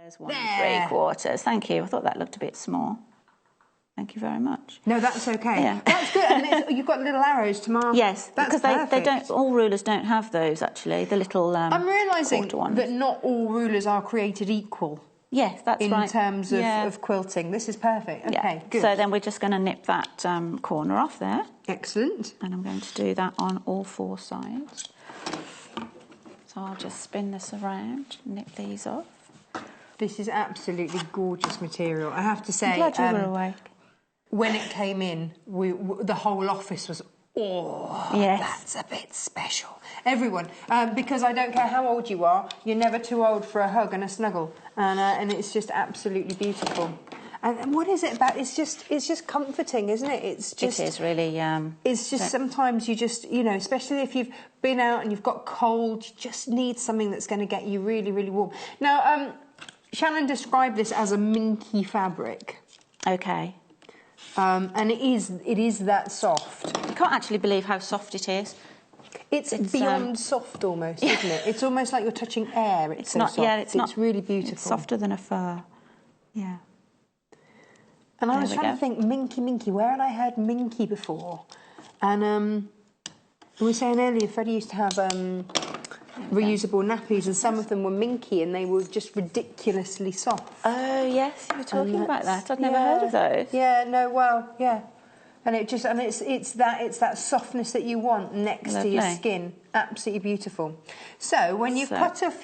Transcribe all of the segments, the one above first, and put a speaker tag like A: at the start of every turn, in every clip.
A: There's 1 3/4. Thank you. I thought that looked a bit small. Thank you very much.
B: No, that's okay.
A: Yeah.
B: That's good. And you've got little arrows to mark.
A: Yes,
B: that's
A: because they don't. All rulers don't have those actually. The little
B: I'm realising
A: quarter ones.
B: that not all rulers are created equal.
A: Yes, that's right.
B: In terms of quilting. This is perfect. Okay, good.
A: So then we're just going to nip that corner off there.
B: Excellent.
A: And I'm going to do that on all 4 sides. So I'll just spin this around, nip these off.
B: This is absolutely gorgeous material. I have to say,
A: I'm glad you were awake.
B: When it came in, the whole office was,
A: yes,
B: that's a bit special. Everyone, because I don't care how old you are, you're never too old for a hug and a snuggle, and it's just absolutely beautiful. And what is it about? It's just comforting, isn't it? It
A: is really.
B: It's just sometimes you just, especially if you've been out and you've got cold, you just need something that's going to get you really, really warm. Now, Shannon described this as a minky fabric.
A: Okay.
B: And it is that soft.
A: I can't actually believe how soft it is.
B: It's beyond soft almost, isn't it? It's almost like you're touching air. It's so
A: not.
B: Soft.
A: Yeah, it's not.
B: It's really beautiful.
A: It's softer than a fur. Yeah.
B: And I was trying to think, minky. Where had I heard minky before? And we were saying earlier, Freddie used to have reusable nappies, and some of them were minky, and they were just ridiculously soft.
A: Oh yes, you were talking about that. I'd never heard of those.
B: Yeah, no, well, yeah, and it's that softness that you want next to your skin. Absolutely beautiful. So when you cut off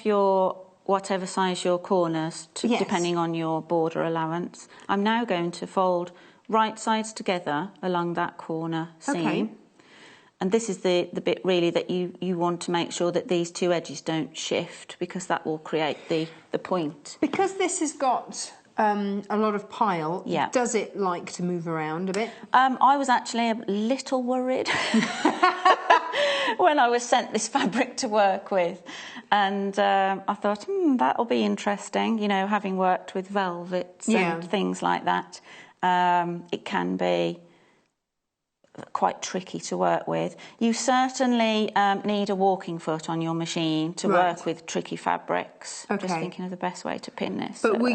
B: your whatever size your corners, depending on your border allowance, I'm now going to fold right sides together along that corner seam. Okay.
A: And this is the bit really that you want to make sure that these 2 edges don't shift, because that will create the point. Because this has got a lot of pile, does it like to move around a bit? I was actually a little worried when I was sent this fabric to work with. And I thought, that'll be interesting, having worked with velvets and things like that. It can be quite tricky to work with. You certainly need a walking foot on your machine to work with tricky fabrics.
B: Okay.
A: Just thinking of the best way to pin this.
B: But were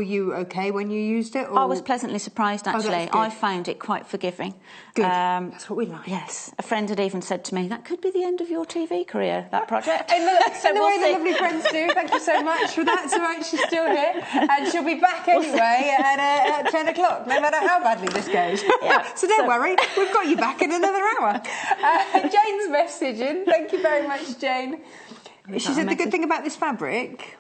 B: you okay when you used it? Or?
A: I was pleasantly surprised, actually. I found it quite forgiving.
B: Good. That's what we like.
A: Yes. A friend had even said to me, that could be the end of your TV career, that project.
B: In the way the lovely friends do. Thank you so much for that. So right, she's still here. And she'll be back anyway at 10 o'clock, no matter how badly this goes. Yeah. so don't worry, we've got you back in another hour. Jane's messaging. Thank you very much, Jane. She said the good thing about this fabric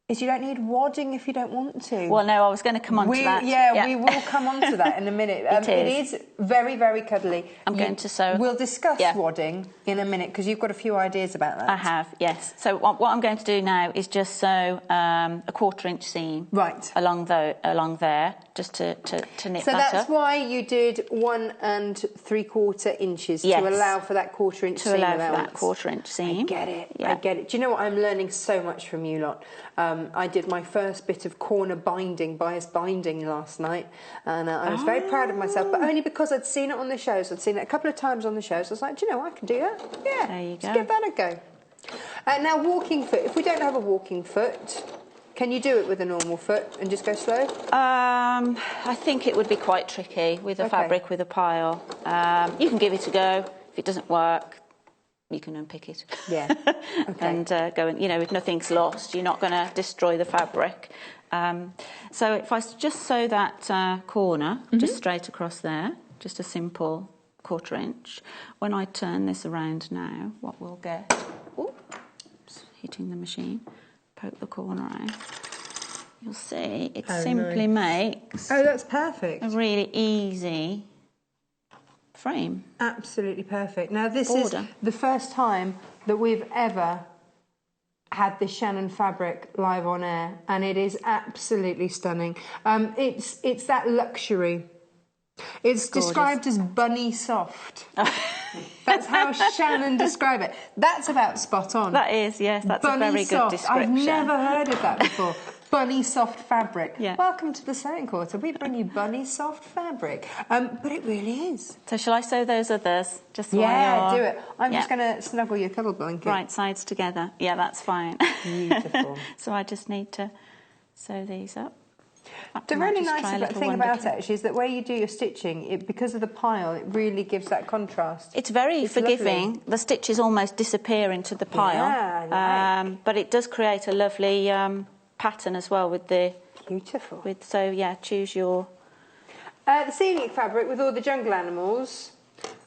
B: is you don't need wadding if you don't want to.
A: Well, no, I was going to come on to that.
B: Yeah, we will come on to that in a minute. It is very, very cuddly.
A: I'm going to sew.
B: We'll discuss wadding in a minute, because you've got a few ideas about that.
A: I have, yes. So what I'm going to do now is just sew a 1/4 inch seam along there, just to nip that up.
B: So that's why you did 1 3/4 inches, to allow for that 1/4 inch seam allowance.
A: To allow for that 1/4 inch seam.
B: I get it. Yeah. I get it. Do you know what? I'm learning so much from you lot. I did my first bit of corner bias binding last night, and I was very proud of myself, but only because I'd seen it on the shows. I'd seen it a couple of times on the shows. I was like, do you know what? I can do that. Yeah,
A: there you go.
B: Let's give that a go. Now, walking foot. If we don't have a walking foot, can you do it with a normal foot and just go slow?
A: I think it would be quite tricky with a fabric with a pile. You can give it a go. If it doesn't work, you can unpick it.
B: Yeah. Okay.
A: And go and, if nothing's lost, you're not going to destroy the fabric. So if I just sew that corner just straight across there, just a simple 1/4 inch. When I turn this around now, what we'll get, oops, hitting the machine, poke the corner out, you'll see it simply makes
B: that's perfect.
A: a really easy frame.
B: Absolutely perfect. Now this is the first time that we've ever had this Shannon fabric live on air, and it is absolutely stunning. It's that luxury. It's described as bunny soft. That's how Shannon described it. That's about spot on.
A: That is, yes, that's bunny a very
B: soft.
A: good description.
B: I've never heard of that before. bunny soft fabric.
A: Yeah.
B: Welcome to the Sewing Quarter. We bring you bunny soft fabric. But it really is.
A: So shall I sew those others? Just while
B: Yeah,
A: you're...
B: do it. I'm just going to snuggle your cuddle blanket.
A: Right sides together. Yeah, that's fine.
B: Beautiful.
A: So I just need to sew these up.
B: The really nice thing about it actually is that where you do your stitching, because of the pile, it really gives that contrast.
A: It's very forgiving.
B: Lovely.
A: The stitches almost disappear into the pile.
B: Yeah,
A: but it does create a lovely pattern as well with the...
B: Beautiful.
A: So, yeah, choose your...
B: The scenic fabric with all the jungle animals,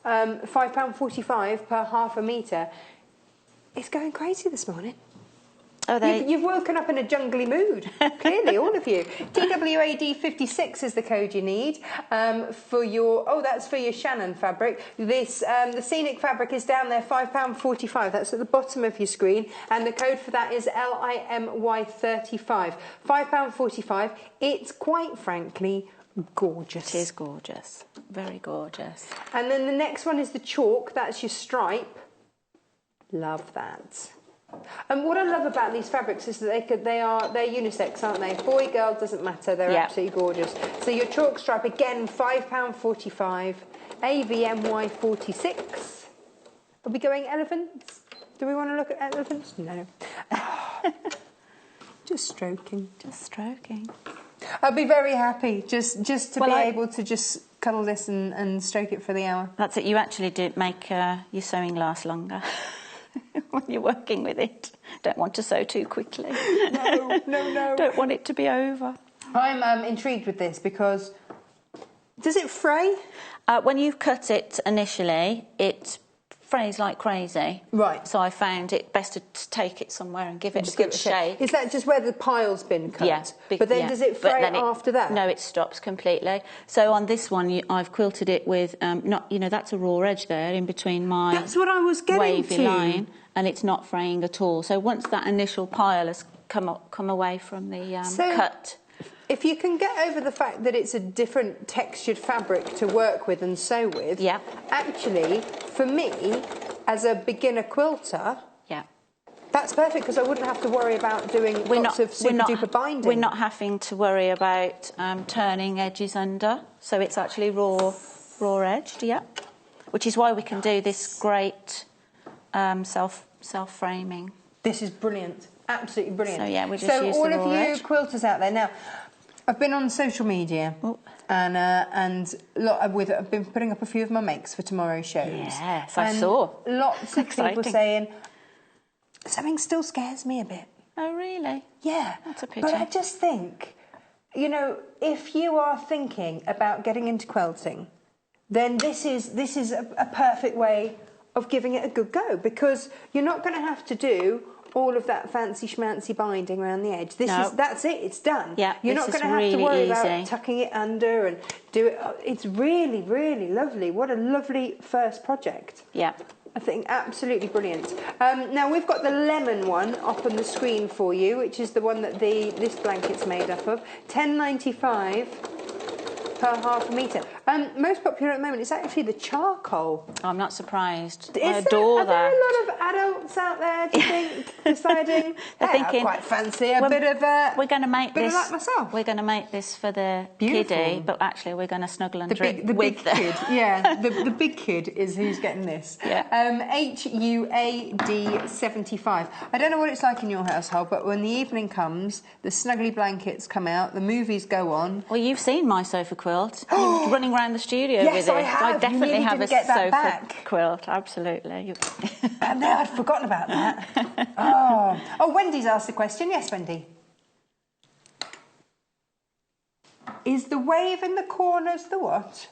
B: £5.45 per half a metre. It's going crazy this morning. You've woken up in a jungly mood, clearly, all of you. DWAD56 is the code you need for your... Oh, that's for your Shannon fabric. This the scenic fabric is down there, £5.45. That's at the bottom of your screen. And the code for that is LIMY35. £5.45. It's quite frankly gorgeous.
A: It is gorgeous. Very gorgeous.
B: And then the next one is the chalk. That's your stripe. Love that. And what I love about these fabrics is that they're unisex, aren't they? Boy, girl, doesn't matter. They're absolutely gorgeous. So your chalk stripe, again, £5.45. AVMY46. Are we going elephants? Do we want to look at elephants? No. Just stroking.
A: Just stroking.
B: I'd be very happy just to be able to just cuddle this and stroke it for the hour.
A: That's it. You actually do make your sewing last longer. When you're working with it. Don't want to sew too quickly. No. Don't want it to be over.
B: I'm intrigued with this because... Does it fray?
A: When you cut it initially, it frays like crazy.
B: Right.
A: So I found it best to take it somewhere and give it a good shake.
B: Is that just where the pile's been cut?
A: Yeah.
B: But then does it fray after that?
A: No, it stops completely. So on this one, I've quilted it with, that's a raw edge there in between my
B: That's what I was getting
A: wavy
B: to.
A: line, and it's not fraying at all. So once that initial pile has come away from the cut...
B: If you can get over the fact that it's a different textured fabric to work with and sew with, actually, for me, as a beginner quilter, that's perfect because I wouldn't have to worry about doing lots of super-duper binding.
A: We're not having to worry about turning edges under, so it's actually raw-edged, which is why we can do this great self-framing.
B: This is brilliant, absolutely brilliant.
A: So, yeah, we just use
B: all
A: the raw
B: of you
A: edge.
B: quilters out there now, I've been on social media and I've been putting up a few of my makes for tomorrow's shows.
A: Yes, I saw.
B: Lots of people saying, sewing still scares me a bit.
A: Oh, really?
B: Yeah.
A: That's a pity.
B: But I just think, if you are thinking about getting into quilting, then this is a perfect way of giving it a good go because you're not going to have to do all of that fancy schmancy binding around the edge. That's it. It's done.
A: Yeah,
B: you're not going to have to worry about tucking it under and do it. It's really, really lovely. What a lovely first project.
A: Yeah.
B: I think absolutely brilliant. Now we've got the lemon one up on the screen for you, which is the one that this blanket's made up of. £10.95 per half a metre. Most popular at the moment is actually the charcoal.
A: I'm not surprised. I adore that.
B: Are there a lot of adults out there, do you think, deciding, I quite fancy a bit of
A: we're going to make
B: bit
A: this,
B: of that myself?
A: We're going to make this for the kiddie, but actually we're going to snuggle under it
B: the
A: with
B: big kid. Yeah, the big kid is who's getting this.
A: Yeah.
B: HUAD75. I don't know what it's like in your household, but when the evening comes, the snuggly blankets come out, the movies go on.
A: Well, you've seen my sofa quilt. You're running around the studio with it.
B: I have.
A: I definitely have a sofa quilt, absolutely.
B: No, I'd forgotten about that. Oh, Wendy's asked the question. Yes, Wendy. Is the wave in the corners the what?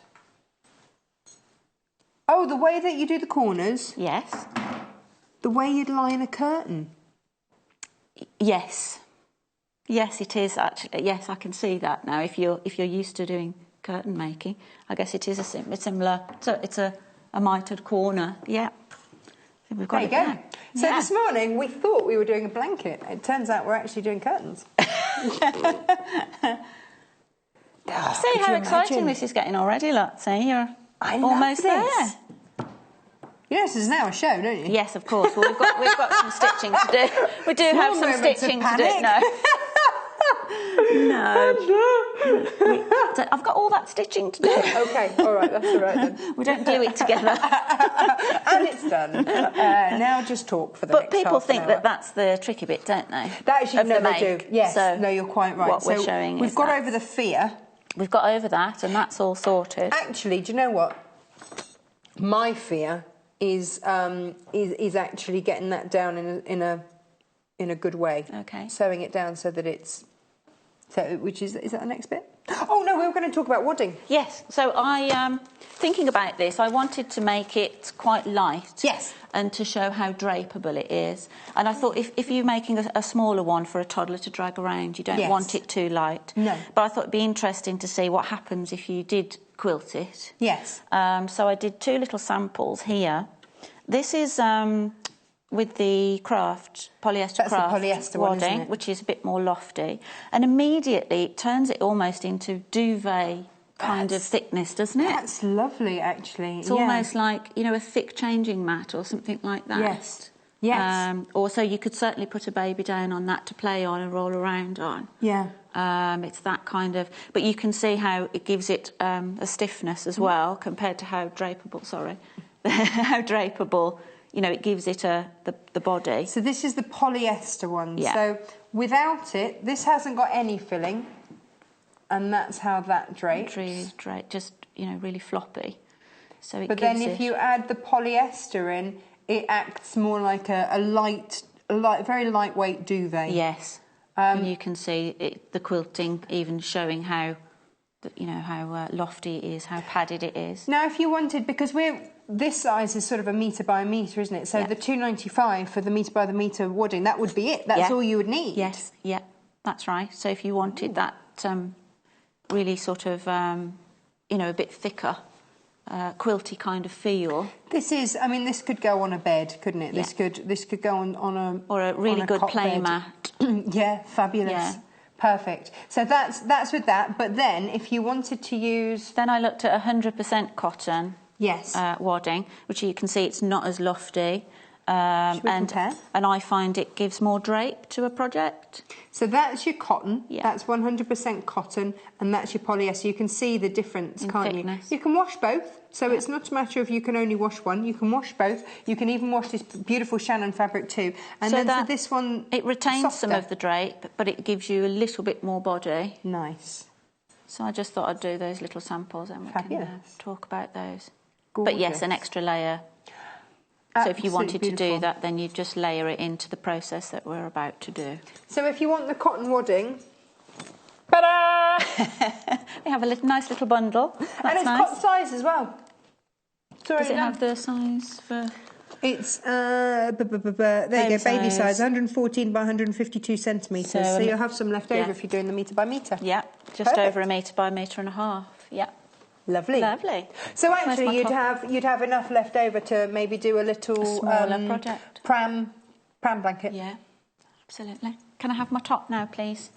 B: Oh, the way that you do the corners?
A: Yes.
B: The way you'd line a curtain?
A: Yes. Yes, it is actually. Yes, I can see that now. If you're used to doing curtain making, I guess it is a similar. So it's a mitered corner. Yeah. We've got
B: there you go. So this morning we thought we were doing a blanket. It turns out we're actually doing curtains.
A: See how exciting this is getting already, look. See, you're almost there.
B: You know, this is now a show, don't you?
A: Yes, of course. Well, we've got some stitching to do. We do have some stitching to do. No. No. So I've got all that stitching to do.
B: Okay, all right, that's all right then.
A: We don't do it together.
B: And it's done. Now just talk for the next
A: But people
B: half an
A: think
B: hour.
A: that that's the tricky bit, don't they?
B: That actually,
A: Of
B: no,
A: the
B: they
A: make.
B: do. Yes,
A: So
B: no, you're quite right.
A: What we're showing
B: we've
A: is
B: got
A: that.
B: over the fear.
A: We've got over that, and that's all sorted.
B: Actually, do you know what? My fear is actually getting that down in a good way.
A: Okay.
B: Sewing it down so that it's which is that the next bit? Oh no, we were going to talk about wadding.
A: Yes. So thinking about this, I wanted to make it quite light.
B: Yes.
A: And to show how drapeable it is. And I thought if you're making a smaller one for a toddler to drag around, you don't want it too light.
B: No.
A: But I thought it'd be interesting to see what happens if you did quilt it.
B: Yes.
A: So I did 2 little samples here. This is with the craft, polyester craft
B: the polyester one,
A: wadding,
B: isn't it?
A: which is a bit more lofty. And immediately it turns it almost into duvet kind of thickness, doesn't it?
B: That's lovely, actually.
A: It's almost like, a thick changing mat or something like that.
B: Yes. Yes.
A: Also, you could certainly put a baby down on that to play on and roll around on.
B: Yeah.
A: It's that kind of... But you can see how it gives it a stiffness as well compared to how drapeable, how drapeable, it gives it the body.
B: So this is the polyester one.
A: Yeah.
B: So without it, this hasn't got any filling. And that's how that drapes.
A: Just, really floppy. So
B: But then if you add the polyester in, it acts more like a very lightweight duvet.
A: Yes. And you can see the quilting even showing how lofty it is, how padded it is.
B: Now, if you wanted, because this size is sort of a metre by a metre, isn't it? So the $2.95 for the metre by the metre wadding, that would be it. That's all you would need.
A: Yes, yeah, that's right. So if you wanted that really sort of, a bit thicker, quilty kind of feel.
B: This could go on a bed, couldn't it?
A: Yeah.
B: This could go on a...
A: Or a really good play
B: bed.
A: mat.
B: Yeah, fabulous.
A: Yeah.
B: Perfect. So that's with that. But then if you wanted to use...
A: Then I looked at 100% cotton.
B: Yes.
A: Wadding, which you can see it's not as lofty.
B: Should we compare?
A: And I find it gives more drape to a project.
B: So that's your cotton.
A: Yeah.
B: That's 100% cotton, and that's your polyester. You can see the difference, can't
A: thickness.
B: you? You can wash both, so it's not a matter of you can only wash one. You can wash both. You can even wash this beautiful Shannon fabric too. And so this one,
A: it retains
B: softer.
A: some of the drape, but it gives you a little bit more body.
B: Nice.
A: So I just thought I'd do those little samples and we can talk about those.
B: Gorgeous.
A: But yes, an extra layer. So if you wanted to do that, then you'd just layer it into the process that we're about to do.
B: So if you want the cotton wadding, ta-da!
A: We have a nice little bundle. That's
B: and it's
A: nice.
B: cut size as well.
A: Does it have the size for...
B: It's, there you go, baby size, 114 by 152 centimetres. So you'll have some left over if you're doing the metre by metre.
A: Yeah, just over a metre by a metre and a half. Yeah.
B: Lovely.
A: Lovely.
B: So actually you'd have enough left over to maybe do a little...
A: smaller project.
B: Pram blanket.
A: Yeah, absolutely. Can I have my top now, please?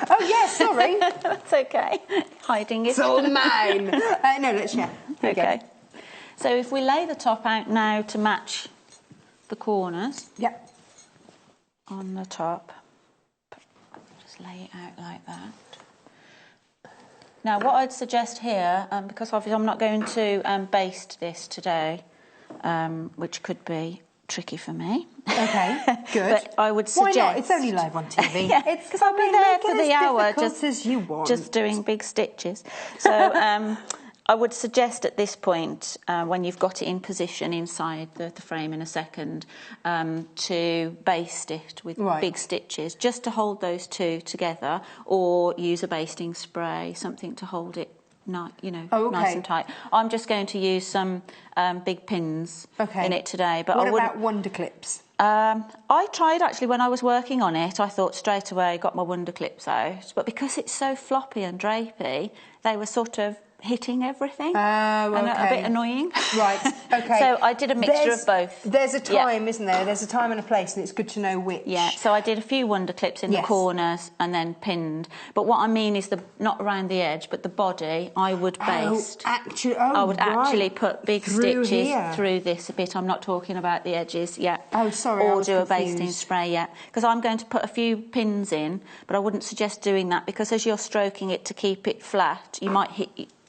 B: Oh, yes, sorry.
A: That's okay. Hiding it.
B: It's all mine. No, let's share.
A: Okay. So if we lay the top out now to match the corners on the top, just lay it out like that. Now, what I'd suggest here, because obviously I'm not going to baste this today, which could be tricky for me.
B: Okay, good.
A: But I would suggest...
B: Why not? It's only live on TV.
A: Because I'll be there for the hour,
B: just
A: doing big stitches. So I would suggest at this point, when you've got it in position inside the frame in a second, to baste it with big stitches, just to hold those two together, or use a basting spray, something to hold it nice and tight. I'm just going to use some big pins in it today. But
B: what about Wonder Clips?
A: I tried actually when I was working on it. I thought straight away, got my Wonder Clips out, but because it's so floppy and drapey, they were sort of hitting everything.
B: Oh, okay.
A: And a bit annoying.
B: Right, okay.
A: So I did a mixture of both.
B: There's a time, isn't there? There's a time and a place, and it's good to know which.
A: Yeah, so I did a few wonder clips in the corners and then pinned. But what I mean is not around the edge, but the body, I would baste. I would actually put big stitches through this a bit. I'm not talking about the edges,
B: Oh, sorry,
A: or do a basting spray, because I'm going to put a few pins in, but I wouldn't suggest doing that because as you're stroking it to keep it flat, you might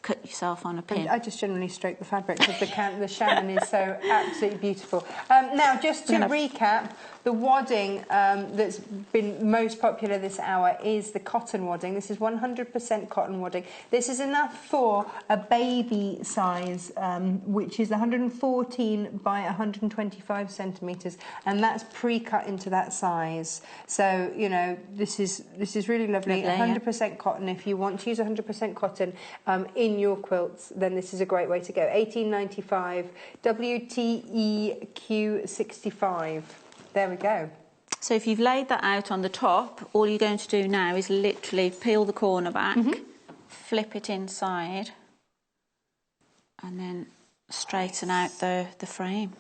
A: cut yourself on a pin.
B: I just generally stroke the fabric because the Shannon is so absolutely beautiful. Now, just to recap, the wadding that's been most popular this hour is the cotton wadding. This is 100% cotton wadding. This is enough for a baby size, which is 114 by 125 centimetres, and that's pre-cut into that size. So, you know, this is really lovely. 100% cotton. If you want to use 100% cotton in your quilts, then this is a great way to go. 1895 WTEQ65. There we go.
A: So if you've laid that out on the top, all you're going to do now is literally peel the corner back, flip it inside, and then straighten out the frame.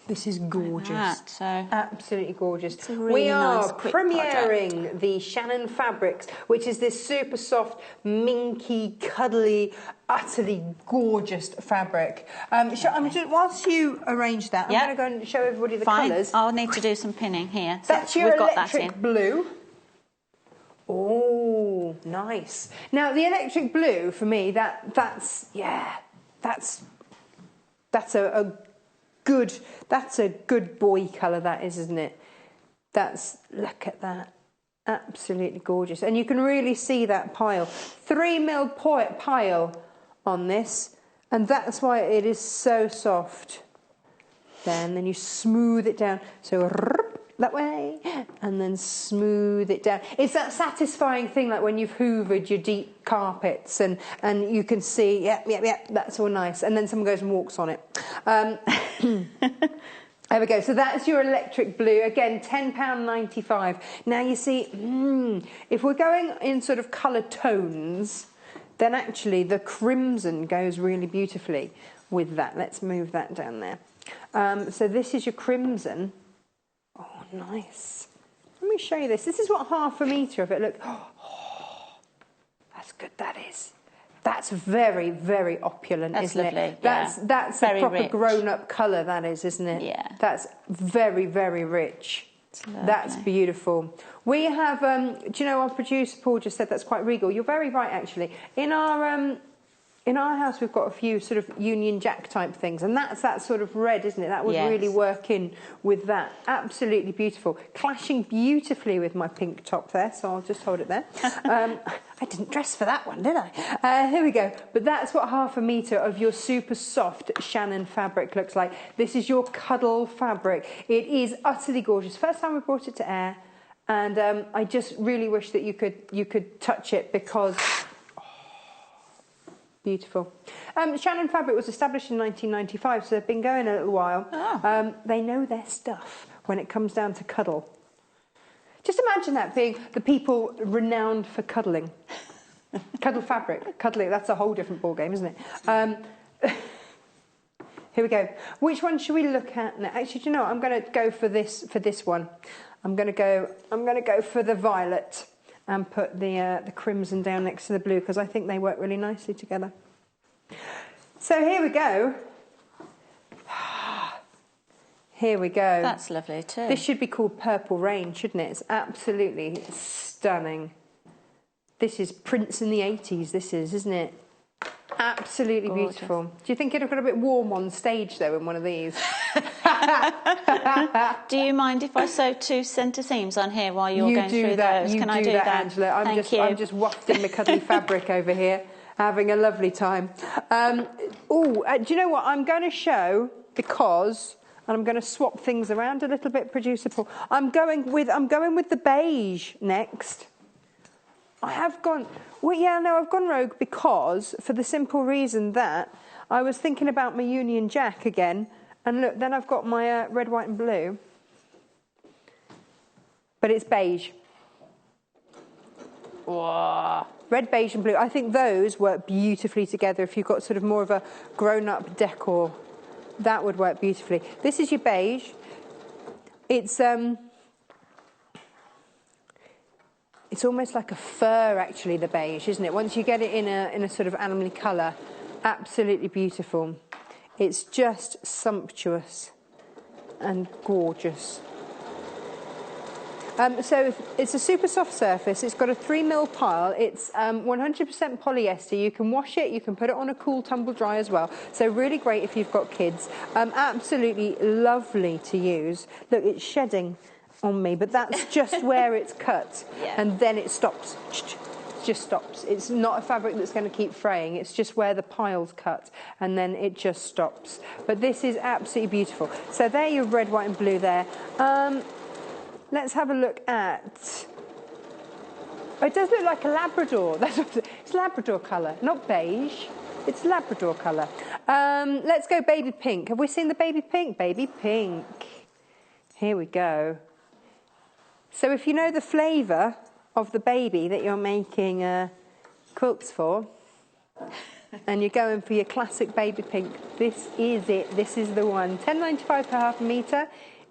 B: This is gorgeous.
A: Like so
B: absolutely gorgeous.
A: Really
B: we are
A: nice,
B: premiering the Shannon Fabrics, which is this super soft, minky, cuddly, utterly gorgeous fabric. Whilst you arrange that, I'm going to go and show everybody the colours.
A: I'll need to do some pinning here. So
B: that's your electric blue. Oh, nice. Now the electric blue for me, that's a good boy colour, that is, isn't it? Look at that. Absolutely gorgeous. And you can really see that pile. 3mm pile on this. And that's why it is so soft. And then you smooth it down. So that way. And then smooth it down. It's that satisfying thing like when you've hoovered your deep carpets and you can see, that's all nice. And then someone goes and walks on it. There we go. So that's your electric blue. Again, £10.95. Now you see, if we're going in sort of colour tones, then actually the crimson goes really beautifully with that. Let's move that down there. So this is your crimson. Oh, nice. Let me show you this. This is what half a metre of it look. Oh, that's good, that is. That's very, very opulent, isn't
A: lovely,
B: it? That's a proper grown-up colour, that is, isn't it?
A: Yeah.
B: That's very, very rich. That's beautiful. We have, do you know, our producer Paul just said that's quite regal. You're very right, actually. In our house, we've got a few sort of Union Jack type things, and that's that sort of red, isn't it? That would really work in with that. Absolutely beautiful. Clashing beautifully with my pink top there, so I'll just hold it there. I didn't dress for that one, did I? Here we go. But that's what half a metre of your super soft Shannon fabric looks like. This is your cuddle fabric. It is utterly gorgeous. First time we brought it to air, and I just really wish that you could touch it because... Beautiful. Shannon Fabric was established in 1995, so they've been going a little while. Oh. They know their stuff when it comes down to cuddle. Just imagine that being the people renowned for cuddling. Cuddle fabric, cuddling, that's a whole different ballgame, isn't it? Here we go. Which one should we look at now? Actually, do you know what? I'm going to go for this one. I'm going to go for the violet. And put the crimson down next to the blue because I think they work really nicely together. So here we go. Here we go.
A: That's lovely too.
B: This should be called Purple Rain, shouldn't it? It's absolutely stunning. This is Prince in the 80s, this is, isn't it? Absolutely beautiful. Do you think it'll get a bit warm on stage, though, in one of these?
A: Do you mind if I sew 2 centre seams on here while you're going through those? Can I do that,
B: Angela? I'm just wafting the cuddly fabric over here, having a lovely time. Do you know what? I'm going to show because, and I'm going to swap things around a little bit, producer Paul. I'm going with the beige next. I've gone rogue because, for the simple reason that I was thinking about my Union Jack again, and look, then I've got my red, white and blue, but it's beige.
A: Whoa.
B: Red, beige and blue. I think those work beautifully together if you've got sort of more of a grown-up decor. That would work beautifully. This is your beige. It's almost like a fur, actually, the beige, isn't it? Once you get it in a sort of animal colour, absolutely beautiful. It's just sumptuous and gorgeous. So it's a super soft surface. It's got a 3mm pile. It's 100% polyester. You can wash it. You can put it on a cool tumble dry as well. So really great if you've got kids. Absolutely lovely to use. Look, it's shedding on me, but that's just where it's cut.
A: Yeah.
B: And then it stops. Just stops. It's not a fabric that's going to keep fraying. It's just where the pile's cut, and then it just stops. But this is absolutely beautiful. So there your red, white and blue there. Let's have a look at... Oh, it does look like a Labrador. It's Labrador colour, not beige. It's Labrador colour. Let's go baby pink. Have we seen the baby pink? Baby pink. Here we go. So if you know the flavour of the baby that you're making quilts for, and you're going for your classic baby pink, this is it. This is the one. £10.95 per half a metre.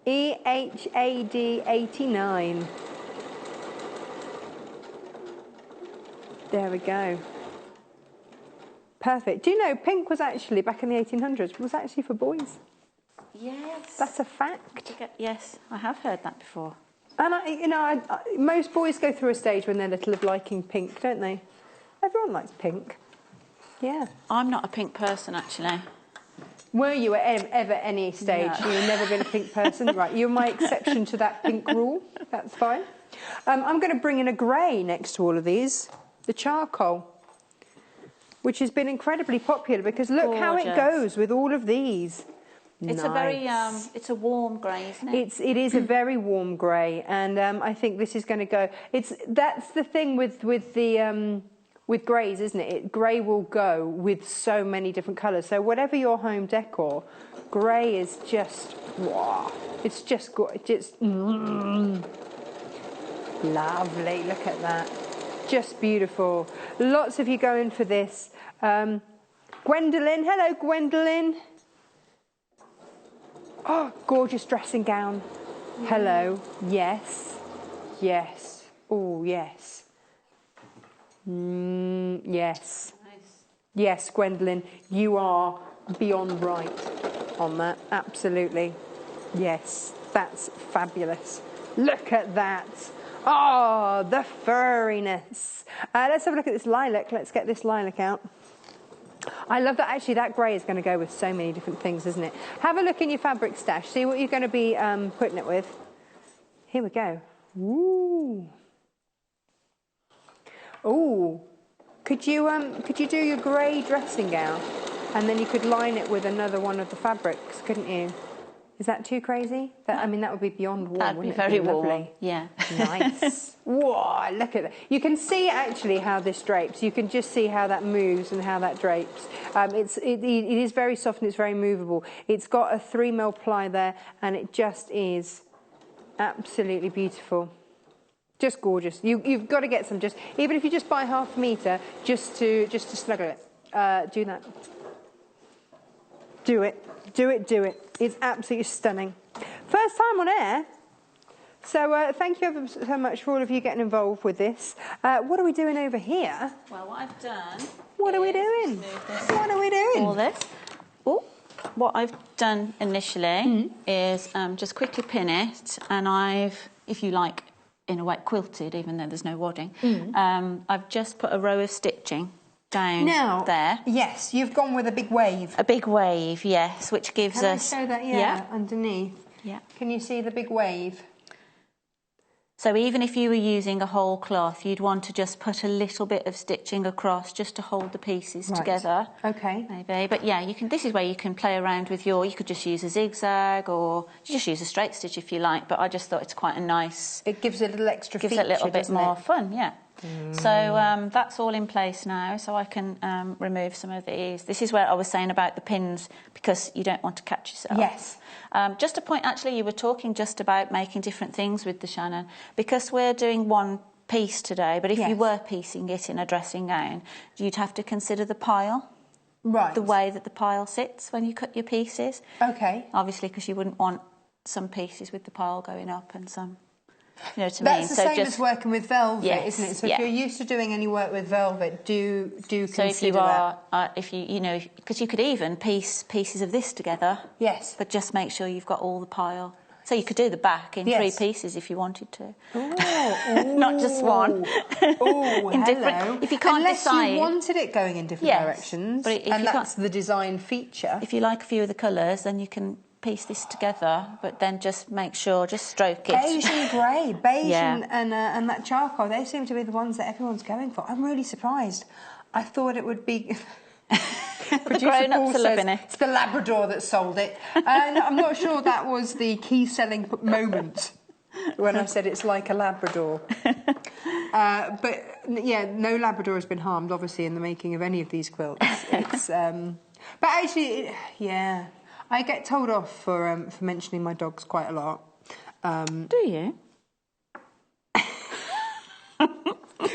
B: EHAD 89. There we go. Perfect. Do you know pink was actually, back in the 1800s, was actually for boys?
A: Yes.
B: That's a fact.
A: Yes, I have heard that before.
B: And most boys go through a stage when they're little of liking pink, don't they? Everyone likes pink. Yeah.
A: I'm not a pink person, actually.
B: Were you at ever any stage?
A: No.
B: You've never been a pink person? Right, you're my exception to that pink rule. That's fine. I'm going to bring in a grey next to all of these, the charcoal, which has been incredibly popular because look how it goes with all of these.
A: It's
B: nice.
A: a very, it's a warm grey, isn't it?
B: It is a very warm grey, and I think this is going to go. That's the thing with greys, isn't it? Grey will go with so many different colours. So whatever your home decor, grey is just, wow, it's just lovely. Look at that, just beautiful. Lots of you going for this. Gwendolyn, hello Gwendolyn. Oh, gorgeous dressing gown. Hello, yes, yes, oh yes. Yes.
A: Nice.
B: Yes, Gwendolyn, you are beyond right on that. Absolutely. Yes, that's fabulous. Look at that. Oh, the furriness. Let's have a look at this lilac. Let's get this lilac out. I love that. Actually, that grey is going to go with so many different things, isn't it? Have a look in your fabric stash. See what you're going to be putting it with. Here we go. Ooh. Oh, could you do your grey dressing gown, and then you could line it with another one of the fabrics, couldn't you? Is that too crazy? That would be beyond warm.
A: That'd be
B: wouldn't
A: very
B: it?
A: warm.
B: Lovely.
A: Yeah.
B: Nice. Whoa! Look at that. You can see actually how this drapes. You can just see how that moves and how that drapes. It is very soft and it's very movable. It's got a 3mm ply there, and it just is absolutely beautiful. Just gorgeous. You've got to get some. Just even if you just buy half a metre, just to snuggle it. Do that. Do it. Do it. Do it. It's absolutely stunning. First time on air. So thank you ever so much for all of you getting involved with this. What are we doing over here?
A: Well, what I've done.
B: What are we doing? What are we doing?
A: All this. Oh, what I've done initially is just quickly pin it, and if you like, in a way quilted, even though there's no wadding. I've just put a row of stitching down there.
B: Yes, you've gone with a big wave.
A: A big wave, yes, which gives us...
B: Can I show that? Yeah, underneath.
A: Yeah.
B: Can you see the big wave?
A: So even if you were using a whole cloth, you'd want to just put a little bit of stitching across just to hold the pieces together.
B: Okay.
A: Maybe. But yeah, you can. This is where you can play around with you could just use a zigzag, or just use a straight stitch if you like, but I just thought it's quite a nice...
B: It gives it a little extra feature,
A: gives it a little bit more fun, yeah. So that's all in place now, so I can remove some of these. This is where I was saying about the pins, because you don't want to catch yourself.
B: Yes.
A: Just a point, actually, you were talking just about making different things with the Shannon. Because we're doing one piece today, but if
B: Yes.
A: you were piecing it in a dressing gown, you'd have to consider the pile.
B: Right.
A: The way that the pile sits when you cut your pieces.
B: Okay.
A: Obviously, because you wouldn't want some pieces with the pile going up and some, you know what I mean?
B: That's the same as working with velvet,
A: Yes,
B: isn't it? So if you're used to doing any work with velvet, do consider
A: so if you are,
B: that.
A: if you know, because you could even piece pieces of this together.
B: Yes.
A: But just make sure you've got all the pile. So you could do the back in 3 pieces if you wanted to.
B: Ooh.
A: Not just one.
B: Oh,
A: in
B: hello.
A: different. If you can't
B: Unless
A: decide,
B: you wanted it going in different directions,
A: but
B: and that's the design feature.
A: If you like a few of the colours, then you can piece this together, but then just make sure, just stroke it.
B: Beige and grey, beige and that charcoal, they seem to be the ones that everyone's going for. I'm really surprised. I thought it would be... Producer Paul says it's the Labrador that sold it. And I'm not sure that was the key selling moment when I said it's like a Labrador. But yeah, no Labrador has been harmed, obviously, in the making of any of these quilts. But actually, yeah, I get told off for mentioning my dogs quite a lot.
A: Do you?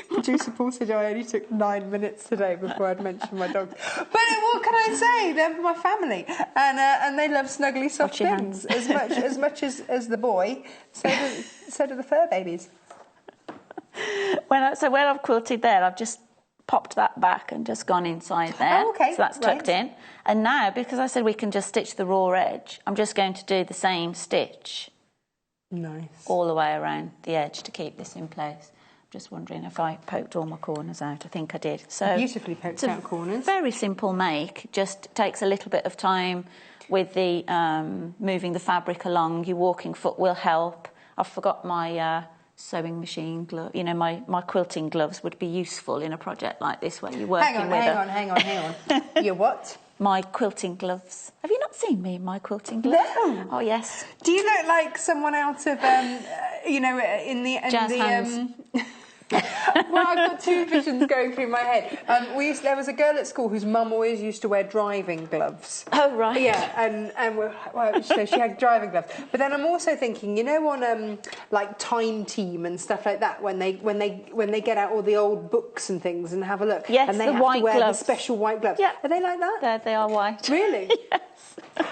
B: Producer Paul said I only took 9 minutes today before I'd mentioned my dogs. But what can I say? They're my family, and they love snuggly soft things as much as the boy. So do the fur babies.
A: When I've quilted there, I've just popped that back and just gone inside there.
B: Oh, okay.
A: So that's tucked in. And now, because I said we can just stitch the raw edge, I'm just going to do the same stitch.
B: Nice.
A: All the way around the edge to keep this in place. Just wondering if I poked all my corners out. I think I did. So
B: beautifully poked out corners.
A: Very simple make. Just takes a little bit of time with the moving the fabric along. Your walking foot will help. I forgot my sewing machine glove. You know, my quilting gloves would be useful in a project like this where you're working with
B: Hang on. Your what?
A: My quilting gloves. Have you not seen me in my quilting gloves?
B: No.
A: Oh yes.
B: Do you look like someone out of in the
A: Jazz hands.
B: Well, I've got two visions going through my head. There was a girl at school whose mum always used to wear driving gloves.
A: Oh right.
B: Yeah, so she had driving gloves. But then I'm also thinking, you know, on like Time Team and stuff like that, when they get out all the old books and things and have a look,
A: yes,
B: and they
A: the
B: have
A: white
B: to wear
A: gloves.
B: the special white gloves.
A: Yeah.
B: Are they like that?
A: They are white.
B: Really?
A: Yes.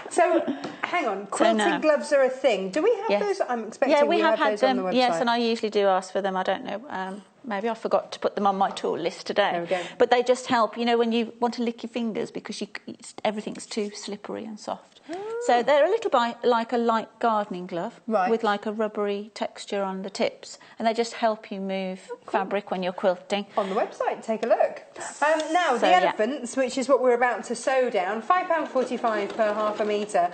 B: So, hang on, quilting gloves are a thing. Do we have those? I'm expecting
A: we have had
B: those
A: them.
B: on the website.
A: Yes, and I usually do ask for them. I don't know. Maybe I forgot to put them on my tool list today.
B: There we go.
A: But they just help, you know, when you want to lick your fingers because everything's too slippery and soft. So they're a little bit like a light gardening glove with like a rubbery texture on the tips, and they just help you move fabric when you're quilting.
B: On the website, take a look. Now, the elephants, which is what we're about to sew down, £5.45 per half a metre.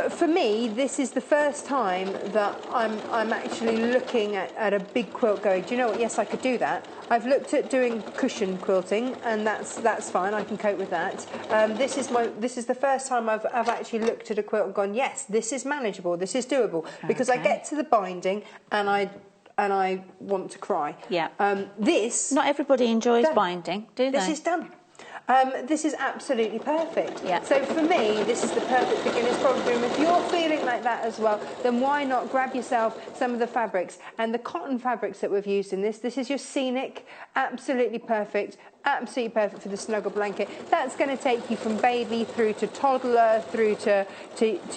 B: For me, this is the first time that I'm actually looking at a big quilt going, do you know what, yes, I could do that. I've looked at doing cushion quilting, and that's fine, I can cope with that. This is the first time I've actually looked at a quilt and gone, yes, this is manageable, this is doable, because I get to the binding and I want to cry.
A: Yeah.
B: Not
A: everybody enjoys binding, do they?
B: This is done. This is absolutely perfect.
A: Yeah.
B: So for me, this is the perfect beginner's problem. If you're feeling like that as well, then why not grab yourself some of the fabrics, and the cotton fabrics that we've used in this. This is your scenic, absolutely perfect for the Snuggle Blanket. That's going to take you from baby through to toddler, through to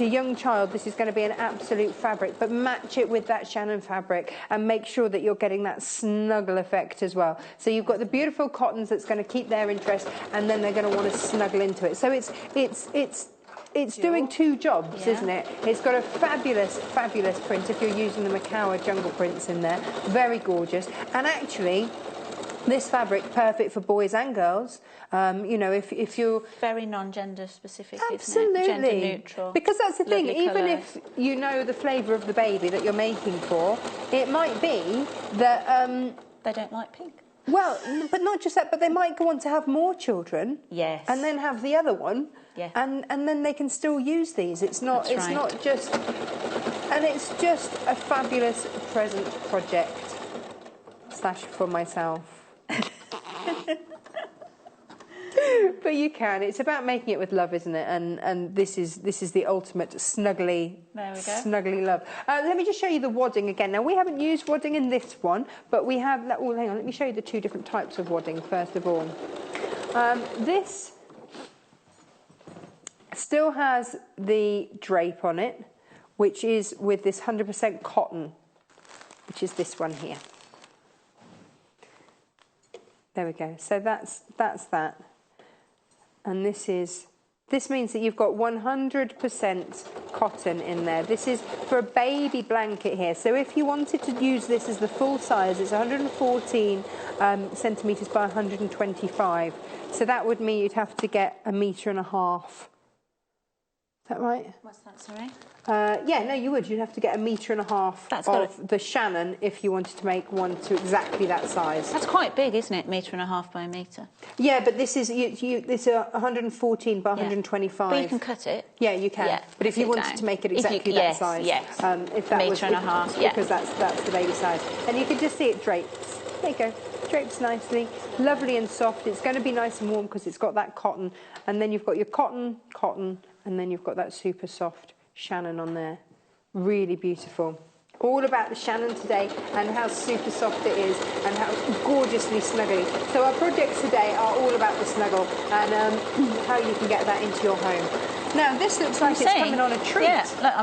B: young child. This is going to be an absolute fabric, but match it with that Shannon fabric and make sure that you're getting that snuggle effect as well. So you've got the beautiful cottons that's going to keep their interest, and then they're going to want to snuggle into it. So it's doing two jobs, isn't it? It's got a fabulous print if you're using the Macawa jungle prints in there. Very gorgeous. And actually, this fabric perfect for boys and girls. You know, if you're
A: very non-gender specific,
B: absolutely,
A: isn't it? Gender neutral.
B: Because that's the thing.
A: Lovely
B: Even
A: colours.
B: if you know the flavour of the baby that you're making for, it might be that
A: they don't like pink.
B: Well, but not just that, but they might go on to have more children.
A: Yes.
B: And then have the other one.
A: Yeah.
B: And then they can still use these. It's not just, and it's just a fabulous present project / for myself. But you can. It's about making it with love, isn't it? And this is the ultimate snuggly, snuggly love. Let me just show you the wadding again. Now, we haven't used wadding in this one, but we have... Oh, hang on. Let me show you the two different types of wadding, first of all. This still has the drape on it, which is with this 100% cotton, which is this one here. There we go. So that's that. And this means that you've got 100% cotton in there. This is for a baby blanket here. So if you wanted to use this as the full size, it's 114 centimetres by 125. So that would mean you'd have to get 1.5 meters. Is that right?
A: What's that, sorry?
B: Yeah, no, you would. You'd have to get 1.5 meters of the Shannon if you wanted to make one to exactly that size.
A: That's quite big, isn't it? 1.5 meters by 1 meter.
B: Yeah, but this is it's 114 by 125.
A: But you can cut it.
B: Yeah, you can.
A: Yeah,
B: but if you wanted to make it exactly that size,
A: if
B: that
A: 1.5 meters,
B: because that's the baby size, and you can just see it drapes. There you go. Drapes nicely, lovely and soft. It's going to be nice and warm because it's got that cotton, and then you've got your cotton, and then you've got that super soft Shannon on there. Really beautiful. All about the Shannon today and how super soft it is and how gorgeously snuggly. So our projects today are all about the snuggle and how you can get that into your home. Now this looks like it's coming on a treat.
A: Yeah, look,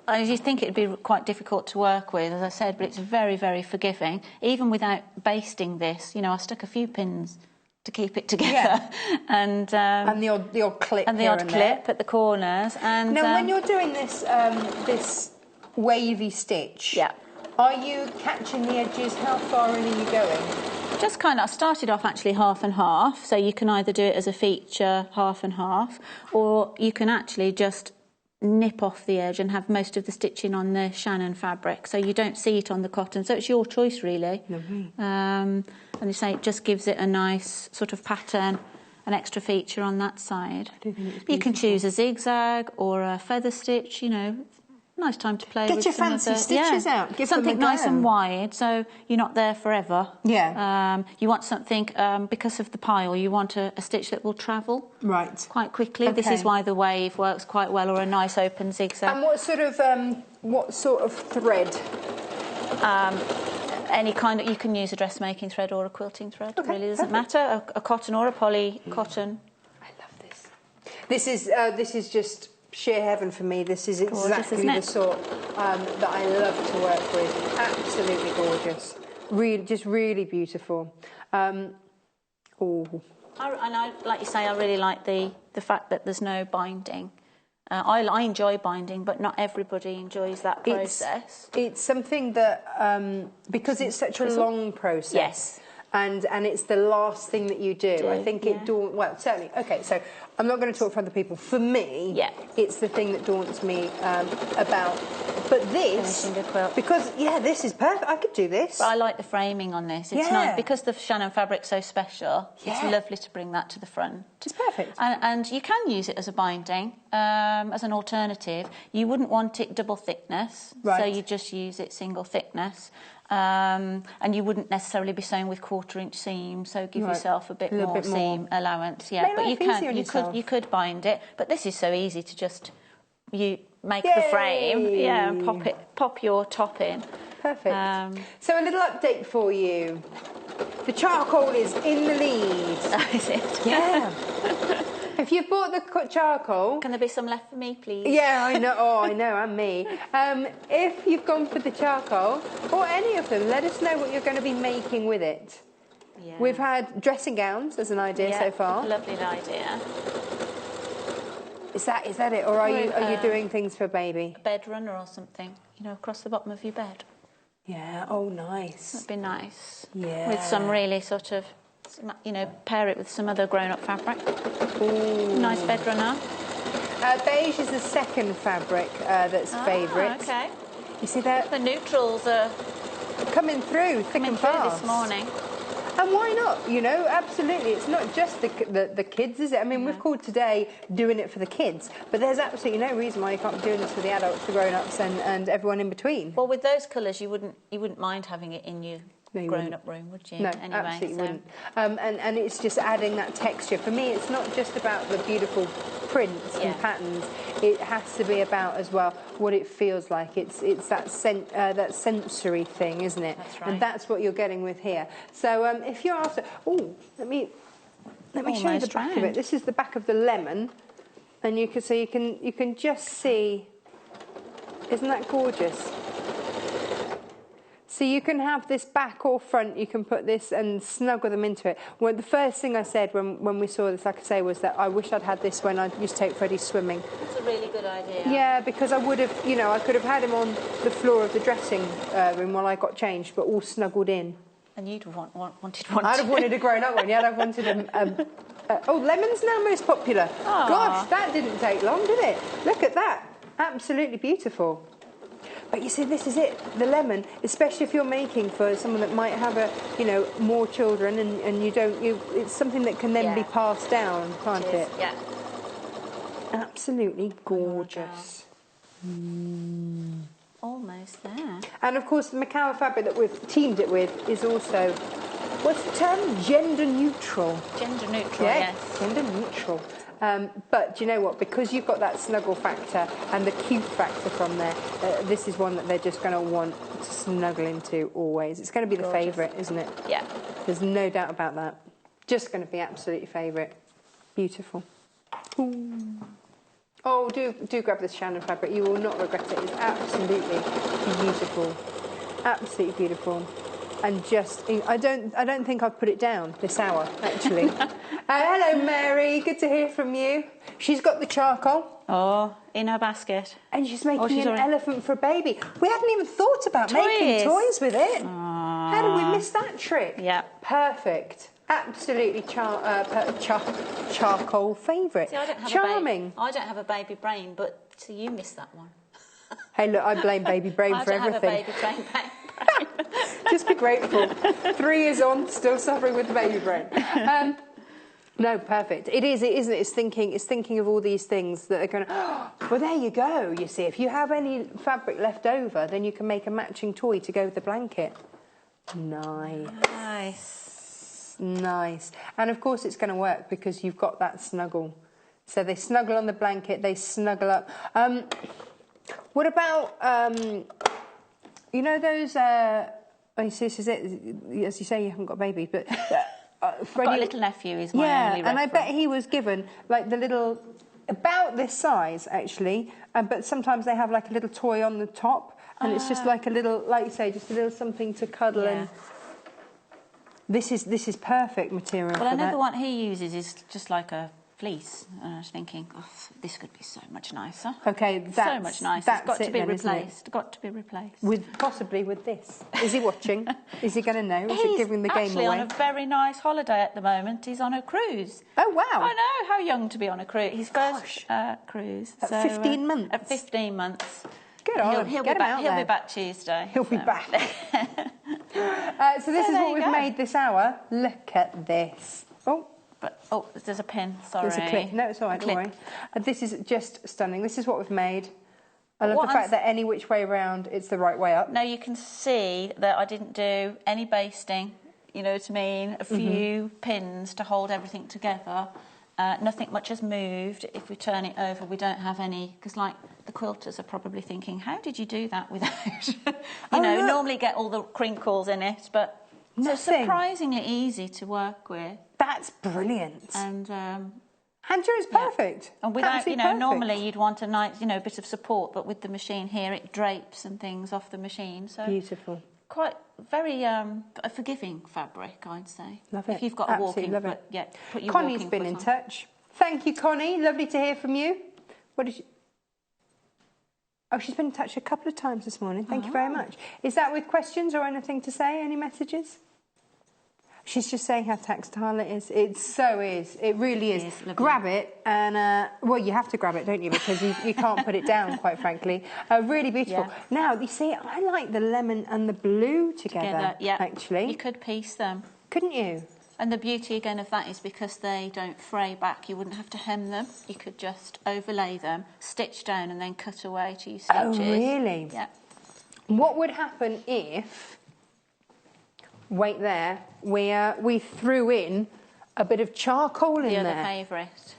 A: I just think it'd be quite difficult to work with, as I said, but it's very, very forgiving. Even without basting this, you know, I stuck a few pins to keep it together, and
B: the odd clip
A: at the corners. And
B: now, when you're doing this this wavy stitch, are you catching the edges? How far in are you going?
A: Just kind of, I started off actually half and half, so you can either do it as a feature, half and half, or you can actually just nip off the edge and have most of the stitching on the Shannon fabric, so you don't see it on the cotton. So it's your choice, really. And you say it just gives it a nice sort of pattern, an extra feature on that side. You can choose a zigzag or a feather stitch, you know. Nice time to play with
B: Get your fancy stitches out. Give
A: something nice and wide, so you're not there forever.
B: Yeah.
A: You want something, because of the pile, you want a stitch that will travel quite quickly.
B: Okay.
A: This is why the wave works quite well, or a nice open zigzag.
B: And what sort of thread?
A: Any kind of, you can use a dressmaking thread or a quilting thread. It really doesn't matter. A cotton or a poly cotton.
B: I love this. This is just sheer heaven for me. This is exactly the sort that I love to work with. Absolutely gorgeous. Really beautiful.
A: And I, like you say, I really like the fact that there's no binding. I enjoy binding, but not everybody enjoys that process.
B: It's something that, because it's such a long process, and it's the last thing that you do. I think it daunts... Well, certainly. Okay, so I'm not going to talk for other people. For me, it's the thing that daunts me about... But this...
A: Finishing a quilt.
B: Because, this is perfect. I could do this.
A: But I like the framing on this. It's nice. Because the Shannon fabric's so special, it's lovely to bring that to the front.
B: It's perfect.
A: And you can use it as a binding, as an alternative. You wouldn't want it double thickness, so you just use it single thickness. And you wouldn't necessarily be sewing with 1/4-inch seam, so give yourself a bit more seam allowance. Yeah, but you could bind it. But this is so easy to just make the frame, and pop your top in.
B: Perfect. So a little update for you. The charcoal is in the lead.
A: Is it?
B: Yeah. If you've bought the charcoal...
A: Can there be some left for me, please?
B: Yeah, I know. Oh, I know, and me. If you've gone for the charcoal, or any of them, let us know what you're going to be making with it. Yeah. We've had dressing gowns as an idea so far.
A: Lovely idea.
B: Is that it, or are you doing things for a baby?
A: A bed runner or something, across the bottom of your bed.
B: Yeah. Oh, nice.
A: That'd be nice.
B: Yeah.
A: With some really sort of, pair it with some other grown-up fabric.
B: Ooh.
A: Nice bed runner.
B: Beige is the second fabric that's favourite.
A: Okay.
B: You see that?
A: The neutrals are
B: coming through thick and fast
A: this morning.
B: And why not? Absolutely. It's not just the kids, is it? I mean, we've called today doing it for the kids, but there's absolutely no reason why you can't be doing this for the adults, the grown-ups, and everyone in between.
A: Well, with those colours, you wouldn't mind having it in your grown-up room, would you?
B: No,
A: anyway,
B: absolutely wouldn't. And it's just adding that texture. For me, it's not just about the beautiful prints and patterns. It has to be about as well what it feels like. It's that sensory thing, isn't it?
A: That's right.
B: And that's what you're getting with here. So if you're after, let me show you the back of it. This is the back of the lemon, and you can just see. Isn't that gorgeous? So you can have this back or front, you can put this and snuggle them into it. Well, the first thing I said when we saw this, like I say, was that I wish I'd had this when I used to take Freddie swimming.
A: That's a really good idea.
B: Yeah, because I would have, I could have had him on the floor of the dressing room while I got changed, but all snuggled in.
A: And you'd have wanted one.
B: I'd have wanted a grown-up one, yeah, I'd have wanted lemon's now most popular.
A: Aww.
B: Gosh, that didn't take long, did it? Look at that. Absolutely beautiful. But you see, this is it, the lemon, especially if you're making for someone that might have more children and it's something that can then be passed down, can't it?
A: Yeah.
B: Absolutely gorgeous.
A: Almost there.
B: And of course, the Macao fabric that we've teamed it with is also, what's the term? Gender neutral.
A: Gender neutral, yes.
B: Gender neutral. But do you know what? Because you've got that snuggle factor and the cute factor from there, this is one that they're just going to want to snuggle into always. It's going to be the favourite, isn't it?
A: Yeah.
B: There's no doubt about that. Just going to be absolutely favourite. Beautiful. Ooh. Oh, do grab this Shannon fabric. You will not regret it. It's absolutely beautiful. Absolutely beautiful. And just, I don't think I've put it down this hour, actually. Hello, Mary. Good to hear from you. She's got the charcoal.
A: Oh, in her basket.
B: And she's making an elephant for a baby. We hadn't even thought about making toys with it.
A: Aww.
B: How did we miss that trick?
A: Yeah.
B: Perfect. Absolutely charcoal favourite.
A: See,
B: Charming.
A: I don't have a baby brain, but so you missed that one.
B: Hey, look, I blame baby brain for everything.
A: I don't have a baby brain.
B: Just be grateful. 3 years on, still suffering with the baby brain. No, perfect. It is, isn't it? It's thinking of all these things that are going to... well, there you go, you see. If you have any fabric left over, then you can make a matching toy to go with the blanket. Nice. Nice. And, of course, it's going to work because you've got that snuggle. So they snuggle on the blanket, they snuggle up. What about... you know those... this is it. As you say, you haven't got a baby, but...
A: I've got a little nephew, he's my only reference.
B: And I bet he was given, like, the little... About this size, actually, but sometimes they have, like, a little toy on the top, and it's just like a little, like you say, just a little something to cuddle and... This is perfect material for that.
A: Well, I know the one he uses is just like a fleece, and I was thinking, oh, this could be so much nicer.
B: Okay, that's
A: so much nicer. It's got to be replaced.
B: Got to be replaced. Possibly with this. Is he watching? Is he going to know? Is he giving the game away?
A: He's actually on a very nice holiday at the moment. He's on a cruise.
B: Oh wow!
A: I know, how young to be on a cruise. His first cruise.
B: At 15 months.
A: At 15 months.
B: Good on him.
A: He'll be back Tuesday.
B: He'll be back. So this is what we've made this hour. Look at this.
A: Oh, there's a pin, sorry.
B: There's a clip. No, it's all right, don't worry. This is just stunning. This is what we've made. I love the fact that any which way around, it's the right way up.
A: Now, you can see that I didn't do any basting, you know what I mean? A few pins to hold everything together. Nothing much has moved. If we turn it over, we don't have any... Because, like, the quilters are probably thinking, how did you do that without... normally get all the crinkles in it, but...
B: Nothing.
A: So surprisingly easy to work with.
B: That's brilliant.
A: And
B: Handger is perfect.
A: And without, normally you'd want a nice, bit of support, but with the machine here, it drapes and things off the machine. So
B: beautiful.
A: Quite very a forgiving fabric, I'd say.
B: Love it.
A: If you've got a walking,
B: love it.
A: Put your
B: Connie's
A: walking
B: been in
A: on.
B: touch. Thank you, Connie. Lovely to hear from you. What did you? Oh, she's been in touch a couple of times this morning. Thank you very much. Is that with questions or anything to say? Any messages? She's just saying how tactile it is. It so is. It really is. Grab it and, well, you have to grab it, don't you? Because you can't put it down, quite frankly. Really beautiful.
A: Yeah.
B: Now, you see, I like the lemon and the blue together actually.
A: You could piece them.
B: Couldn't you?
A: And the beauty, again, of that is because they don't fray back, you wouldn't have to hem them. You could just overlay them, stitch down, and then cut away to your stitches.
B: Oh, really?
A: Yeah.
B: What would happen if wait there, we threw in a bit of charcoal in there.
A: The other favourite.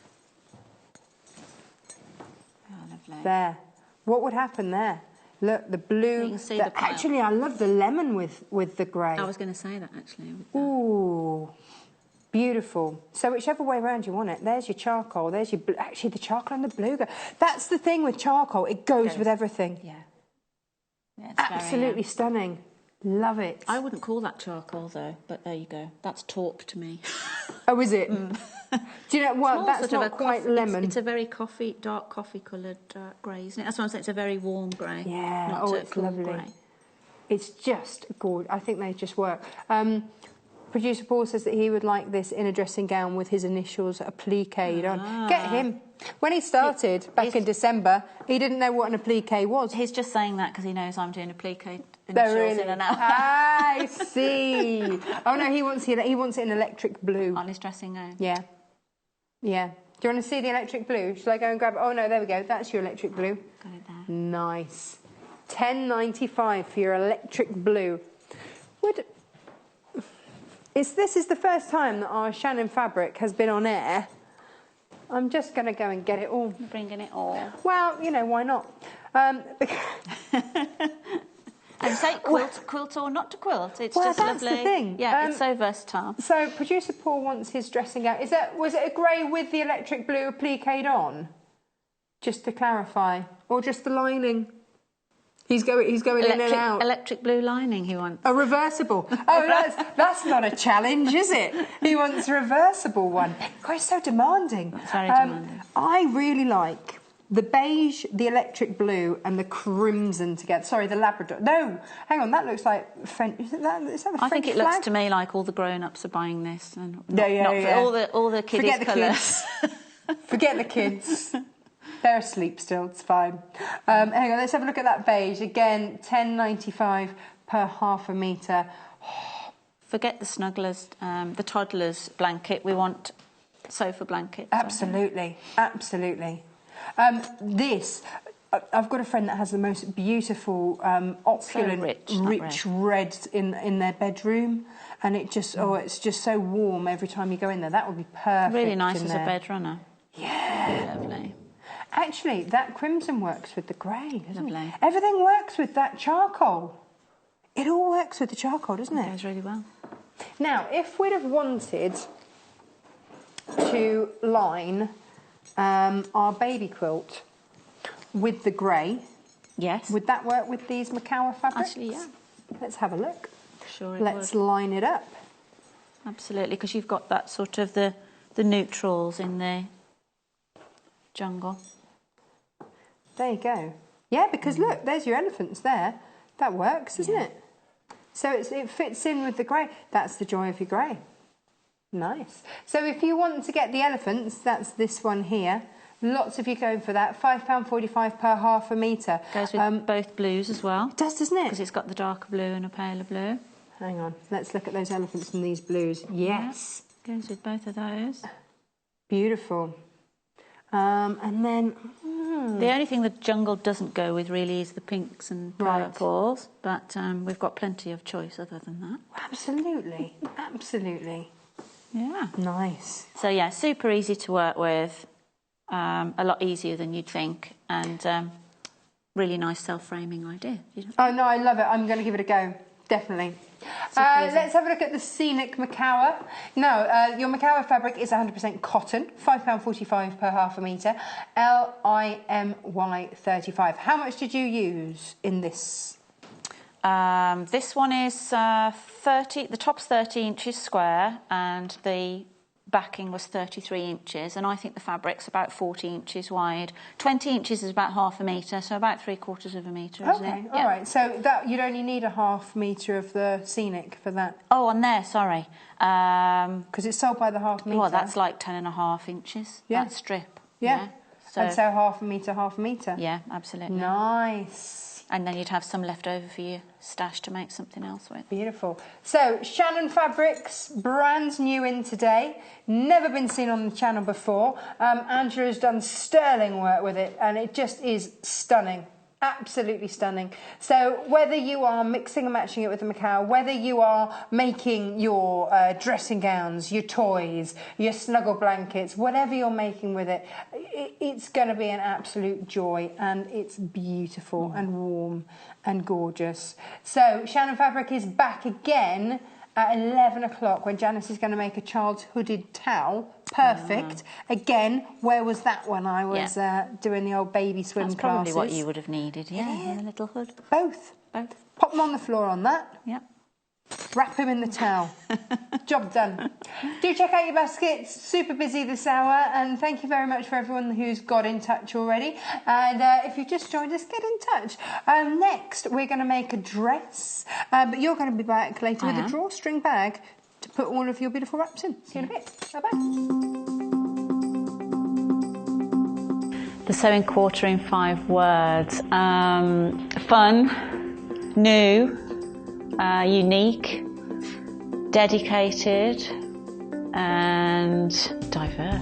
A: Oh, lovely.
B: There. What would happen there? Look, the blue.
A: You can see the
B: actually, I love the lemon with the grey.
A: I was going to say that, actually.
B: Ooh. Beautiful. So whichever way around you want it, there's your charcoal, there's your... Actually, the charcoal and the blue go... That's the thing with charcoal, it goes with everything.
A: Yeah. Yeah, it's
B: absolutely stunning. Love it.
A: I wouldn't call that charcoal, though, but there you go. That's taupe to me.
B: Oh, is it? Do you know what? That's not quite lemon.
A: It's a very dark coffee-coloured grey, isn't it? That's what I'm saying. It's a very warm grey.
B: Yeah.
A: Not
B: it's
A: cool
B: lovely.
A: Grey.
B: It's just gorgeous. I think they just work. Producer Paul says that he would like this in a dressing gown with his initials appliqué on. Get him. When he started back in December, he didn't know what an appliqué was.
A: He's just saying that because he knows I'm doing appliqué initials in and out.
B: I see. Oh no, he wants it in electric blue.
A: On his dressing gown.
B: Yeah. Yeah. Do you want to see the electric blue? Shall I go and grab it? Oh no, there we go. That's your electric blue.
A: Got it there.
B: Nice. $10.95 for your electric blue. This is the first time that our Shannon fabric has been on air. I'm just going to go and get it all.
A: You're bringing it all.
B: Well, you know, why not?
A: And say quilt or not to quilt. It's just
B: that's
A: lovely.
B: The thing.
A: Yeah, it's so versatile.
B: So producer Paul wants his dressing gown. Was it a grey with the electric blue appliquéd on? Just to clarify, or just the lining? He's going in and out.
A: Electric blue lining he wants.
B: A reversible. Oh, that's not a challenge, is it? He wants a reversible one. God, it's so demanding.
A: It's very demanding.
B: I really like the beige, the electric blue, and the crimson together. Sorry, the Labrador. No, hang on, that looks like French. Is that the French
A: I think it
B: flag?
A: looks to me like all the grown-ups are buying this. And
B: Yeah.
A: All the kiddies' colours.
B: Forget the kids. They're asleep still, it's fine. Hang on, let's have a look at that beige. Again, $10.95 per half a metre.
A: Forget the snugglers, the toddler's blanket. We want sofa blankets.
B: Absolutely, absolutely. I've got a friend that has the most beautiful, opulent, rich red in their bedroom. And it's just so warm every time you go in there. That would be perfect.
A: Really nice as a bed runner.
B: Yeah.
A: Really lovely.
B: Actually, that crimson works with the grey, doesn't it?
A: Lovely.
B: Everything works with that charcoal. It all works with the charcoal, doesn't it?
A: It goes really well.
B: Now, if we'd have wanted to line our baby quilt with the grey,
A: yes,
B: would that work with these Macawa fabrics?
A: Actually, yeah.
B: Let's have a look.
A: Sure it
B: Let's
A: would.
B: line it up.
A: Absolutely, because you've got that sort of the neutrals in the jungle.
B: There you go. Yeah, because look, there's your elephants there. That works, doesn't it? So it fits in with the grey. That's the joy of your grey. Nice. So if you want to get the elephants, that's this one here. Lots of you going for that. £5.45 per half a metre.
A: Goes with both blues as well.
B: It does, doesn't it?
A: Because it's got the darker blue and a paler blue.
B: Hang on. Let's look at those elephants and these blues. Yes.
A: Yeah, goes with both of those.
B: Beautiful. And then...
A: The only thing the jungle doesn't go with really is the pinks and purples, but we've got plenty of choice other than that.
B: Absolutely. Absolutely.
A: Yeah.
B: Nice.
A: So yeah, super easy to work with, a lot easier than you'd think, and really nice self-framing idea.
B: Oh no, I love it. I'm going to give it a go. Definitely. Let's have a look at the scenic Macawa. No, your Macawa fabric is 100% cotton, £5.45 per half a metre, LIMY 35. How much did you use in this?
A: This one is 30, the top's 30 inches square and the backing was 33 inches, and I think the fabric's about 40 inches wide. 20 inches is about half a metre, so about 3/4 of a metre, isn't it?
B: Okay, all right. So that you'd only need a half metre of the scenic for that.
A: Oh, on there, sorry.
B: Because it's sold by the half metre.
A: Well, that's like 10.5 inches.
B: Yeah.
A: That strip.
B: Yeah. And so half a metre.
A: Yeah, absolutely.
B: Nice.
A: And then you'd have some left over for your stash to make something else with.
B: Beautiful. So, Shannon Fabrics, brand new in today. Never been seen on the channel before. Angela has done sterling work with it, and it just is stunning. Absolutely stunning. So whether you are mixing and matching it with the macaw, whether you are making your dressing gowns, your toys, your snuggle blankets, whatever you're making with it, it's going to be an absolute joy, and it's beautiful and warm and gorgeous. So Shannon Fabric is back again at 11 o'clock when Janice is going to make a child's hooded towel. Perfect. Again, where was that when I was doing the old baby swim classes?
A: That's probably what you would have needed, a little hood.
B: Both. Pop them on the floor on that.
A: Yep.
B: Wrap him in the towel. Job done. Do check out your baskets. Super busy this hour, and thank you very much for everyone who's got in touch already. And if you've just joined us, get in touch. Next, we're going to make a dress, but you're going to be back later with a drawstring bag to put all of your beautiful wraps in. See you in a bit. Bye-bye.
A: The sewing quarter in 5 words. Fun, new, unique, dedicated, and diverse.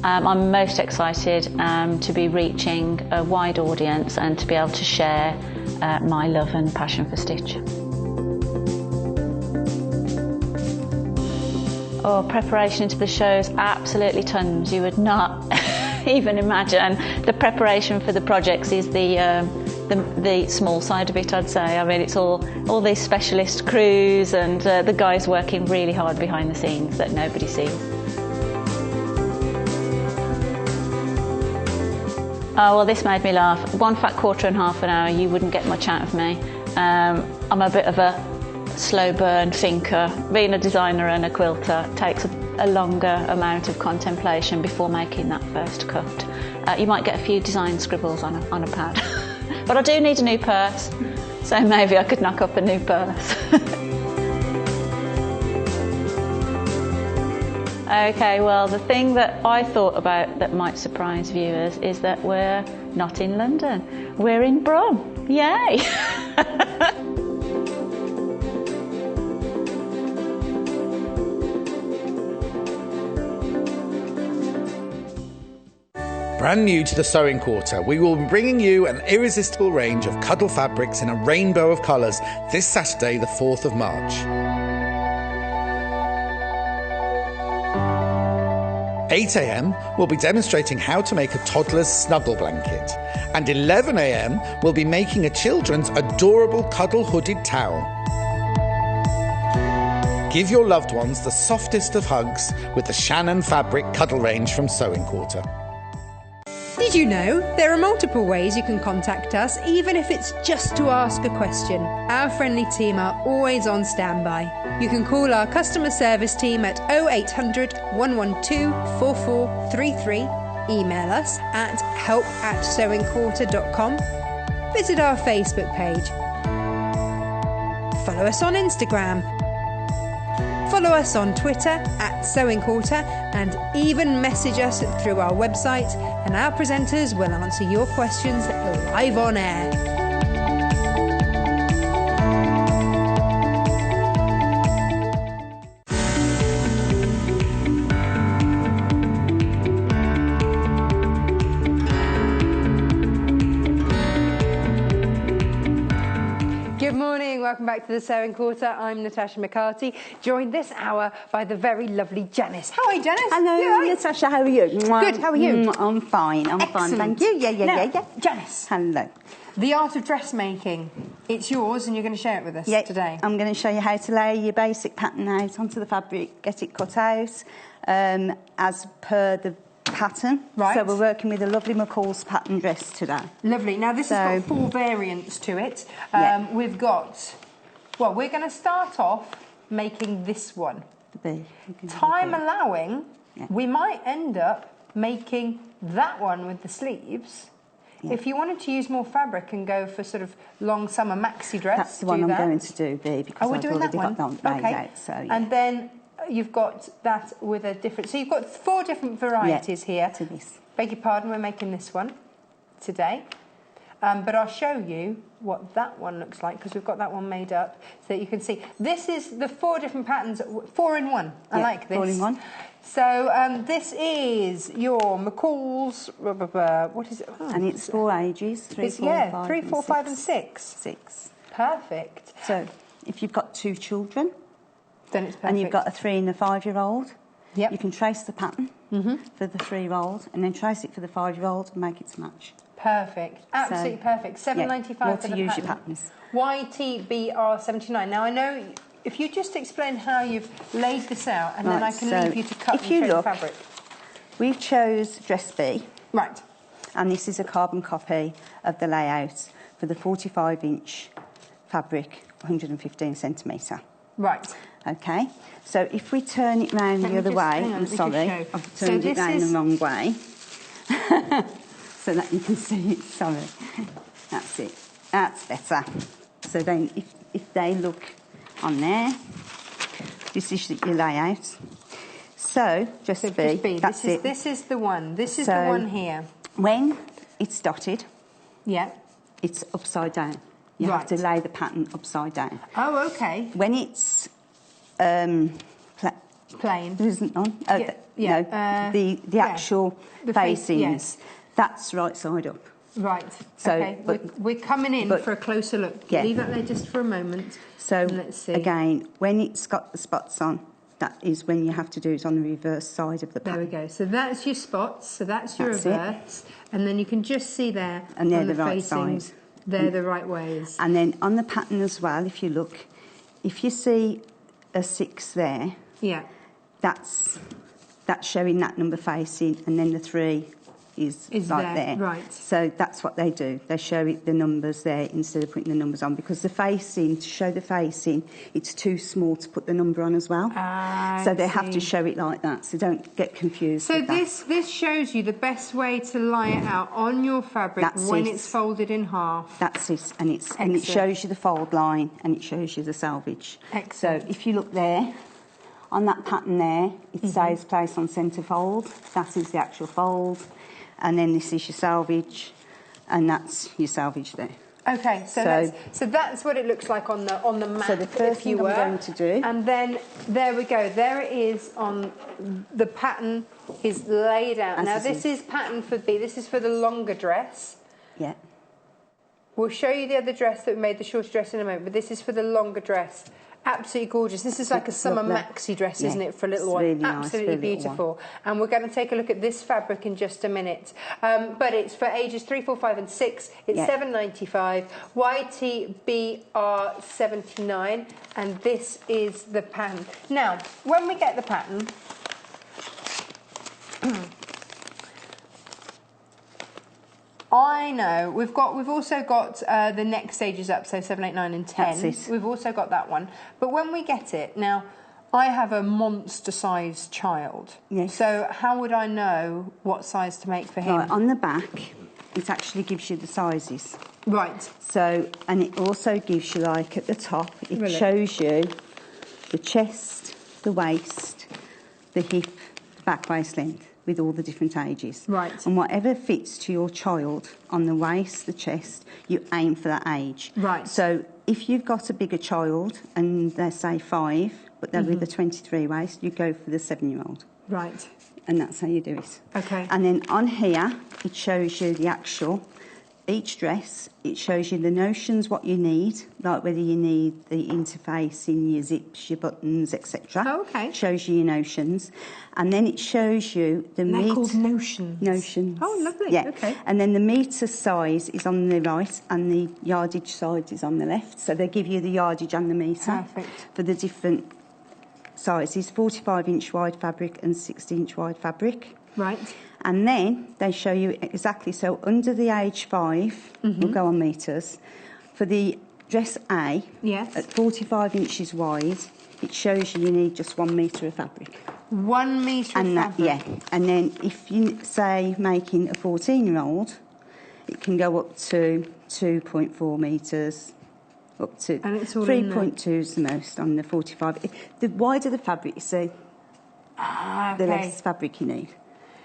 A: I'm most excited to be reaching a wide audience and to be able to share my love and passion for stitch. Oh, preparation into the shows, absolutely tons. You would not even imagine. The preparation for the projects is the small side of it, I'd say. I mean, it's all these specialist crews and the guys working really hard behind the scenes that nobody sees. Oh, well, this made me laugh. 1 fat quarter and half an hour, you wouldn't get much out of me. I'm a bit of a slow burn thinker. Being a designer and a quilter takes a longer amount of contemplation before making that first cut. You might get a few design scribbles on a pad. But I do need a new purse, so maybe I could knock up a new purse. Okay, well, the thing that I thought about that might surprise viewers is that we're not in London. We're in Brum. Yay!
C: Brand new to the Sewing Quarter, we will be bringing you an irresistible range of cuddle fabrics in a rainbow of colours this Saturday, the 4th of March. 8 a.m, we'll be demonstrating how to make a toddler's snuggle blanket. And 11 a.m, we'll be making a children's adorable cuddle hooded towel. Give your loved ones the softest of hugs with the Shannon Fabric Cuddle range from Sewing Quarter.
B: Did you know there are multiple ways you can contact us, even if it's just to ask a question? Our friendly team are always on standby. You can call our customer service team at 0800 112 4433, email us at help@sewingquarter.com, visit our Facebook page, follow us on Instagram, follow us on Twitter at Sewing Quarter, and even message us through our website, and our presenters will answer your questions live on air. Welcome back to the Sewing Quarter. I'm Natasha McCarthy, joined this hour by the very lovely Janice. How are you, Janice?
D: Hello, Natasha. How are you?
B: Good. How are you?
D: I'm fine. I'm fine. Thank you. Yeah.
B: Janice.
D: Hello.
B: The art of dressmaking. It's yours, and you're going to share it with us today.
D: I'm going to show you how to lay your basic pattern out onto the fabric, get it cut out as per the pattern.
B: Right.
D: So we're working with a lovely McCall's pattern dress today.
B: Lovely. Now this has got 4 variants to it. We've got, well, we're going to start off making this one. Time allowing, we might end up making that one with the sleeves. If you wanted to use more fabric and go for sort of long summer maxi dress,
D: that's the one I'm going to do, B, because I've already got that made out. So,
B: and then you've got that with a different... So you've got 4 different varieties here.
D: To this.
B: Beg your pardon, we're making this one today. But I'll show you what that one looks like, because we've got that one made up so that you can see. This is the 4 different patterns, 4 in 1. I like this.
D: 4 in 1.
B: So this is your McCall's, what is it? Oh,
D: and it's 4 ages, 3, 4, 5,
B: 3, 4, 5 and 6.
D: 6.
B: Perfect.
D: So if you've got 2 children,
B: then it's perfect.
D: and you've got a 3 and a 5-year-old,
B: yep.
D: you can trace the pattern for the 3-year-old and then trace it for the 5-year-old and make it to match.
B: Perfect. Absolutely perfect. $7.95 for the
D: use
B: pattern.
D: your patterns.
B: YTBR79. Now I know, if you just explain how you've laid this out, and then I can leave you to cut and show the fabric.
D: We chose dress B.
B: Right.
D: And this is a carbon copy of the layout for the 45-inch fabric, 115 centimetre.
B: Right.
D: Okay. So if we turn it round the other way, I'm sorry, I've turned it round the wrong way, so that you can see it. Sorry. That's it. That's better. So then, if they look on there, this is your layout. So, just B. That's it.
B: This is the one. This is the one here.
D: When it's dotted,
B: yeah,
D: it's upside down. You have to lay the pattern upside down.
B: Oh, okay.
D: When it's
B: plain,
D: there isn't none. Oh, no, the actual facings. That's right side up.
B: Right.
D: So,
B: okay. We're coming in for a closer look.
D: Yeah.
B: Leave that there just for a moment.
D: So
B: let's see.
D: Again, when it's got the spots on, that is when you have to do it on the reverse side of the pattern.
B: There we go. So that's your spots. So that's your reverse, and then you can just see there.
D: And they're
B: on
D: the right
B: facings,
D: side.
B: They're the right ways.
D: And then on the pattern as well, if you look, if you see a 6 there,
B: yeah,
D: that's showing that number facing, and then the 3 is right there.
B: Right.
D: So that's what they do. They show it the numbers there instead of putting the numbers on, because the facing, to show the facing, it's too small to put the number on as well. So they have to show it like that, so don't get confused.
B: So this shows you the best way to lie it out on your fabric when it's folded in half.
D: That's it, and it shows you the fold line and it shows you the selvage.
B: Excellent.
D: So if you look there, on that pattern there, it says place on centre fold. That is the actual fold. And then this is your selvage, and that's your selvage there.
B: Okay, so that's what it looks like on the map.
D: So the first thing I'm going to do,
B: and then there we go. There it is on the pattern is laid out. Now this is pattern for B. This is for the longer dress.
D: Yeah.
B: We'll show you the other dress that we made, the shorter dress, in a moment. But this is for the longer dress. Absolutely gorgeous. This is like a summer maxi dress, isn't it, for a little one?
D: Really
B: Absolutely
D: nice,
B: beautiful. And we're going to take a look at this fabric in just a minute. But it's for ages 3, 4, 5 and 6. It's $7.95. YTBR79. And this is the pattern. Now, when we get the pattern... I know we've also got the next stages up, so 7, 8, 9 and 10.
D: That's it.
B: We've also got that one. But when we get it, now I have a monster-sized child.
D: Yes.
B: So how would I know what size to make for him?
D: Right, on the back, it actually gives you the sizes.
B: Right.
D: So, and it also gives you, like, at the top, it shows you the chest, the waist, the hip, the back waist length, with all the different ages.
B: Right.
D: And whatever fits to your child on the waist, the chest, you aim for that age.
B: Right.
D: So if you've got a bigger child and they're, say, 5, but they're with a 23 waist, you go for the 7-year-old.
B: Right.
D: And that's how you do it.
B: Okay.
D: And then on here, it shows you the actual, each dress, it shows you the notions, what you need, like whether you need the interface in your zips, your buttons, etc.
B: Oh, okay.
D: It shows you your notions. And then it shows you the meter.
B: They're called notions.
D: Notions.
B: Oh, lovely.
D: Yeah.
B: Okay.
D: And then the metre size is on the right and the yardage size is on the left. So they give you the yardage and the metre.
B: Perfect.
D: For the different sizes, 45-inch wide fabric and 60-inch wide fabric.
B: Right.
D: And then they show you exactly, so under the age 5, we'll go on metres. For the dress A, at 45 inches wide, it shows you need just 1 metre of fabric.
B: 1 metre of fabric?
D: And then if you, say, making a 14-year-old, it can go up to 2.4 metres, up to 3.2 is the most on the 45. The wider the fabric, you see, the less fabric you need.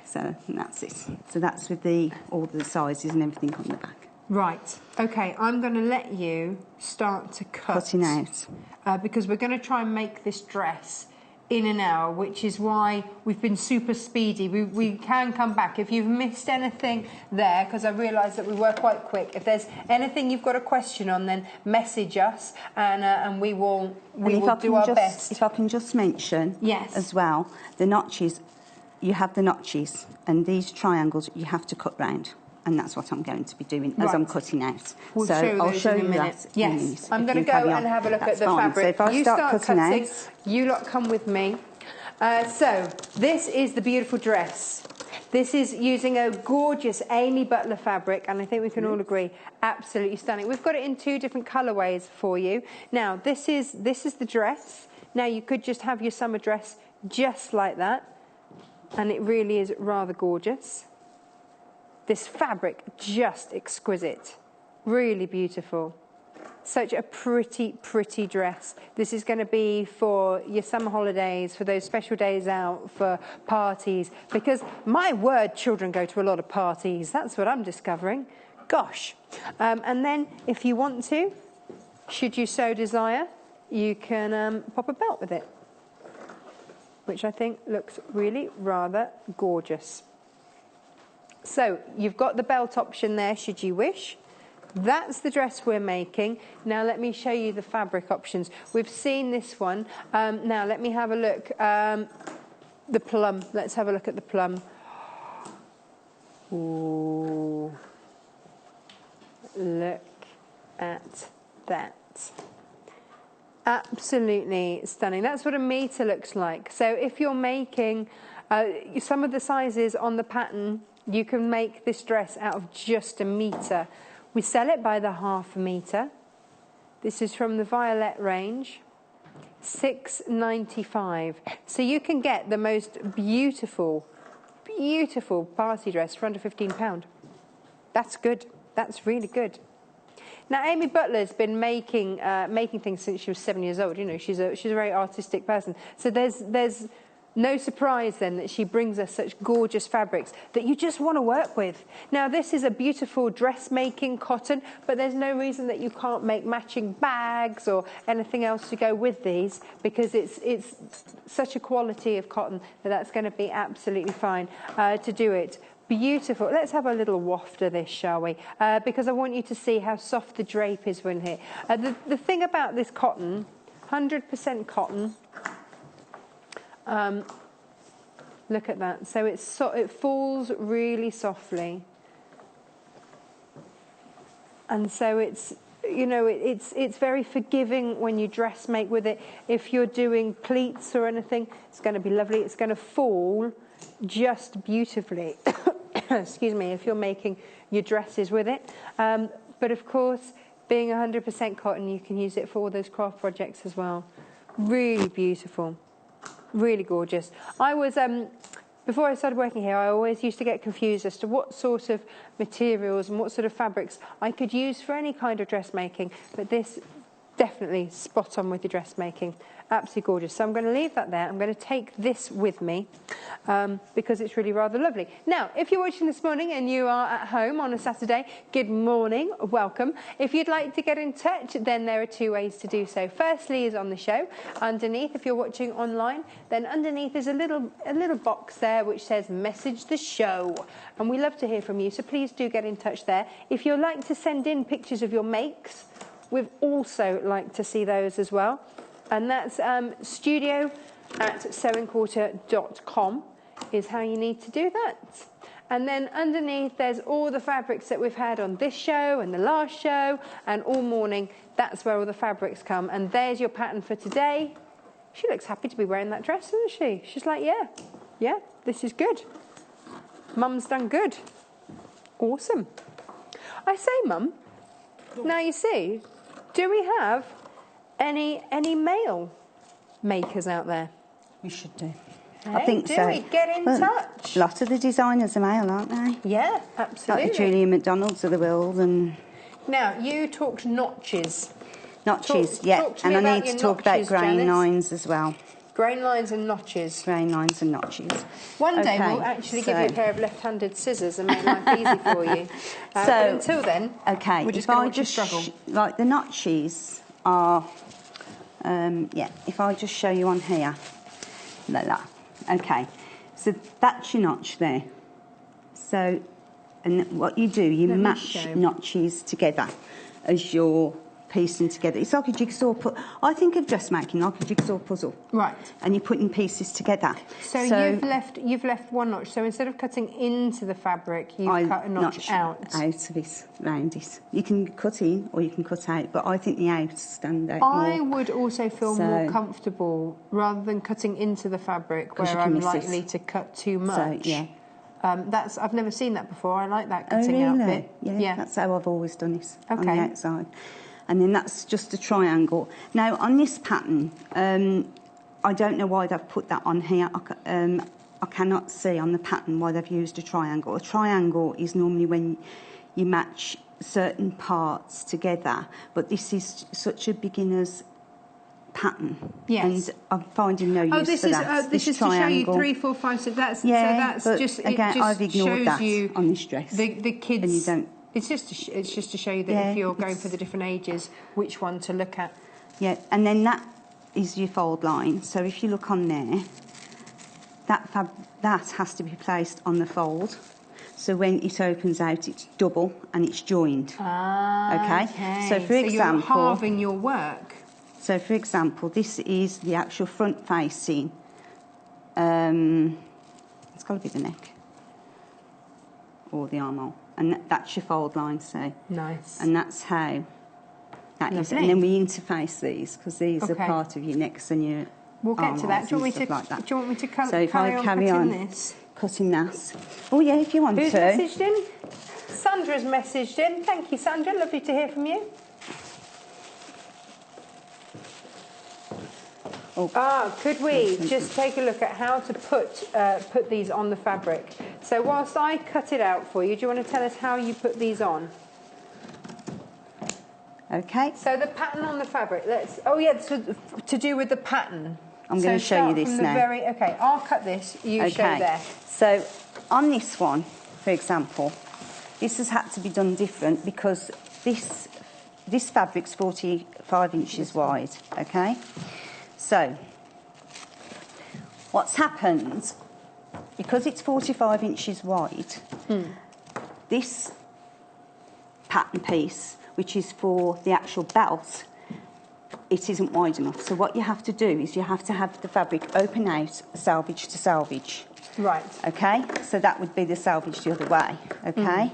D: So that's it. So that's with all the sizes and everything on the back.
B: Right. Okay, I'm going to let you start to cut.
D: Cutting out.
B: Because we're going to try and make this dress in an hour, which is why we've been super speedy. We can come back. If you've missed anything there, because I realise that we were quite quick, if there's anything you've got a question on, then message us and we will do our best.
D: If I can just mention as well, the notches, you have the notches, and these triangles you have to cut round. And that's what I'm going to be doing as I'm cutting out.
B: I'll show you that. Yes, I'm going to go and have a look at the fabric.
D: So if I start cutting out,
B: you lot come with me. So this is the beautiful dress. This is using a gorgeous Amy Butler fabric, and I think we can all agree, absolutely stunning. We've got it in 2 different colourways for you. Now, this is the dress. Now, you could just have your summer dress just like that, and it really is rather gorgeous. This fabric, just exquisite. Really beautiful. Such a pretty, pretty dress. This is going to be for your summer holidays, for those special days out, for parties. Because, my word, children go to a lot of parties. That's what I'm discovering. Gosh. And then, if you want to, should you so desire, you can pop a belt with it. Which I think looks really rather gorgeous. So, you've got the belt option there, should you wish. That's the dress we're making. Now, let me show you the fabric options. We've seen this one. Now, let me have a look. The plum. Let's have a look at the plum. Ooh. Look at that. Absolutely stunning. That's what a metre looks like. So, if you're making some of the sizes on the pattern, you can make this dress out of just a metre. We sell it by the ½ metre. This is from the Violette range. $6.95. So you can get the most beautiful, beautiful party dress for under £15. That's good. That's really good. Now, Amy Butler's been making things since she was 7 years old. You know, she's a very artistic person. So there's no surprise then that she brings us such gorgeous fabrics that you just want to work with. Now, this is a beautiful dressmaking cotton, but there's no reason that you can't make matching bags or anything else to go with these, because it's such a quality of cotton that's going to be absolutely fine to do it. Beautiful. Let's have a little waft of this, shall we? Because I want you to see how soft the drape is when here. The thing about this cotton, 100% cotton. Look at that. So it falls really softly, and so it's very forgiving when you dressmake with it. If you're doing pleats or anything, it's going to be lovely. It's going to fall just beautifully. Excuse me. If you're making your dresses with it, but of course, being 100% cotton, you can use it for all those craft projects as well. Really beautiful. Really gorgeous. I was, before I started working here, I always used to get confused as to what sort of materials and what sort of fabrics I could use for any kind of dressmaking, but this definitely spot on with the dressmaking. Absolutely gorgeous. So I'm going to leave that there. I'm going to take this with me because it's really rather lovely. Now, if you're watching this morning and you are at home on a Saturday, good morning, welcome. If you'd like to get in touch, then there are 2 ways to do so. Firstly is on the show. Underneath, if you're watching online, then underneath is a little box there which says message the show. And we love to hear from you, so please do get in touch there. If you'd like to send in pictures of your makes, we'd also like to see those as well. And that's studio@sewingquarter.com is how you need to do that. And then underneath, there's all the fabrics that we've had on this show and the last show and all morning. That's where all the fabrics come. And there's your pattern for today. She looks happy to be wearing that dress, doesn't she? She's like, yeah, this is good. Mum's done good. Awesome. I say, Mum, now you see, do we have any male makers out there?
D: We should do.
B: Hey,
D: I think so.
B: We get in touch?
D: A lot of the designers are male, aren't they?
B: Yeah, absolutely.
D: Like the Julia McDonald's of the world. And
B: now, you talked notches.
D: Notches, yeah. And I need to talk about grain lines as well.
B: Grain lines and notches.
D: Grain lines and notches.
B: One day we'll actually give you a pair of left-handed scissors and make life easy for you. But until then, we're just going to struggle.
D: Like the notches are, if I just show you on here. like that. Okay, so that's your notch there. So, and what you do, you match notches together as you're piecing together. It's like a jigsaw I think of dressmaking like a jigsaw puzzle. Right. And you're putting pieces together.
B: So you've left one notch. So instead of cutting into the fabric, you've cut a notch out
D: of this, round this. You can cut in or you can cut out, but I think the out stand out more.
B: I would also feel more comfortable rather than cutting into the fabric where I'm likely to cut too much.
D: So, yeah.
B: I've never seen that before. I like that cutting out bit.
D: Yeah, that's how I've always done it on the outside. And then that's just a triangle. Now, on this pattern, I don't know why they've put that on here. I cannot see on the pattern why they've used a triangle. A triangle is normally when you match certain parts together, but this is such a beginner's pattern. Yes. And I'm finding no use for that.
B: This is triangle. To show you 3, 4, 5, 6. That's just
D: again, I've ignored that on this dress.
B: The kids.
D: And you don't.
B: It's just to show you that if you're going for the different ages, which one to look at.
D: Yeah, and then that is your fold line. So if you look on there, that has to be placed on the fold. So when it opens out, it's double and it's joined. Okay. So for example,
B: you're halving your work.
D: So for example, this is the actual front facing. It's got to be the neck or the armhole. And that's your fold line, so.
B: Nice.
D: And that's how that is. And then we interface these, because these are part of your necks and your
B: We'll get to that. Do you want me to carry on this?
D: Cutting that. Oh, yeah, if you want
B: Who's
D: to.
B: Who's messaged in? Sandra's messaged in. Thank you, Sandra. Lovely to hear from you. Could we just take a look at how to put these on the fabric? So whilst I cut it out for you, do you want to tell us how you put these on?
D: Okay.
B: So the pattern on the fabric. To do with the pattern.
D: I'm going to show you this now.
B: Okay, I'll cut this. You show there.
D: So on this one, for example, this has had to be done different because this fabric's 45 inches wide. Okay. So, what's happened, because it's 45 inches wide, this pattern piece, which is for the actual belt, it isn't wide enough. So what you have to do is you have to have the fabric open out, selvage to selvage.
B: Right.
D: Okay? So that would be the selvage the other way. Okay?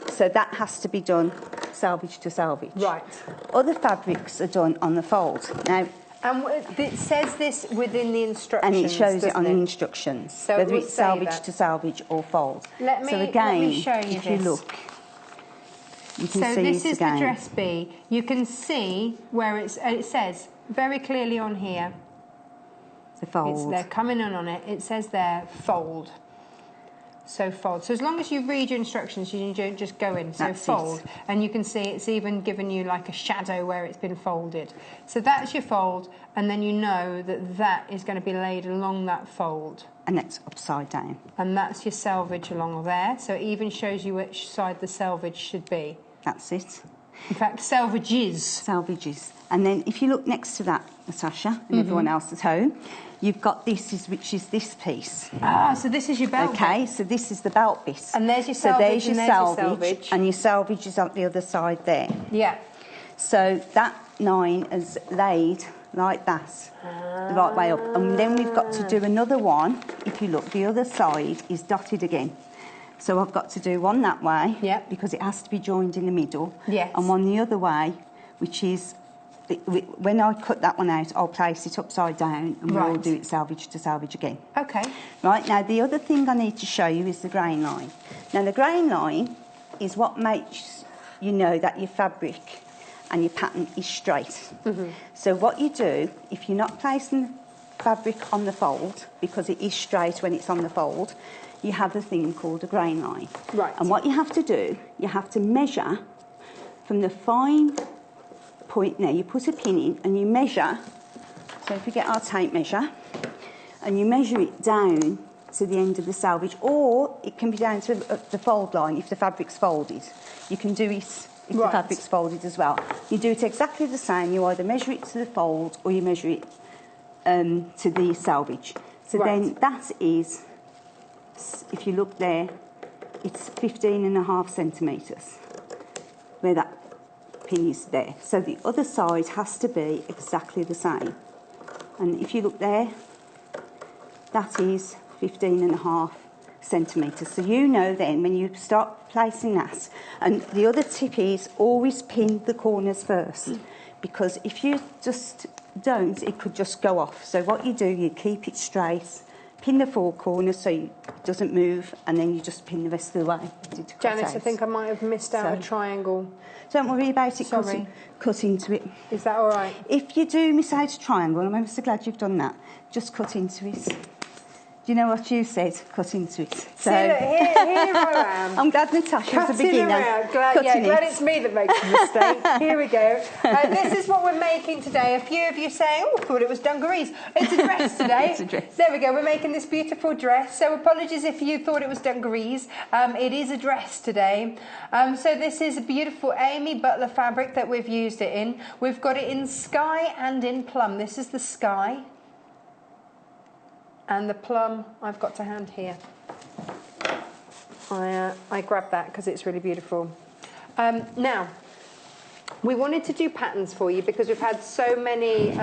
D: So that has to be done selvage to selvage.
B: Right.
D: Other fabrics are done on the fold. Now,
B: and it says this within the instructions.
D: And it shows it on the instructions,
B: so
D: whether it's selvage to selvage or fold.
B: Let me show you
D: if you look, you can see
B: so this is the dress B. You can see where it says very clearly on here.
D: The fold.
B: They're coming in on it. It says there, fold. So fold. So as long as you read your instructions, you don't just go in. So that's fold. And you can see it's even given you like a shadow where it's been folded. So that's your fold, and then you know that is going to be laid along that fold.
D: And that's upside down.
B: And that's your selvage along there. So it even shows you which side the selvage should be.
D: That's it.
B: In fact, selvages.
D: Selvages. And then if you look next to that, Natasha, and everyone else at home, you've got this, which is this piece.
B: So this is your belt bit.
D: Okay, so this is the belt bit.
B: And there's your selvage,
D: so there's your selvage. And your selvage is on the other side there.
B: Yeah.
D: So that 9 is laid like that, the right way up. And then we've got to do another one. If you look, the other side is dotted again. So I've got to do one that way, because it has to be joined in the middle.
B: Yes.
D: And one the other way, which is, when I cut that one out, I'll place it upside down and we'll do it selvage to selvage again.
B: Okay.
D: Right, now the other thing I need to show you is the grain line. Now the grain line is what makes you know that your fabric and your pattern is straight. So what you do, if you're not placing fabric on the fold, because it is straight when it's on the fold, you have a thing called a grain line.
B: Right.
D: And what you have to do, you have to measure from the fine point there, you put a pin in and you measure, so if we get our tape measure, and you measure it down to the end of the selvage, or it can be down to the fold line if the fabric's folded. You can do it if the fabric's folded as well. You do it exactly the same, you either measure it to the fold or you measure it to the selvage. So then that is, if you look there, it's 15.5 centimetres where that pin is there. So the other side has to be exactly the same. And if you look there, that is 15.5 centimetres. So you know then when you start placing that. And the other tip is always pin the corners first, because if you just don't, it could just go off. So what you do, you keep it straight, pin the four corners so it doesn't move, and then you just pin the rest of the way.
B: Janice, I think I might have missed out a triangle.
D: Don't worry about it, cut into it.
B: Is that all right?
D: If you do miss out a triangle, and I'm so glad you've done that, just cut into it. Do you know what you said? Cut into it. So,
B: see, look, here I am.
D: I'm glad Natasha's a beginner.
B: Glad it's me that makes the mistake. Here we go. This is what we're making today. A few of you saying, oh, I thought it was dungarees. It's a dress today.
D: It's a dress.
B: There we go. We're making this beautiful dress. So apologies if you thought it was dungarees. It is a dress today. So this is a beautiful Amy Butler fabric that we've used it in. We've got it in sky and in plum. This is the sky. And the plum I've got to hand here. I grabbed that because it's really beautiful. Now, we wanted to do patterns for you because we've had so many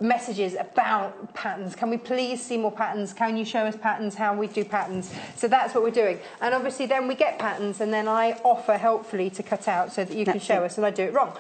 B: messages about patterns. Can we please see more patterns? Can you show us patterns, how we do patterns? So that's what we're doing. And obviously then we get patterns and then I offer helpfully to cut out so that you can show us and I do it wrong.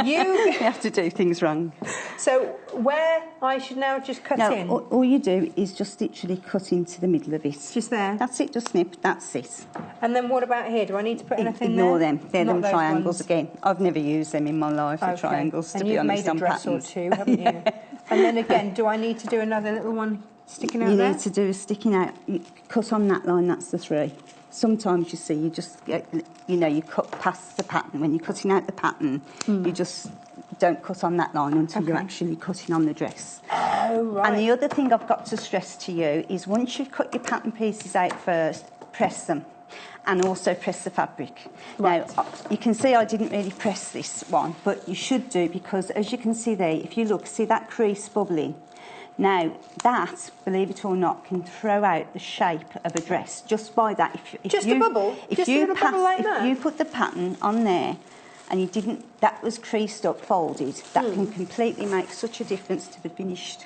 B: You
D: have to do things wrong.
B: So where I should now just cut in?
D: All you do is just literally cut into the middle of it.
B: Just there?
D: That's it, just snip, that's it.
B: And then what about here? Do I need to put anything
D: Ignore
B: there?
D: them, they're them triangles again. I've never used them in my life, the triangles, to be honest, on patterns.
B: Too, haven't you? And then again, do I need to do another little one sticking out there?
D: You need to do a sticking out. You cut on that line, that's the 3. Sometimes you see, you just, you cut past the pattern. When you're cutting out the pattern, you just don't cut on that line until you're actually cutting on the dress.
B: Oh, right.
D: And the other thing I've got to stress to you is once you cut your pattern pieces out first, press them. And also press the fabric. Right. Now, you can see I didn't really press this one, but you should do, because as you can see there, if you look, see that crease bubbling? Now, that, believe it or not, can throw out the shape of a dress just by that. If
B: a bubble?
D: If you put the pattern on there and you didn't, that was creased up, folded, that can completely make such a difference to the finished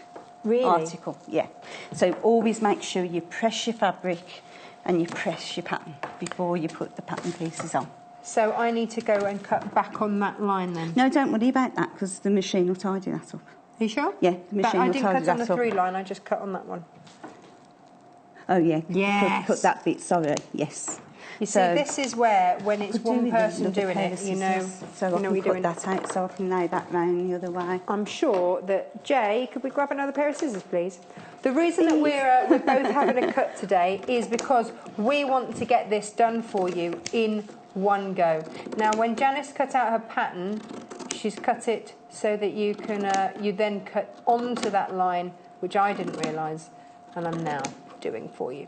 D: article. Yeah. So always make sure you press your fabric and you press your pattern before you put the pattern pieces on.
B: So I need to go and cut back on that line then?
D: No, don't worry about that because the machine will tidy that up.
B: Are you sure?
D: Yeah, the machine will tidy that up.
B: I didn't cut on the 3 line, I just cut on that one.
D: Oh, yeah.
B: Yes.
D: Put that bit, sorry, yes.
B: You see, this is where, when it's one person doing it, you know,
D: so I can cut that out so I can lay that round the other way.
B: I'm sure that, Jay, could we grab another pair of scissors, please? The reason that we're both having a cut today is because we want to get this done for you in one go. Now, when Janice cut out her pattern, she's cut it so that you can you then cut onto that line, which I didn't realise, and I'm now doing for you.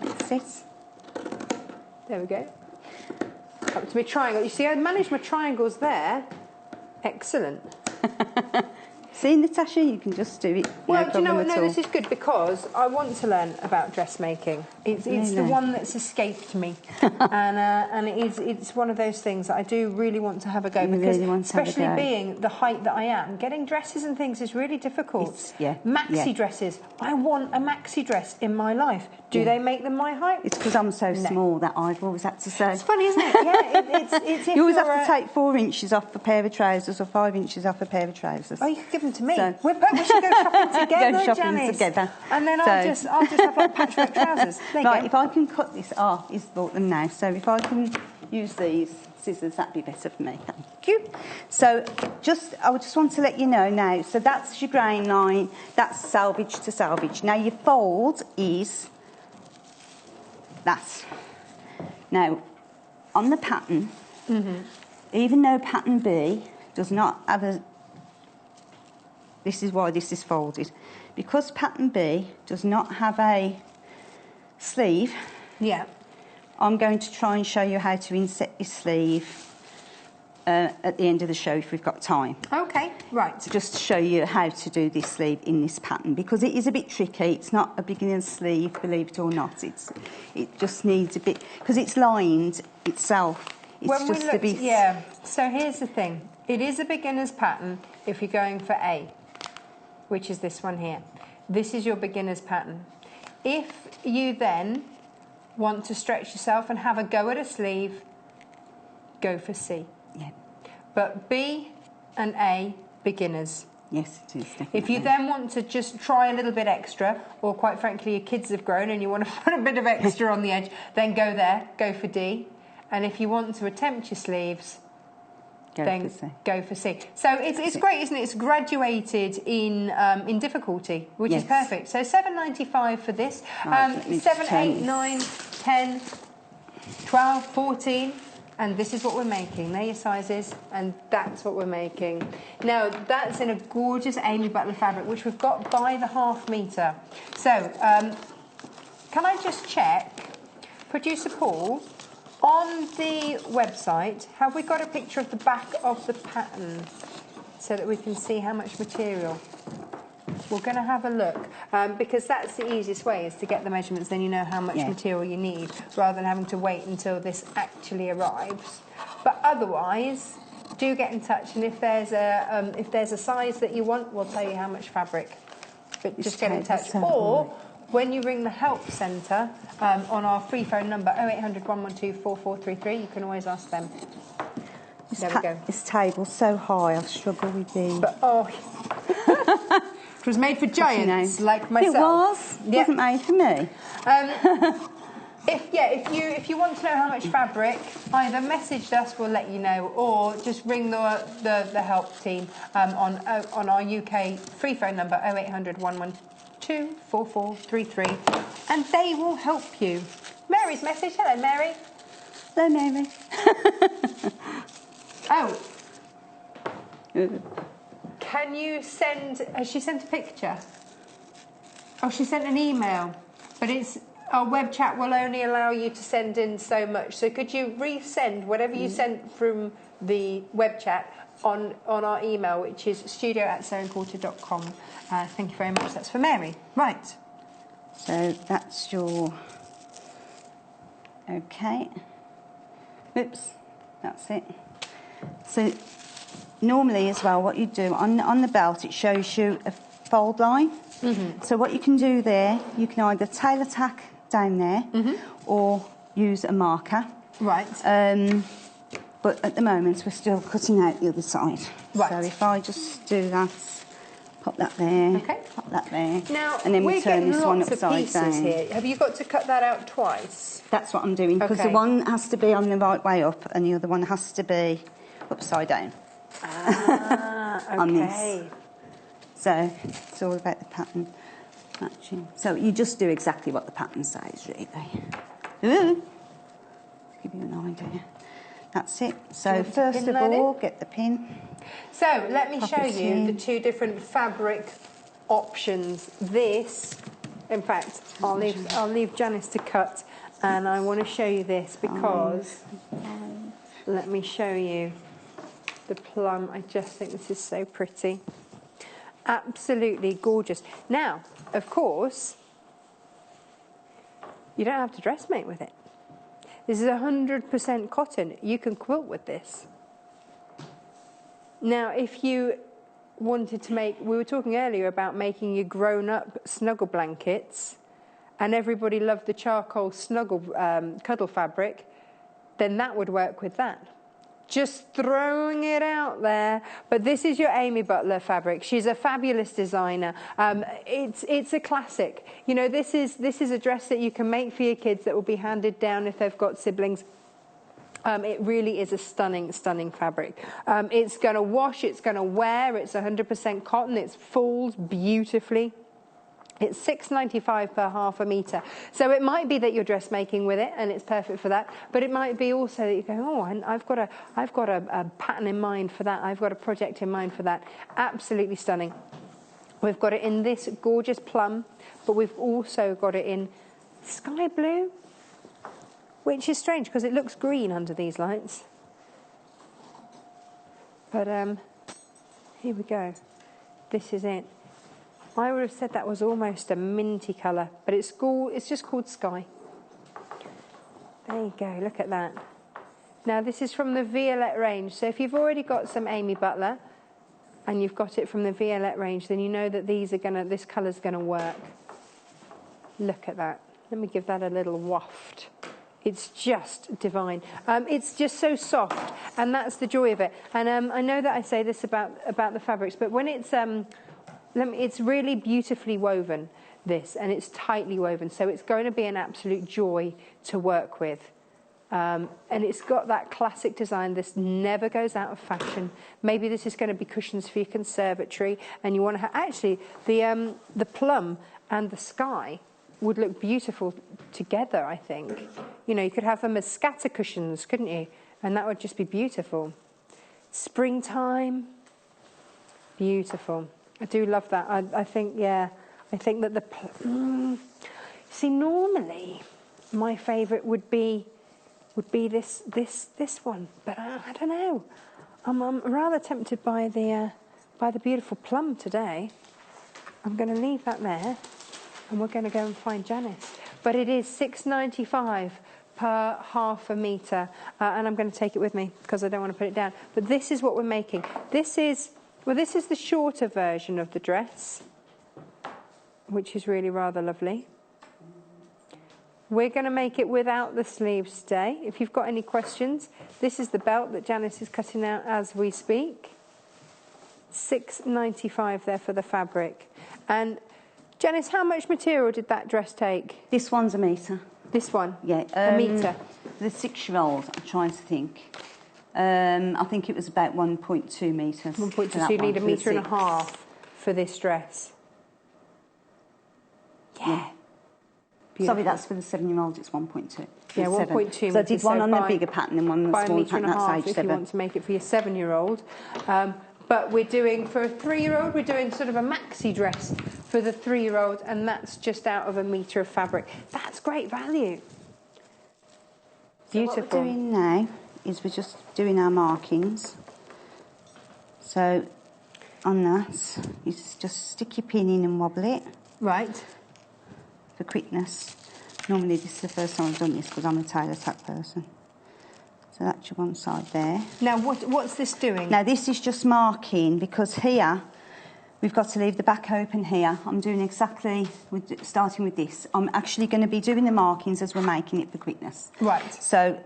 D: That's it.
B: There we go. Up to my triangle. You see, I managed my triangles there. Excellent.
D: See, Natasha, you can just do it.
B: Well, do you know what? No, this is good because I want to learn about dressmaking. It's the one that's escaped me, and it's one of those things that I do really want to have a go because, especially being the height that I am, getting dresses and things is really difficult. Maxi dresses. I want a maxi dress in my life. Do they make them my height?
D: It's because I'm so small that I've always had to say.
B: It's funny, isn't it? Yeah, it's
D: you always have to take 4 inches off a pair of trousers or 5 inches off a pair of trousers.
B: Oh, you could give them to me. So, we should go shopping together,
D: go shopping
B: Janice.
D: together.
B: And then I'll just have like patchwork trousers. There you go.
D: If I can cut this, he's bought them now. So if I can use these scissors, that'd be better for me. Thank you. So I just want to let you know now. So that's your grain line. That's selvage to selvage. Now your fold is that. Now on the pattern, even though pattern B does not have a. This is why this is folded. Because pattern B does not have a sleeve, I'm going to try and show you how to inset your sleeve at the end of the show if we've got time.
B: Okay, right.
D: Just to show you how to do this sleeve in this pattern, because it is a bit tricky. It's not a beginner's sleeve, believe it or not. It just needs a bit, because it's lined itself. It's just a bit...
B: Yeah, so here's the thing. It is a beginner's pattern if you're going for A, which is this one here. This is your beginner's pattern. If you then want to stretch yourself and have a go at a sleeve, go for C.
D: Yeah.
B: But B and A, beginners.
D: Yes, it is, definitely.
B: If you then want to just try a little bit extra, or quite frankly your kids have grown and you want to put a bit of extra on the edge, then go there, go for D. And if you want to attempt your sleeves, go for C. So it's great, isn't it? It's graduated in difficulty, which is perfect. So $7.95 for this.
D: Right,
B: 7, 8, 9, 10, 12, 14. And this is what we're making. They're your sizes, and that's what we're making. Now, that's in a gorgeous Amy Butler fabric, which we've got by the ½ metre. So, can I just check, Producer Paul, on the website, have we got a picture of the back of the pattern so that we can see how much material? We're going to have a look, because that's the easiest way, is to get the measurements, then you know how much material you need, rather than having to wait until this actually arrives. But otherwise, do get in touch, and if there's a size that you want, we'll tell you how much fabric. But just get in touch. Or, when you ring the help centre on our free phone number, 0800 112 4433, you can always ask them. There we go.
D: This table's so high, I struggle with these.
B: But, it was made for giants like myself.
D: It was. It wasn't made for me.
B: If you want to know how much fabric, either message us, we'll let you know, or just ring the help team on our UK free phone number 0800 112 4433, and they will help you. Mary's message. Hello, Mary.
D: Hello, Mary.
B: Oh. Can you send... Has she sent a picture? Oh, she sent an email. But our web chat will only allow you to send in so much. So could you resend whatever you sent from the web chat on our email, which is studio@sewingquarter.com. Thank you very much. That's for Mary. Right.
D: So that's your... Okay. Oops. That's it. So... Normally as well, what you do, on the belt, it shows you a fold line. Mm-hmm. So what you can do there, you can either tailor tack down there or use a marker.
B: Right.
D: But at the moment, we're still cutting out the other side.
B: Right.
D: So if I just do that, pop that there, pop that there,
B: now,
D: and then we turn this one upside down.
B: Here. Have you got to cut that out twice?
D: That's what I'm doing, because the one has to be on the right way up and the other one has to be upside down.
B: Okay.
D: On this. So it's all about the pattern matching. So you just do exactly what the pattern says, really. Ooh. To give you an idea. That's it. So first of all, get the pin.
B: So let me show you the two different fabric options. This, in fact, I'll leave Janice to cut, and I want to show you this because let me show you the plum. I just think this is so pretty. Absolutely gorgeous. Now, of course, you don't have to dressmate with it. This is 100% cotton. You can quilt with this. Now, if you wanted to make... We were talking earlier about making your grown-up snuggle blankets, and everybody loved the charcoal snuggle cuddle fabric, then that would work with that. Just throwing it out there. But this is your Amy Butler fabric. She's a fabulous designer. It's a classic. You know, this is a dress that you can make for your kids that will be handed down if they've got siblings. It really is a stunning, stunning fabric. It's going to wash, it's going to wear, it's 100% cotton, it folds beautifully. It's $6.95 per ½ metre. So it might be that you're dressmaking with it, and it's perfect for that. But it might be also that you go, oh, I've got a pattern in mind for that. I've got a project in mind for that. Absolutely stunning. We've got it in this gorgeous plum, but we've also got it in sky blue, which is strange because it looks green under these lights. But here we go. This is it. I would have said that was almost a minty colour, but it's just called Sky. There you go, look at that. Now this is from the Violette range, so if you've already got some Amy Butler and you've got it from the Violette range, then you know that this colour's gonna work. Look at that. Let me give that a little waft. It's just divine. It's just so soft, and that's the joy of it. And I know that I say this about the fabrics, but when it's really beautifully woven, this, and it's tightly woven, so it's going to be an absolute joy to work with. And it's got that classic design. This never goes out of fashion. Maybe this is going to be cushions for your conservatory, and you want to have... Actually, the plum and the sky would look beautiful together, I think. You know, you could have them as scatter cushions, couldn't you? And that would just be beautiful. Springtime, beautiful. I do love that. I think, yeah, I think that see, normally my favourite would be this one, but I don't know. I'm rather tempted by the beautiful plum today. I'm going to leave that there, and we're going to go and find Janice. But it is £6.95 per half a metre, and I'm going to take it with me because I don't want to put it down. But this is what we're making. This is the shorter version of the dress, which is really rather lovely. We're going to make it without the sleeves today. If you've got any questions, this is the belt that Janice is cutting out as we speak. £6.95 there for the fabric. And Janice, how much material did that dress take?
D: This one's a metre.
B: This one?
D: Yeah.
B: A metre?
D: The 6-year-old, I'm trying to think. I think it was about 1.2 metres.
B: 1.2, so you need a metre and a half for this dress. Yeah.
D: Beautiful. Sorry, that's for the 7-year-old, it's 1.2.
B: Yeah, 1.2.
D: So I did one on the bigger pattern and one on the smaller pattern, that's age 7.
B: If you want to make it for your 7-year-old. But we're doing, for a 3-year-old, we're doing sort of a maxi dress for the 3-year-old, and that's just out of a metre of fabric. That's great value. Beautiful.
D: So what we're doing now is we're just doing our markings. So on that, you just stick your pin in and wobble it.
B: Right.
D: For quickness. Normally this is the first time I've done this because I'm a tailor tack person. So that's your one side there.
B: Now what's this doing?
D: Now this is just marking because here we've got to leave the back open here. I'm doing exactly, starting with this. I'm actually going to be doing the markings as we're making it for quickness.
B: Right.
D: So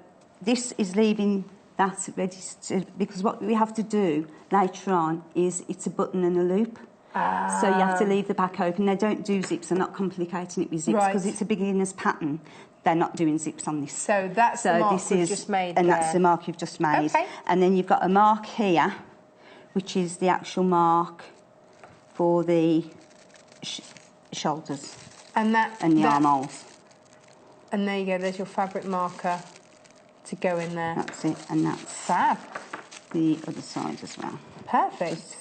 D: this is leaving that ready to, because what we have to do later on is it's a button and a loop. So you have to leave the back open. They don't do zips. They're not complicating it with zips because it's a beginner's pattern. They're not doing zips on this.
B: So that's the mark you've just made.
D: And that's the mark you've just made.
B: Okay.
D: And then you've got a mark here, which is the actual mark for the shoulders
B: and
D: the armholes.
B: And there you go. There's your fabric marker to go in there.
D: That's it. And that's
B: fab.
D: The other side as well.
B: Perfect.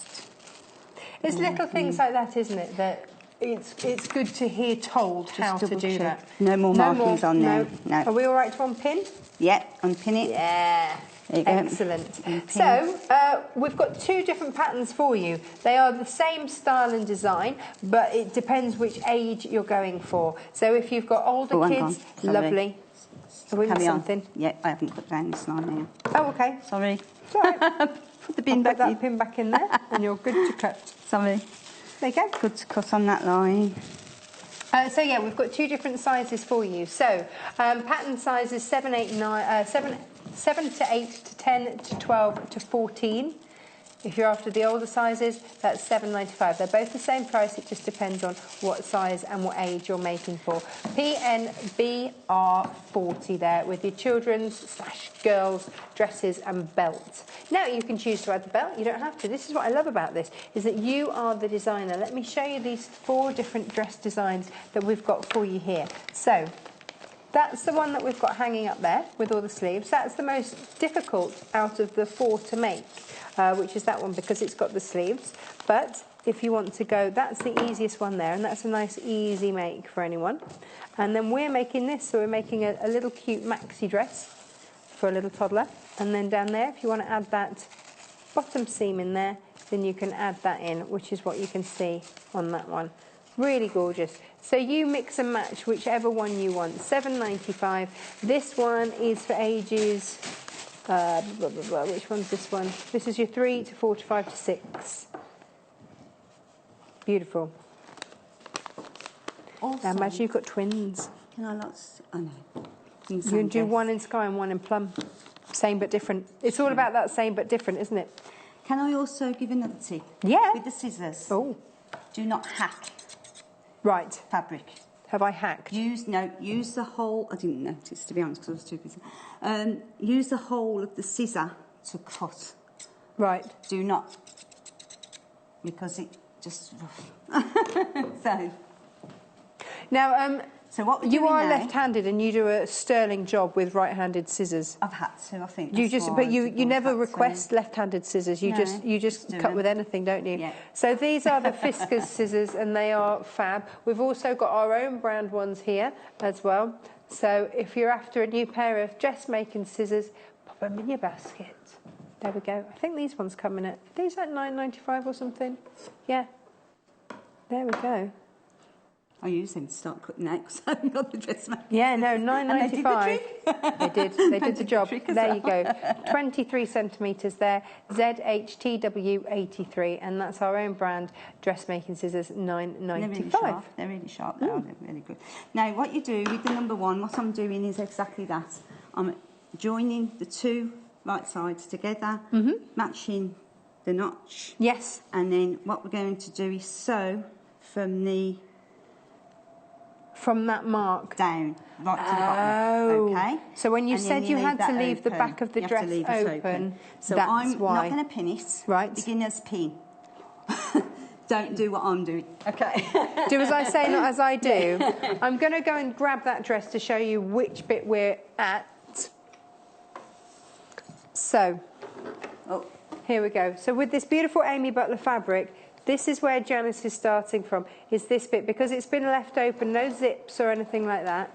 B: It's little things like that, isn't it? That it's good to hear told how to do that.
D: No more markings on there. No.
B: Are we all right to unpin?
D: Yeah, unpin it.
B: Yeah.
D: There you go.
B: Excellent. So we've got 2 different patterns for you. They are the same style and design, but it depends which age you're going for. So if you've got older kids, lovely.
D: Carry on. Yeah, I haven't put down this line now.
B: Oh, okay.
D: Sorry.
B: It's all right.
D: Put the pin back in.
B: Put that pin back in there, and you're good to cut.
D: Sorry.
B: There you go.
D: Good to cut on that line.
B: So yeah, we've got 2 different sizes for you. So pattern sizes 7 to 8 to 10 to 12 to 14. If you're after the older sizes, that's £7.95. They're both the same price. It just depends on what size and what age you're making for. PNBR 40 there with your children's / girls dresses and belts. Now you can choose to add the belt. You don't have to. This is what I love about this, is that you are the designer. Let me show you these 4 different dress designs that we've got for you here. So that's the one that we've got hanging up there with all the sleeves. That's the most difficult out of the 4 to make, which is that one because it's got the sleeves. But if you want to go, that's the easiest one there, and that's a nice easy make for anyone. And then we're making this, so we're making a little cute maxi dress for a little toddler. And then down there, if you want to add that bottom seam in there, then you can add that in, which is what you can see on that one. Really gorgeous. So you mix and match whichever one you want. $7.95. This one is for ages, blah, blah, blah. Which one's this one? This is your 3 to 4 to 5 to 6. Beautiful.
D: Also,
B: Now imagine you've got twins.
D: Can I not? I know.
B: You can do one in sky and one in plum. Same but different. It's all about that same but different, isn't it?
D: Can I also give another tip?
B: Yeah.
D: With the scissors.
B: Oh.
D: Do not hack
B: Right.
D: fabric.
B: Have I hacked?
D: Use the whole. I didn't notice, to be honest, because I was too busy. Use the whole of the scissor to cut.
B: Right.
D: Do not, because it just. So.
B: Now,
D: So what we're
B: you
D: doing
B: are
D: now,
B: left-handed and you do a sterling job with right-handed scissors.
D: I've had to, I think.
B: You
D: that's
B: just,
D: why
B: but
D: I've
B: you never
D: had to.
B: request left-handed scissors. You
D: No,
B: just
D: just do
B: cut
D: them.
B: with anything, don't you?
D: Yeah.
B: So these are the Fiskars scissors, and they are fab. We've also got our own brand ones here as well. So if you're after a new pair of dressmaking scissors, pop them in your basket. There we go. I think these ones come in at these at $9.95 or something. Yeah. There we go.
D: I use them to start cutting out because I haven't got the dressmaker.
B: Yeah, no, $9.95. They did the job.
D: trick as
B: There you
D: well.
B: go. 23 centimetres there, ZHTW83, and that's our own brand dressmaking scissors, $9.95.
D: They're really sharp. They're really good. Now, what you do with the number one, what I'm doing is exactly that. I'm joining the two right sides together, matching the notch.
B: Yes.
D: And then what we're going to do is sew from
B: that mark
D: down, right to the bottom. Okay.
B: So when you
D: And
B: said
D: then
B: you had to
D: that
B: leave the
D: open.
B: back of the
D: You have to
B: dress
D: leave it
B: open,
D: So
B: that's
D: I'm
B: why.
D: not going to pin it.
B: Right.
D: Beginner's pin. Don't do what I'm doing. Okay.
B: Do as I say, not as I do. I'm going to go and grab that dress to show you which bit we're at. So, here we go. So with this beautiful Amy Butler fabric, this is where Janice is starting from, is this bit. Because it's been left open, no zips or anything like that.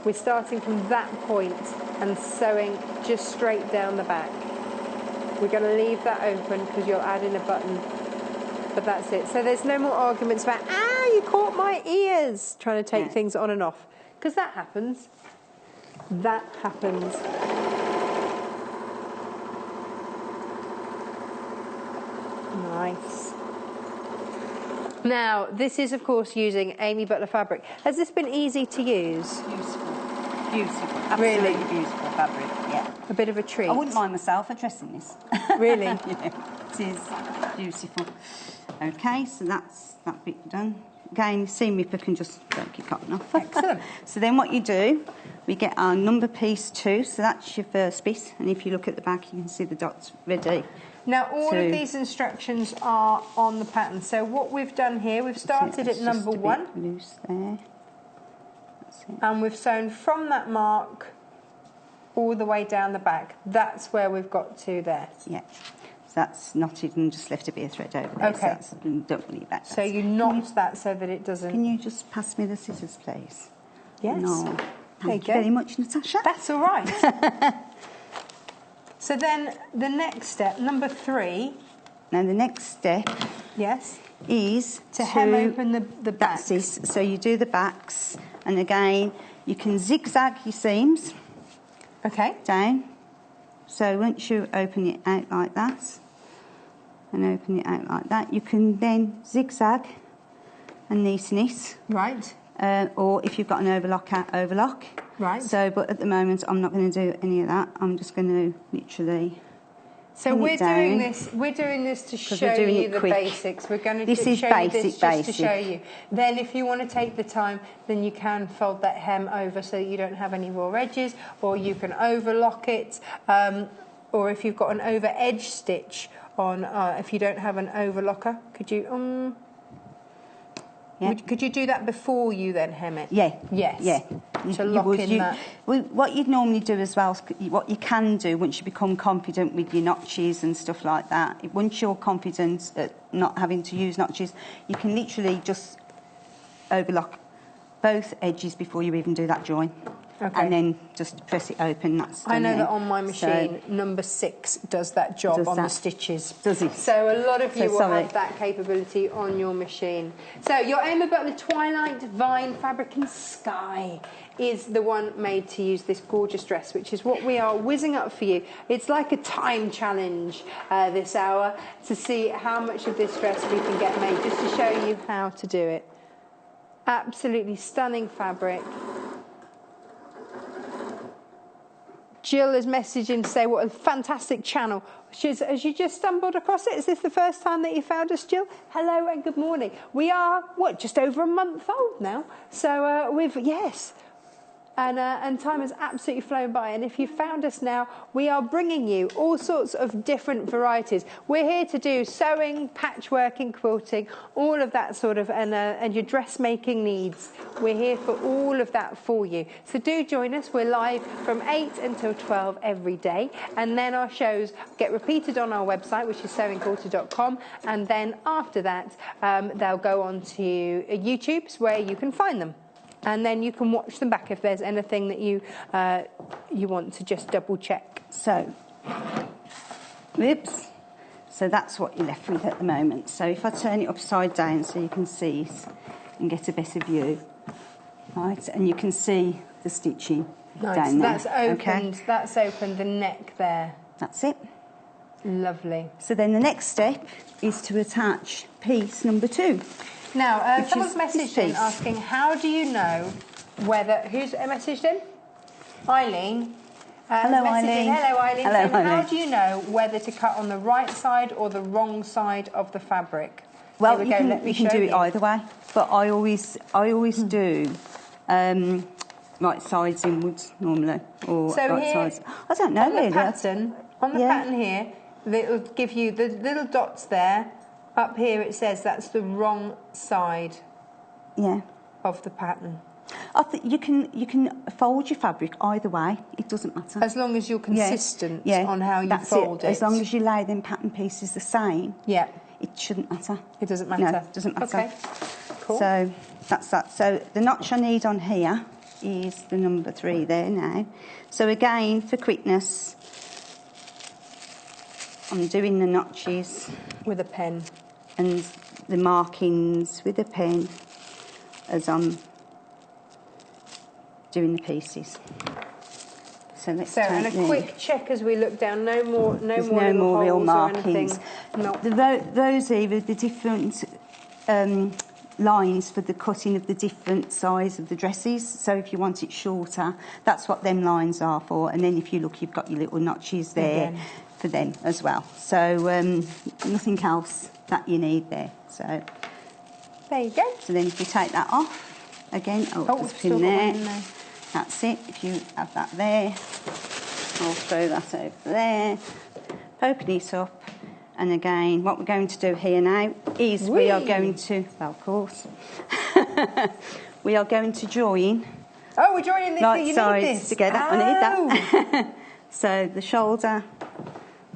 B: We're starting from that point and sewing just straight down the back. We're going to leave that open because you'll add in a button. But that's it. So there's no more arguments about, you caught my ears, trying to take things on and off. Because that happens. That happens. Nice. Now, this is, of course, using Amy Butler fabric. Has this been easy to use?
D: Beautiful. Absolutely beautiful fabric, yeah.
B: A bit of a treat.
D: I wouldn't mind myself addressing this.
B: Really?
D: Yeah, it is beautiful. Okay, so that's that bit done. Again, seam ripper can just break your cotton off.
B: Excellent.
D: So then what you do, we get our number piece 2, so that's your first bit, and if you look at the back, you can see the dots ready.
B: Now, all of these instructions are on the pattern. So what we've done here, we've started at number 1.
D: Loose there. That's it.
B: And we've sewn from that mark all the way down the back. That's where we've got to there.
D: Yeah. So that's knotted and just left a bit of thread over there.
B: Okay.
D: So don't worry about that.
B: So you knot that so that it doesn't...
D: Can you just pass me the scissors, please?
B: Yes.
D: No. Thank you
B: go.
D: very much, Natasha.
B: That's all right. So then the next step, number 3.
D: Now the next step is
B: to hem open the backs.
D: So you do the backs, and again you can zigzag your seams.
B: Okay.
D: Down. So once you open it out like that, and open it out like that, you can then zigzag and neaten it.
B: Right.
D: Or if you've got an overlock.
B: Right.
D: So, but at the moment, I'm not going to do any of that. I'm just going to literally.
B: So we're doing this. We're doing this to show you the basics. We're going to show you this just to show you. Then, if you want to take the time, then you can fold that hem over so that you don't have any raw edges, or you can overlock it, or if you've got an over edge stitch on, if you don't have an overlocker, could you? Could you do that before you then hem it?
D: Yeah.
B: Yes.
D: Yeah.
B: To lock in that.
D: What you'd normally do as well, what you can do once you become confident with your notches and stuff like that, once you're confident at not having to use notches, you can literally just overlock both edges before you even do that join.
B: Okay.
D: And then just press it open. That's done.
B: I know
D: then.
B: that on my machine, number 6 does that job on the stitches.
D: Does it?
B: So a lot of you will have that capability on your machine. So your Emma Butler Twilight Vine Fabric in Sky is the one made to use this gorgeous dress, which is what we are whizzing up for you. It's like a time challenge this hour to see how much of this dress we can get made, just to show you how to do it. Absolutely stunning fabric. Jill has messaged in to say what a fantastic channel. Has you just stumbled across it? Is this the first time that you found us, Jill? Hello and good morning. We are, just over a month old now. So yes. And time has absolutely flown by. And if you found us now, we are bringing you all sorts of different varieties. We're here to do sewing, patchworking, quilting, all of that sort of, and your dressmaking needs. We're here for all of that for you. So do join us. We're live from 8 until 12 every day. And then our shows get repeated on our website, which is sewingquilter.com. And then after that, they'll go on to YouTube's where you can find them. And then you can watch them back if there's anything that you want to just double check.
D: So, whoops. So that's what you're left with at the moment. So if I turn it upside down so you can see it and get a better view, right? And you can see the stitching down there.
B: That's opened. Okay. That's opened the neck there.
D: That's it.
B: Lovely.
D: So then the next step is to attach piece number 2.
B: Now, someone's messaged in asking, how do you know whether... Who's messaged in? Eileen.
D: Hello, Eileen.
B: Hello, Eileen.
D: Hello,
B: Eileen. How do you know whether to cut on the right side or the wrong side of the fabric?
D: Well, you can do it either way, but I always do right sides inwards normally, or
B: so
D: right
B: here,
D: sides. I don't know really.
B: On the pattern here, it'll give you the little dots there. Up here it says that's the wrong side of the pattern.
D: I think you can fold your fabric either way. It doesn't matter.
B: As long as you're consistent on how you fold it.
D: As long as you lay them pattern pieces the same.
B: Yeah.
D: It shouldn't matter.
B: It doesn't matter.
D: No, it doesn't matter.
B: Okay. Cool.
D: So that's that. So the notch I need on here is the number 3 there now. So again, for quickness, I'm doing the notches
B: with a pen
D: and the markings with a pen as I'm doing the pieces. So let's
B: and a quick check as we look down. No more
D: real markings.
B: No.
D: Those are the different lines for the cutting of the different size of the dresses. So if you want it shorter, that's what them lines are for. And then if you look, you've got your little notches there for them as well. So nothing else that you need there. So
B: there you go.
D: So then if you take that off again, there's a pin there. That's it. If you have that there, I'll throw that over there. Open it up. And again, what we're going to do here now is we are going to, well, of course, we are going to join.
B: Oh, we're joining this.
D: Right sides together. Oh. I need that. So the shoulder.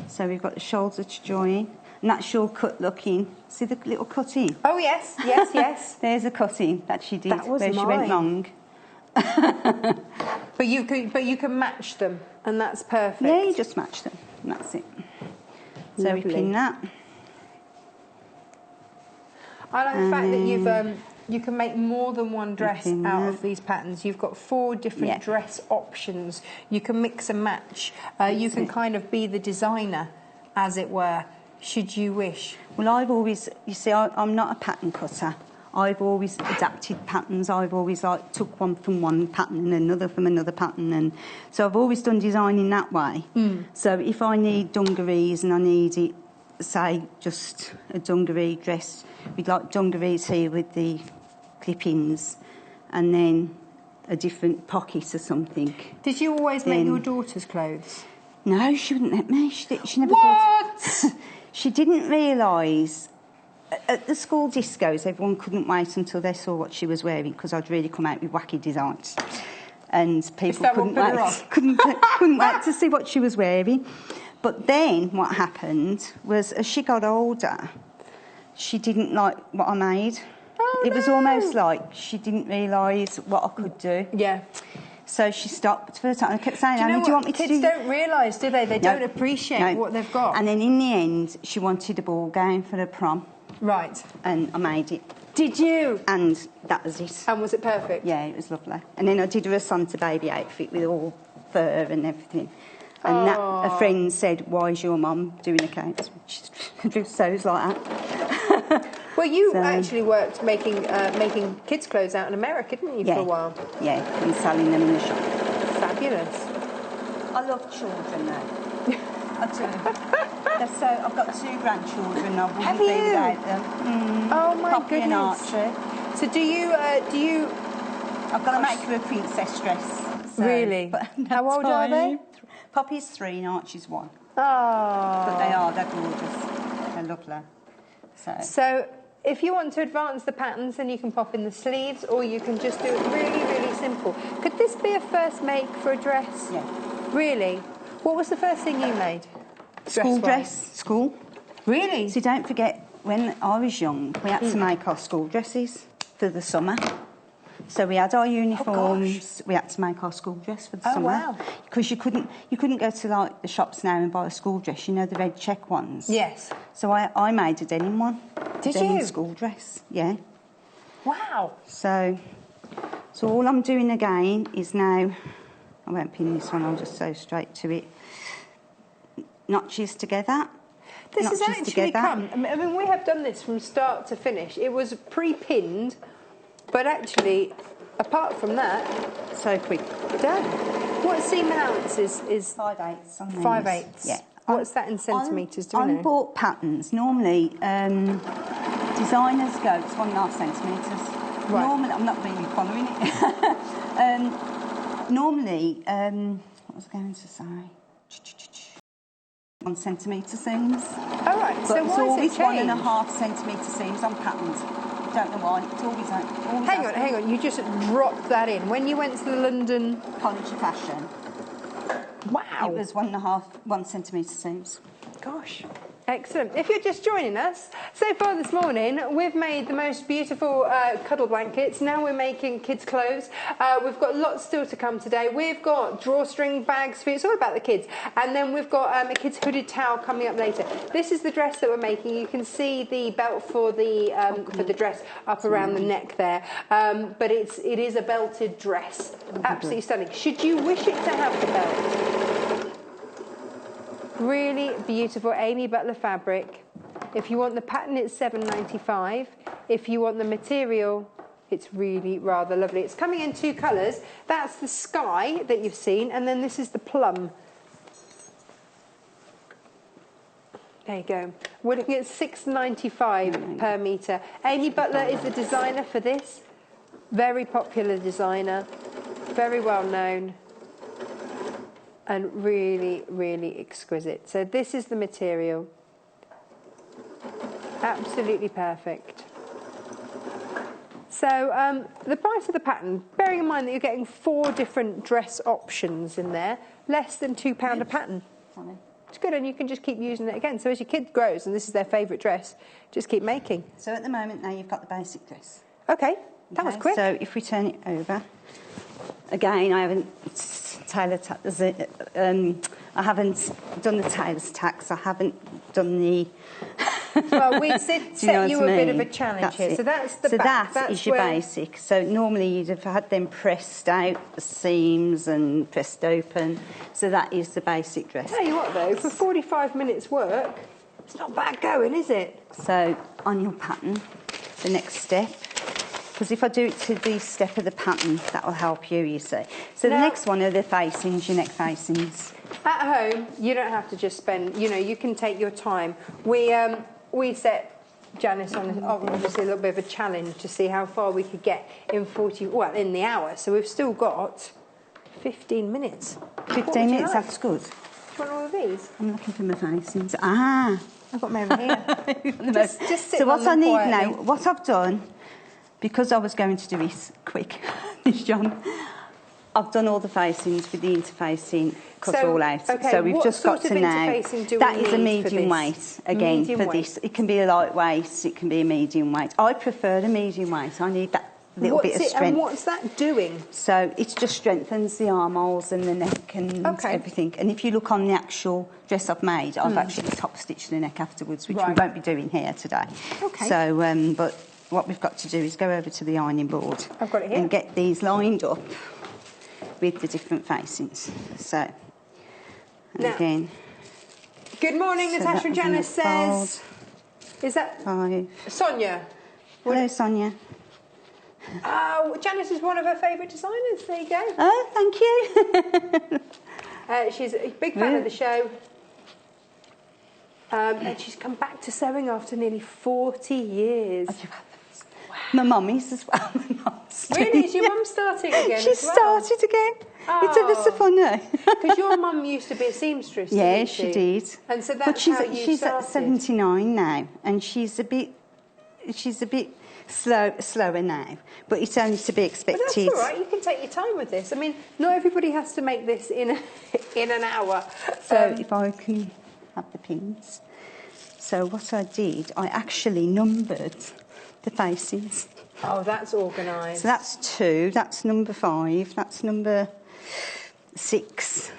D: So we've got the shoulder to join. And that's your cut looking. See the little cutting?
B: Oh, yes, yes, yes.
D: There's a cutting that she did
B: that was
D: where she went long.
B: But you can match them, and that's perfect.
D: Yeah, you just match them, and that's it. So we pin that.
B: I like the fact that you can make more than one dress out of these patterns. You've got 4 different dress options. You can mix and match. You can kind of be the designer, as it were, should you wish.
D: Well, I've always, you see, I'm not a pattern cutter. I've always adapted patterns. I've always took one from one pattern and another from another pattern, and so I've always done designing that way. So if I need dungarees and I need it, say, just a dungaree dress, we'd like dungarees here with the clip-ins, and then a different pocket or something.
B: Did you always make your daughter's clothes?
D: No, she wouldn't let me. She never
B: What?
D: Thought. She didn't realise. At the school discos, everyone couldn't wait until they saw what she was wearing because I'd really come out with wacky designs, and people couldn't wait to see what she was wearing. But then what happened was, as she got older, she didn't like what I made. It was almost like she didn't realise what I could do.
B: Yeah.
D: So she stopped for the time. I kept saying, Annie, do you want me to do...
B: Kids don't realise, do they? They don't appreciate what they've got.
D: And then in the end, she wanted a ball gown for her prom.
B: Right.
D: And I made it.
B: Did you?
D: And that was it.
B: And was it perfect?
D: Yeah, it was lovely. And then I did her a Santa baby outfit with all fur and everything. And a friend said, why is your mum doing a cake? She sews like that.
B: Well, you actually worked making kids' clothes out in America, didn't you, for a while?
D: Yeah, and selling them in the shop.
B: Fabulous.
D: I love children, though. I do. I've got 2 grandchildren. I wouldn't be without them.
B: Oh my
D: Poppy
B: goodness!
D: And Archie.
B: So do you?
D: I've got to make her a princess dress. So,
B: Really? How old are they?
D: Poppy's 3 and Archie's 1.
B: Oh.
D: But they're gorgeous. They're lovely.
B: So if you want to advance the patterns, then you can pop in the sleeves, or you can just do it really, really simple. Could this be a first make for a dress?
D: Yeah.
B: Really? What was the first thing you made?
D: School dress. School.
B: Really?
D: So don't forget, when I was young, we had to make our school dresses for the summer. So we had our uniforms. We had to make our school dress for the summer.
B: Wow.
D: Because you couldn't go to like the shops now and buy a school dress. You know, the red check ones.
B: Yes.
D: So I made a denim one.
B: Did
D: denim
B: you?
D: School dress. Yeah.
B: Wow.
D: So all I'm doing again is now. I won't pin this one. I'll just sew straight to it. Notches together.
B: This has actually come. I mean, we have done this from start to finish. It was pre-pinned, but actually, apart from that,
D: so quick.
B: Done. What seam allowance is
D: 5/8.
B: 5/8.
D: Yeah.
B: What's that in centimetres? Do we know?
D: On bought patterns, normally designers go. It's 1.5 centimetres.
B: Right.
D: Normally, I'm not really following it. Normally, what was I going to say? 1 centimetre seams.
B: All right.
D: But
B: So
D: it's
B: why
D: always
B: is it changed?
D: 1.5 centimetre seams on patterns. Don't know why. It's always
B: Hang on. You just dropped that in when you went to the London
D: College of Fashion.
B: Wow.
D: It was 1 centimetre seams.
B: Gosh. Excellent. If you're just joining us, so far this morning we've made the most beautiful cuddle blankets. Now we're making kids' clothes. We've got lots still to come today. We've got drawstring bags for you. It's all about the kids. And then we've got a kid's hooded towel coming up later. This is the dress that we're making. You can see the belt for the dress up around the neck there. But it is a belted dress. Absolutely stunning. Should you wish it to have the belt? Really beautiful Amy Butler fabric. If you want the pattern, it's $7.95. If you want the material, it's really rather lovely. It's coming in 2 colours. That's the sky that you've seen, and then this is the plum. There you go. We're looking at $6.95 per metre. Amy Butler is the designer for this. Very popular designer. Very well known. And really, really exquisite. So this is the material. Absolutely perfect. So the price of the pattern, bearing in mind that you're getting 4 different dress options in there, less than £2 a pattern. It's good, and you can just keep using it again. So as your kid grows and this is their favourite dress, just keep making.
D: So at the moment now you've got the basic dress.
B: Okay, that was quick.
D: So if we turn it over, again, I haven't done the tailor's tacks. I haven't done the.
B: Well, we set you a bit of a challenge here. So that's the back.
D: That is your basic. So normally you'd have had them pressed out, the seams and pressed open. So that is the basic dress.
B: Tell you what though, for 45 minutes work, it's not bad going, is it?
D: So on your pattern, the next step. Because if I do it to the step of the pattern, that will help you, you see. So the next one are the facings, your neck facings.
B: At home, you don't have to just spend, you can take your time. We set Janice on obviously a little bit of a challenge to see how far we could get in in the hour. So we've still got 15 minutes.
D: 15 minutes, that's good.
B: Do you want all of these?
D: I'm looking for my facings. I've
B: got them over here. just sit
D: so what I need
B: quietly.
D: now, what I've done, because I was going to do this quick, this job, I've done all the facings with the interfacing cut all out.
B: Okay,
D: so we've just got to now. That is a medium weight again for this. It can be a lightweight, it can be a medium weight. I prefer a medium weight. I need that little bit of strength.
B: And what's that doing?
D: So it just strengthens the armholes and the neck and everything. And if you look on the actual dress I've made, I've actually top stitched the neck afterwards, which we won't be doing here today.
B: Okay.
D: So, but what we've got to do is go over to the ironing board.
B: I've got it here.
D: And get these lined up with the different facings. So, and
B: now,
D: again.
B: Good morning,
D: so
B: Natasha and Janice says. Is that
D: 5.
B: Sonia?
D: Hello, Sonia.
B: Oh, Janice is one of her favourite designers. There you go.
D: Oh, thank you.
B: She's a big fan of the show. And she's come back to sewing after nearly 40 years.
D: My mummy's as well.
B: Really? Is your mum starting again?
D: She started again. It's ever so funny.
B: Because your mum used to be a seamstress.
D: Yeah, she did.
B: And so that's how you
D: she's
B: started.
D: at 79 now, and she's a bit slower now, but it's only to be expected.
B: But that's all right. You can take your time with this. I mean, not everybody has to make this in an hour.
D: So if I can have the pins. So what I did, I actually numbered the facings.
B: Oh, that's organised.
D: So that's 2, that's number 5, that's number 6.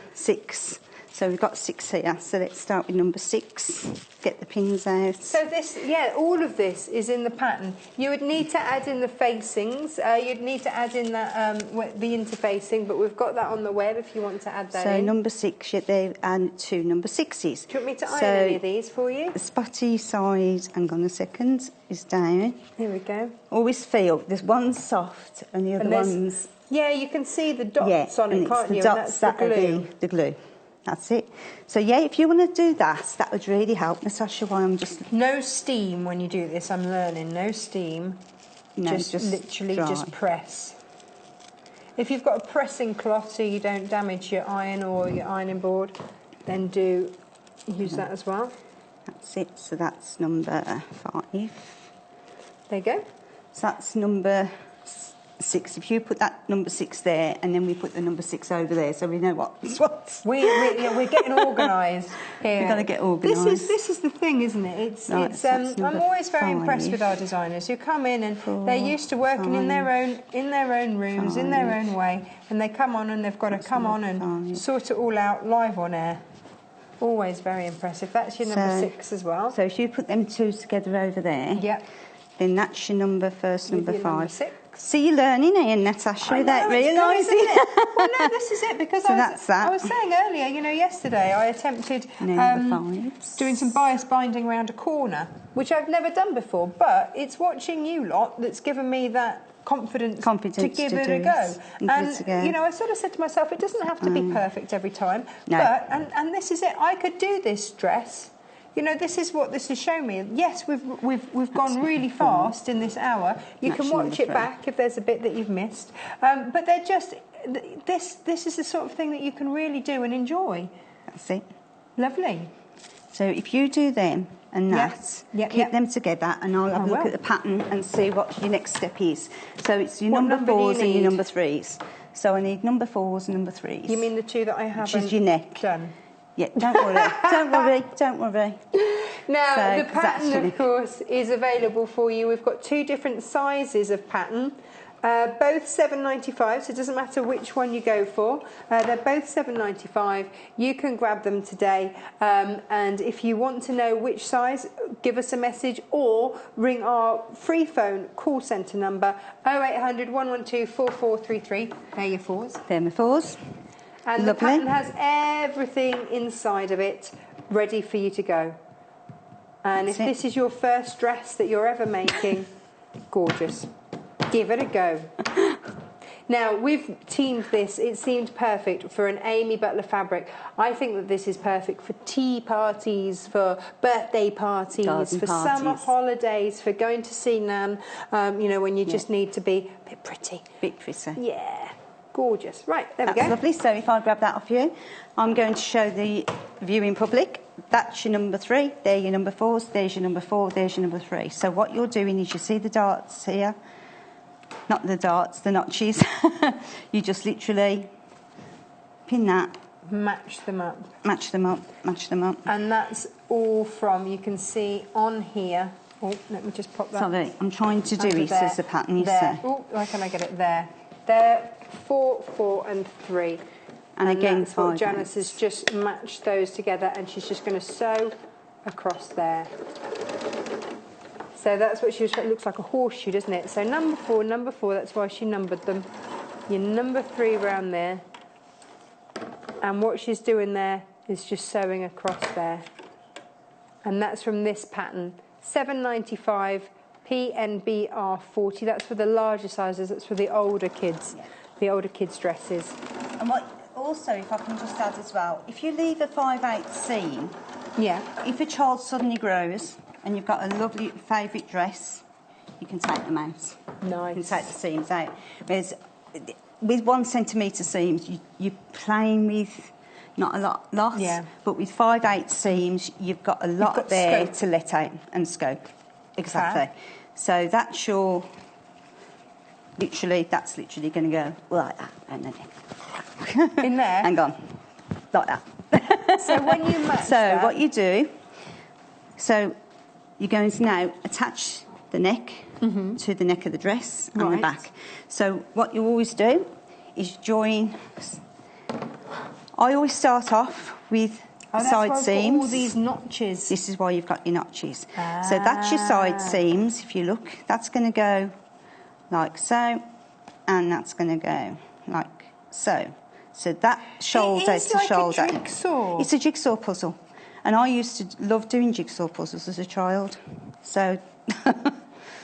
D: So we've got 6 here, so let's start with number 6, get the pins out.
B: So this, all of this is in the pattern. You would need to add in the facings, you'd need to add in the interfacing, but we've got that on the web if you want to add that in.
D: So number 6, they and 2 number 6s.
B: Do you want me to iron any of these for you?
D: The spotty side, hang on a second, is down.
B: Here we go.
D: Always feel, there's one soft and the other one's...
B: Yeah, you can see the dots on it, can't you?
D: Dots,
B: and that's the glue.
D: The glue. That's it. So, if you want to do that, that would really help, Natasha, while I'm just...
B: No steam when you do this, I'm learning. No steam.
D: No,
B: just literally
D: dry.
B: just press. If you've got a pressing cloth so you don't damage your iron or your ironing board, then use that as well.
D: That's it. So that's number 5.
B: There you go.
D: So that's number 6. If you put that number 6 there, and then we put the number 6 over there, so we know what's what.
B: We're getting organised here.
D: We've got to get organised.
B: This is the thing, isn't it? I'm always very impressed with our designers who come in and they're used to working in their own rooms, in their own way, and they come on and they've got to come on and sort it all out live on air. Always very impressive. That's your number 6 as well.
D: So if you put them 2 together over there, then that's your number 5.
B: Number 6.
D: So you're learning here, Natasha, without realising
B: it. Well, no, this is it, because
D: I
B: was saying earlier, yesterday I attempted doing some bias binding around a corner, which I've never done before, but it's watching you lot that's given me that confidence to give it a go. And, I sort of said to myself, it doesn't have to be perfect every time, but, and this is it, I could do this dress. This is what this has shown me. Yes, we've gone really fast in this hour. You can watch it back if there's a bit that you've missed. But they're just this is the sort of thing that you can really do and enjoy.
D: That's it.
B: Lovely.
D: So if you do them and that, keep them together, and I'll have a look at the pattern and see what your next step is. So it's your number 4s and your number 3s. So I need number 4s and number 3s.
B: You mean the 2 that I haven't
D: which is your neck.
B: done?
D: Yeah, don't worry.
B: Now, the pattern, of course, is available for you. We've got 2 different sizes of pattern, both £7.95, so it doesn't matter which one you go for. They're both £7.95. You can grab them today, and if you want to know which size, give us a message or ring our free phone call centre number 0800 112 4433. They're your 4s.
D: They're my 4s.
B: And the pattern has everything inside of it ready for you to go. And if this is your first dress that you're ever making, gorgeous. Give it a go. Now, we've teamed this. It seemed perfect for an Amy Butler fabric. I think that this is perfect for tea parties, for birthday parties, for summer holidays, for going to see Nan, when you just need to be a bit pretty.
D: Bit pretty.
B: Yeah. Gorgeous. Right, there we go.
D: That's lovely. So if I grab that off you, I'm going to show the viewing public. That's your number 3. They're your number 4s. There's your number 4. There's your number 3. So what you're doing is you see the darts here. Not the darts, the notches. You just literally pin that.
B: Match them up.
D: Match them up. Match them up.
B: And that's all from, you can see on here, Oh, let me just pop that.
D: Sorry, I'm trying to do it as a pattern, you see.
B: Oh, why can I get it there? There, 4, 4 and 3.
D: And again,
B: that's what
D: 5
B: Janice has
D: eighths.
B: just matched those together, and she's just going to sew across there. So that's what she was. It looks like a horseshoe, doesn't it? So number 4, that's why she numbered them. Your number 3 round there. And what she's doing there is just sewing across there. And that's from this pattern. 7.95 PNBR 40. That's for the larger sizes. That's for the older kids, the older kids' dresses.
D: And what, also, if I can just add as well, if you leave a 5/8 seam, if a child suddenly grows and you've got a lovely favourite dress, you can take them out.
B: Nice.
D: You can take the seams out. Whereas with 1 centimetre seams, you're playing with not a lot, but with 5/8 seams, you've got a lot there scope to let out and scope. Exactly.
B: Fab.
D: So that's your, that's literally going to go like that. And then
B: in there?
D: Hang on. Like that.
B: So when you match
D: So what you do, so you're going to now attach the neck to the neck of the dress and the back. So what you always do is join. I always start off with side seams.
B: All these notches.
D: This is why you've got your notches. So that's your side seams. If you look, that's going to go like so, and that's going to go like so. So that shoulder to shoulder.
B: It's like a jigsaw.
D: It's a jigsaw puzzle, and I used to love doing jigsaw puzzles as a child. So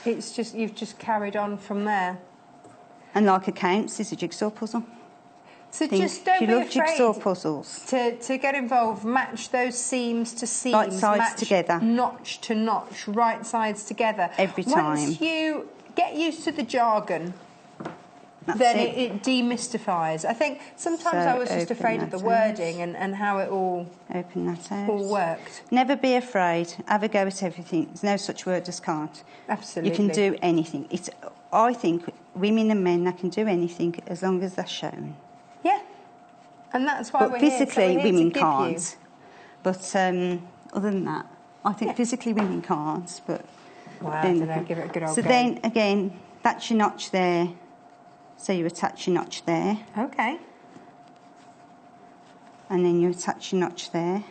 B: it's just you've just carried on from there.
D: And like accounts is a jigsaw puzzle.
B: So just don't be afraid
D: jigsaw puzzles.
B: To get involved. Match those seams to seams.
D: Right sides
B: match
D: together.
B: Notch to notch. Right sides together.
D: Every time.
B: Once you get used to the jargon, then it demystifies. I think sometimes I was just afraid of the wording and how it all worked.
D: Never be afraid. Have a go at everything. There's no such word as can't.
B: Absolutely.
D: You can do anything. I think women and men, they can do anything as long as they're shown.
B: Yeah, and that's why we're
D: physically
B: here. So
D: women can't. But other than that, I think physically women can't. But
B: wow, I don't know, give it a good old
D: go. So then again, that's your notch there. So you attach your notch there.
B: Okay.
D: And then you attach your notch there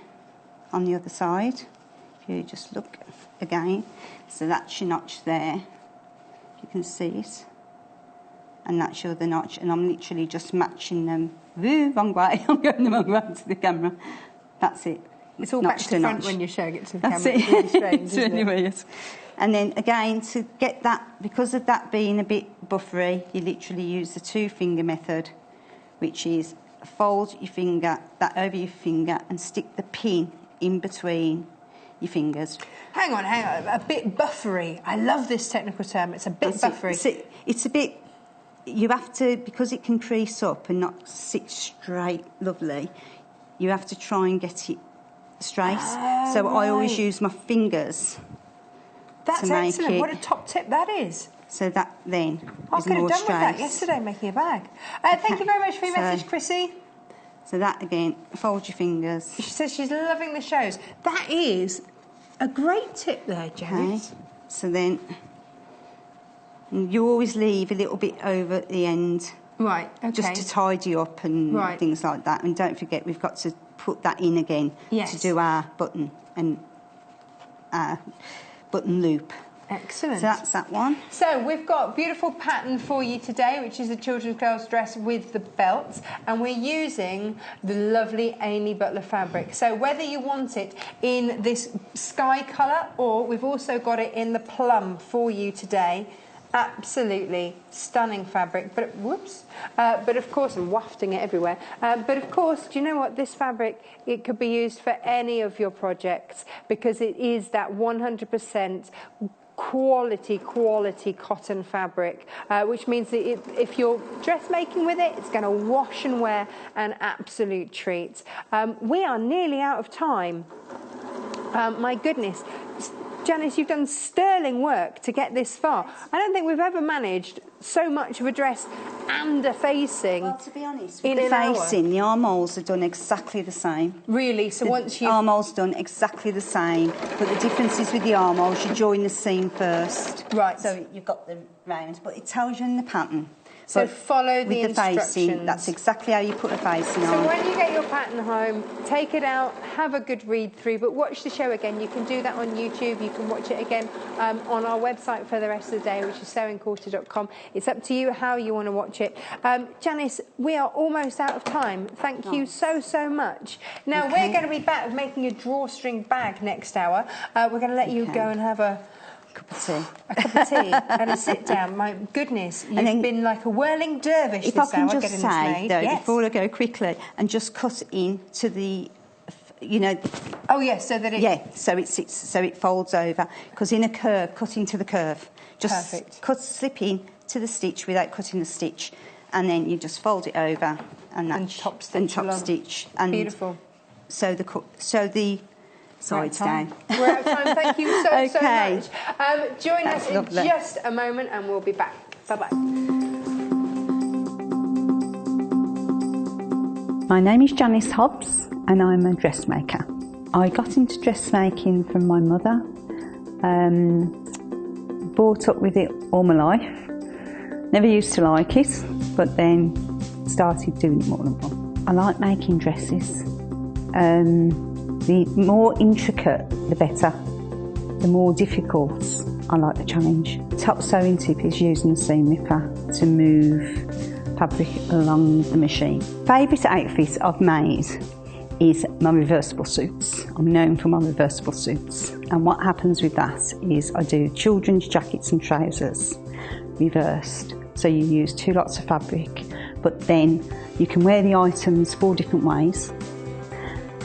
D: on the other side. If you just look again, so that's your notch there. You can see it. And that's your other notch, and I'm literally just matching them. Woo, wrong way. I'm going the wrong way to the camera. That's it.
B: It's all back to front when you're showing it to the camera.
D: That's it.
B: It's really strange,
D: it's really weird. And then again, to get that, because of that being a bit buffery, you literally use the 2-finger method, which is fold your finger, that over your finger, and stick the pin in between your fingers.
B: Hang on, a bit buffery. I love this technical term. It's a bit buffery.
D: It's a bit. You have to, because it can crease up and not sit straight, lovely, you have to try and get it straight. So I always use my fingers.
B: That's excellent. What a top tip that is.
D: So that then
B: I
D: is
B: could have
D: more
B: done
D: straight.
B: with that yesterday, making a bag. Thank you very much for your message, Chrissy.
D: So that again, fold your fingers.
B: She says she's loving the shows. That is a great tip there, Janet.
D: Okay. So then you always leave a little bit over at the end.
B: Right, okay.
D: Just to tidy up and things like that. And don't forget, we've got to put that in again to do our button and our button loop.
B: Excellent.
D: So that's that one.
B: So we've got a beautiful pattern for you today, which is a children's girls dress with the belts, and we're using the lovely Amy Butler fabric. So whether you want it in this sky colour, or we've also got it in the plum for you today. Absolutely stunning fabric, but but of course, I'm wafting it everywhere. But of course, do you know what? This fabric, it could be used for any of your projects because it is that 100% quality cotton fabric, which means that if you're dressmaking with it, it's going to wash and wear an absolute treat. We are nearly out of time. My goodness. Janice, you've done sterling work to get this far. I don't think we've ever managed so much of a dress and a facing.
D: Well, to be honest, with the facing, the armholes are done exactly the same.
B: Really? So once you...
D: armholes done exactly the same, but the difference is with the armholes, you join the seam first.
B: Right.
D: So you've got them round, but it tells you in the pattern.
B: So follow the instructions.
D: Facing, that's exactly how you put a facing on.
B: So when you get your pattern home, take it out, have a good read through, but watch the show again. You can do that on YouTube. You can watch it again on our website for the rest of the day, which is sewingquarter.com. It's up to you how you want to watch it. Janice, we are almost out of time. Thank you so much. Now, we're going to be back making a drawstring bag next hour. We're going to let you go and have a cup of tea and a sit down. My goodness, you've been like a whirling dervish this hour.
D: If I can just say, though, before I go quickly, and just cut in to the, you know.
B: Oh yes, so that it.
D: Yeah, so it sits, so it folds over. Because in a curve, cut into the curve. Just
B: perfect.
D: Slip in to the stitch without cutting the stitch, and then you just fold it over and top stitch. And
B: beautiful.
D: So the sides down.
B: We're out of time. Thank you so much. Join us in
D: lovely.
B: just a moment and we'll be back. Bye-bye.
D: My name is Janice Hobbs and I'm a dressmaker. I got into dressmaking from my mother. Brought up with it all my life. Never used to like it, but then started doing it more and more. I like making dresses. The more intricate, the better. The more difficult, I like the challenge. Top sewing tip is using a seam ripper to move fabric along the machine. Favourite outfit I've made is my reversible suits. I'm known for my reversible suits. And what happens with that is I do children's jackets and trousers reversed. So you use 2 lots of fabric, but then you can wear the items 4 different ways.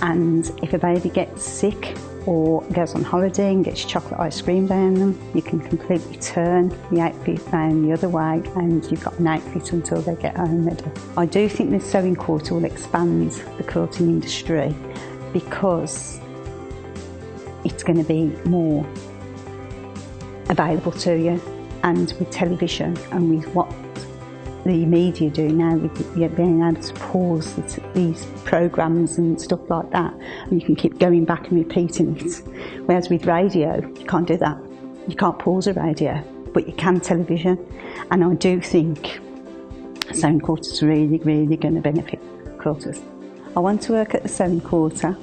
D: And if a baby gets sick or goes on holiday and gets chocolate ice cream down them, you can completely turn the outfit down the other way and you've got an outfit until they get home ready. I do think the Sewing Quarter will expand the quilting industry because it's going to be more available to you, and with television and with what the media do now, with being able to pause these programmes and stuff like that, and you can keep going back and repeating it. Whereas with radio, you can't do that. You can't pause a radio, but you can television. And I do think Sewing Quarter is really going to benefit quilters. I want to work at the Sewing Quarter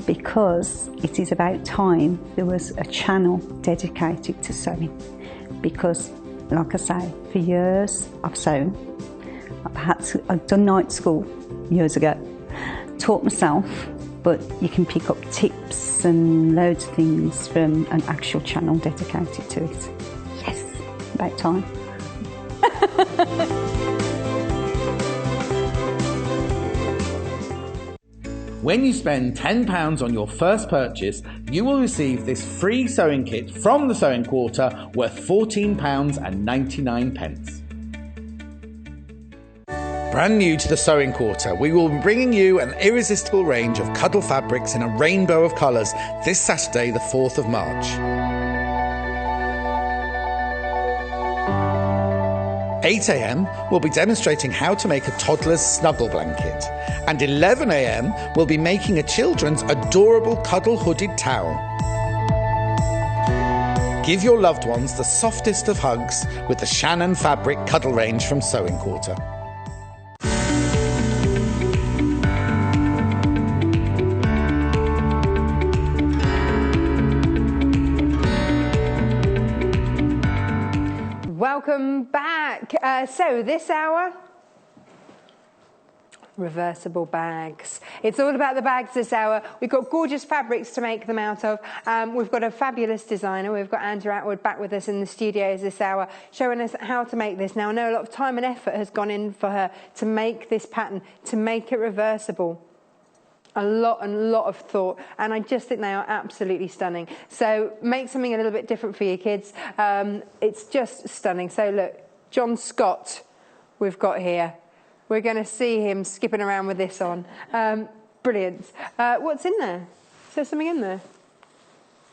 D: because it is about time there was a channel dedicated to sewing. Because, like I say, for years I've sewn. I've done night school years ago, taught myself, but you can pick up tips and loads of things from an actual channel dedicated to it. Yes, about time.
C: When you spend £10 on your first purchase, you will receive this free sewing kit from the Sewing Quarter worth £14.99. Brand new to the Sewing Quarter, we will be bringing you an irresistible range of cuddle fabrics in a rainbow of colours this Saturday, the 4th of March. 8 a.m, we'll be demonstrating how to make a toddler's snuggle blanket. And 11 a.m, we'll be making a children's adorable cuddle hooded towel. Give your loved ones the softest of hugs with the Shannon Fabric Cuddle range from Sewing Quarter.
B: Welcome back. So this hour, reversible bags. It's all about the bags this hour. We've got gorgeous fabrics to make them out of. We've got a fabulous designer. We've got Attwood back with us in the studios this hour, showing us how to make this. Now, I know a lot of time and effort has gone in for her to make this pattern, to make it reversible. A lot of thought, and I just think they are absolutely stunning. So make something a little bit different for your kids. It's just stunning. So look, John Scott we've got here. We're going to see him skipping around with this on. Brilliant. What's in there? Is there something in there?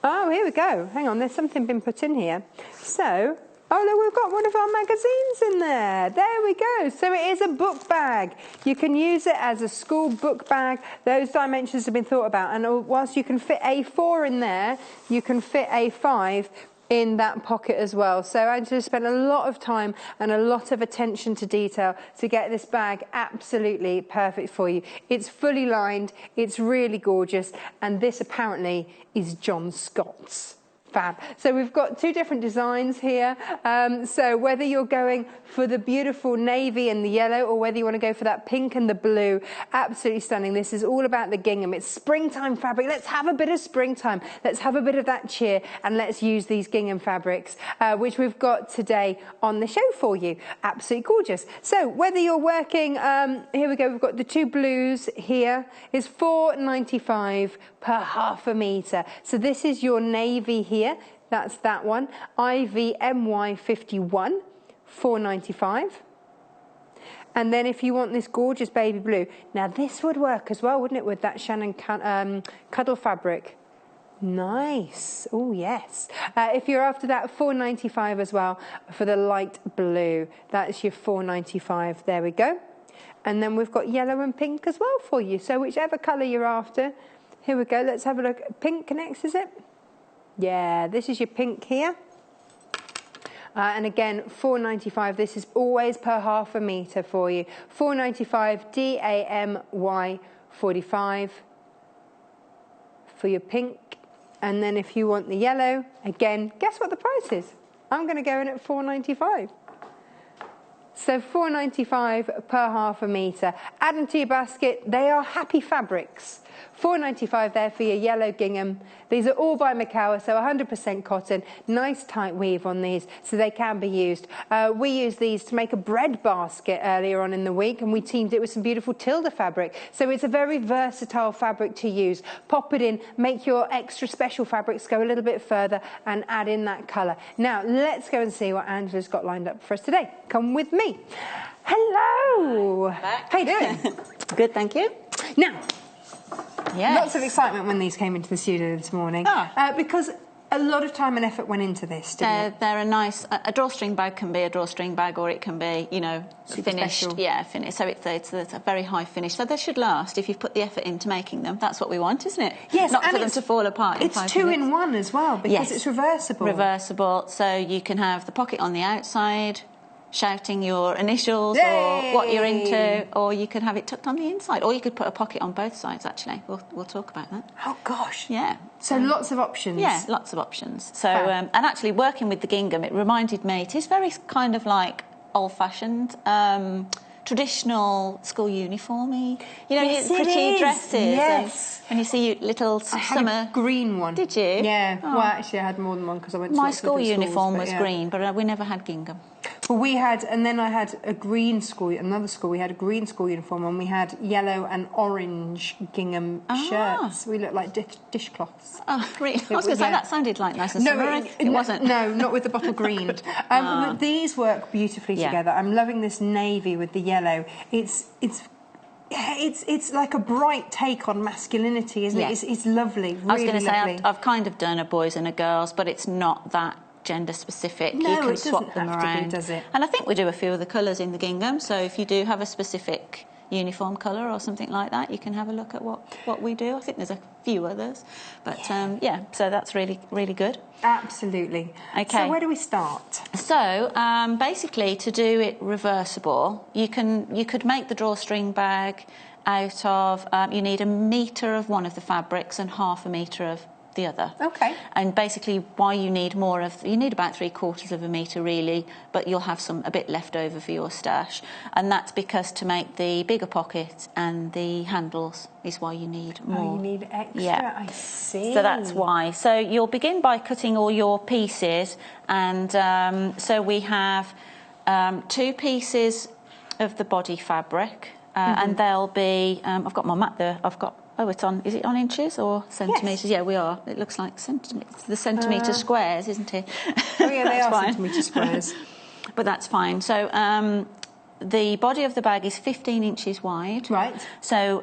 B: Oh, here we go. Hang on, there's something been put in here. So, oh look, we've got one of our magazines in there. There we go. So it is a book bag. You can use it as a school book bag. Those dimensions have been thought about. And whilst you can fit A4 in there, you can fit A5 in that pocket as well. So Angela spent a lot of time and a lot of attention to detail to get this bag absolutely perfect for you. It's fully lined, it's really gorgeous, and this apparently is John Scott's. Fab. So we've got two different designs here. So whether you're going for the beautiful navy and the yellow, or whether you want to go for that pink and the blue, absolutely stunning. This is all about the gingham. It's springtime fabric. Let's have a bit of springtime. Let's have a bit of that cheer, and let's use these gingham fabrics, which we've got today on the show for you. Absolutely gorgeous. So whether you're working, here we go. We've got the two blues here. It's $4.95 per half a metre. So this is your navy here. That's that one. IVMY 51, $4.95. And then if you want this gorgeous baby blue, now this would work as well, wouldn't it, with that Shannon Cuddle fabric? Nice. Oh, yes. If you're after that, $4.95 as well for the light blue. That's your $4.95. There we go. And then we've got yellow and pink as well for you. So whichever colour you're after. Here we go. Let's have a look. Pink next, is it? Yeah, this is your pink here. And again, $4.95. This is always per half a metre for you. $4.95 DAMY 45 for your pink. And then if you want the yellow, again, guess what the price is? I'm going to go in at $4.95. So $4.95 per half a metre. Add them to your basket. They are happy fabrics. $4.95 there for your yellow gingham. These are all by Macawa, so 100% cotton. Nice tight weave on these, so they can be used. We used these to make a bread basket earlier on in the week, and we teamed it with some beautiful Tilda fabric. So it's a very versatile fabric to use. Pop it in, make your extra special fabrics go a little bit further, and add in that colour. Now, let's go and see what Angela's got lined up for us today. Come with me. Hello. How you doing?
A: Good, thank you.
B: Now,
A: yes.
B: Lots of excitement when these came into the studio this morning. Because a lot of time and effort went into this, didn't it?
A: They're a nice... A drawstring bag can be a drawstring bag, or it can be, you know,
B: super
A: finished.
B: Special.
A: Yeah, finished. So it's a very high finish. So they should last if you've put the effort into making them. That's what we want, isn't it?
B: Yes,
A: not for them to fall apart in 5 minutes.
B: It's 2-in-1 as well, because it's reversible.
A: Reversible. So you can have the pocket on the outside, shouting your initials
B: Yay!
A: or what you're into, or you could have it tucked on the inside, or you could put a pocket on both sides, actually. We'll talk about that.
B: Oh, gosh.
A: Yeah.
B: So lots of options.
A: Yeah, lots of options. So, and actually working with the gingham, it reminded me, it is very kind of like old-fashioned, traditional school uniform-y. You know,
B: yes,
A: pretty dresses.
B: Yes.
A: And you see little
B: I had
A: summer...
B: a green one.
A: Did you?
B: Yeah.
A: Oh.
B: Well, actually, I had more than one because I went to
A: My
B: lots of
A: school
B: different
A: uniform
B: schools,
A: was green, but we never had gingham.
B: Well, we had, and then I had a green school, another school, we had a green school uniform, and we had yellow and orange gingham shirts. We looked like dishcloths.
A: Oh, really? I was going to say, that sounded like nice and summery. It wasn't.
B: No, not with the bottle green. But these work beautifully together. I'm loving this navy with the yellow. It's like a bright take on masculinity, isn't it? It's lovely, really
A: I was going to
B: lovely.
A: say, I've kind of done a boys and a girls, but it's not that gender specific.
B: No,
A: you can
B: it
A: swap them
B: doesn't have
A: around.
B: to be, does it?
A: And I think we do a few of the colours in the gingham, so if you do have a specific uniform colour or something like that, you can have a look at what we do. I think there's a few others, but so that's really, really good.
B: Absolutely.
A: Okay.
B: So where do we start?
A: So basically, to do it reversible, you could make the drawstring bag out of, you need 1 metre of one of the fabrics and ½ metre of the other.
B: Okay.
A: And basically why you need more of, you need about 3/4 of a metre really, but you'll have a bit left over for your stash. And that's because to make the bigger pocket and the handles is why you need more.
B: Oh, you need extra,
A: yeah.
B: I see.
A: So that's why. So you'll begin by cutting all your pieces, and so we have 2 pieces of the body fabric, and they'll be, I've got my mat there, is it on inches or centimetres? Yes. Yeah, we are. It looks like centimetres. The centimetre squares, isn't it?
B: Oh, yeah, they are centimetre squares.
A: But that's fine. So the body of the bag is 15 inches wide.
B: Right.
A: So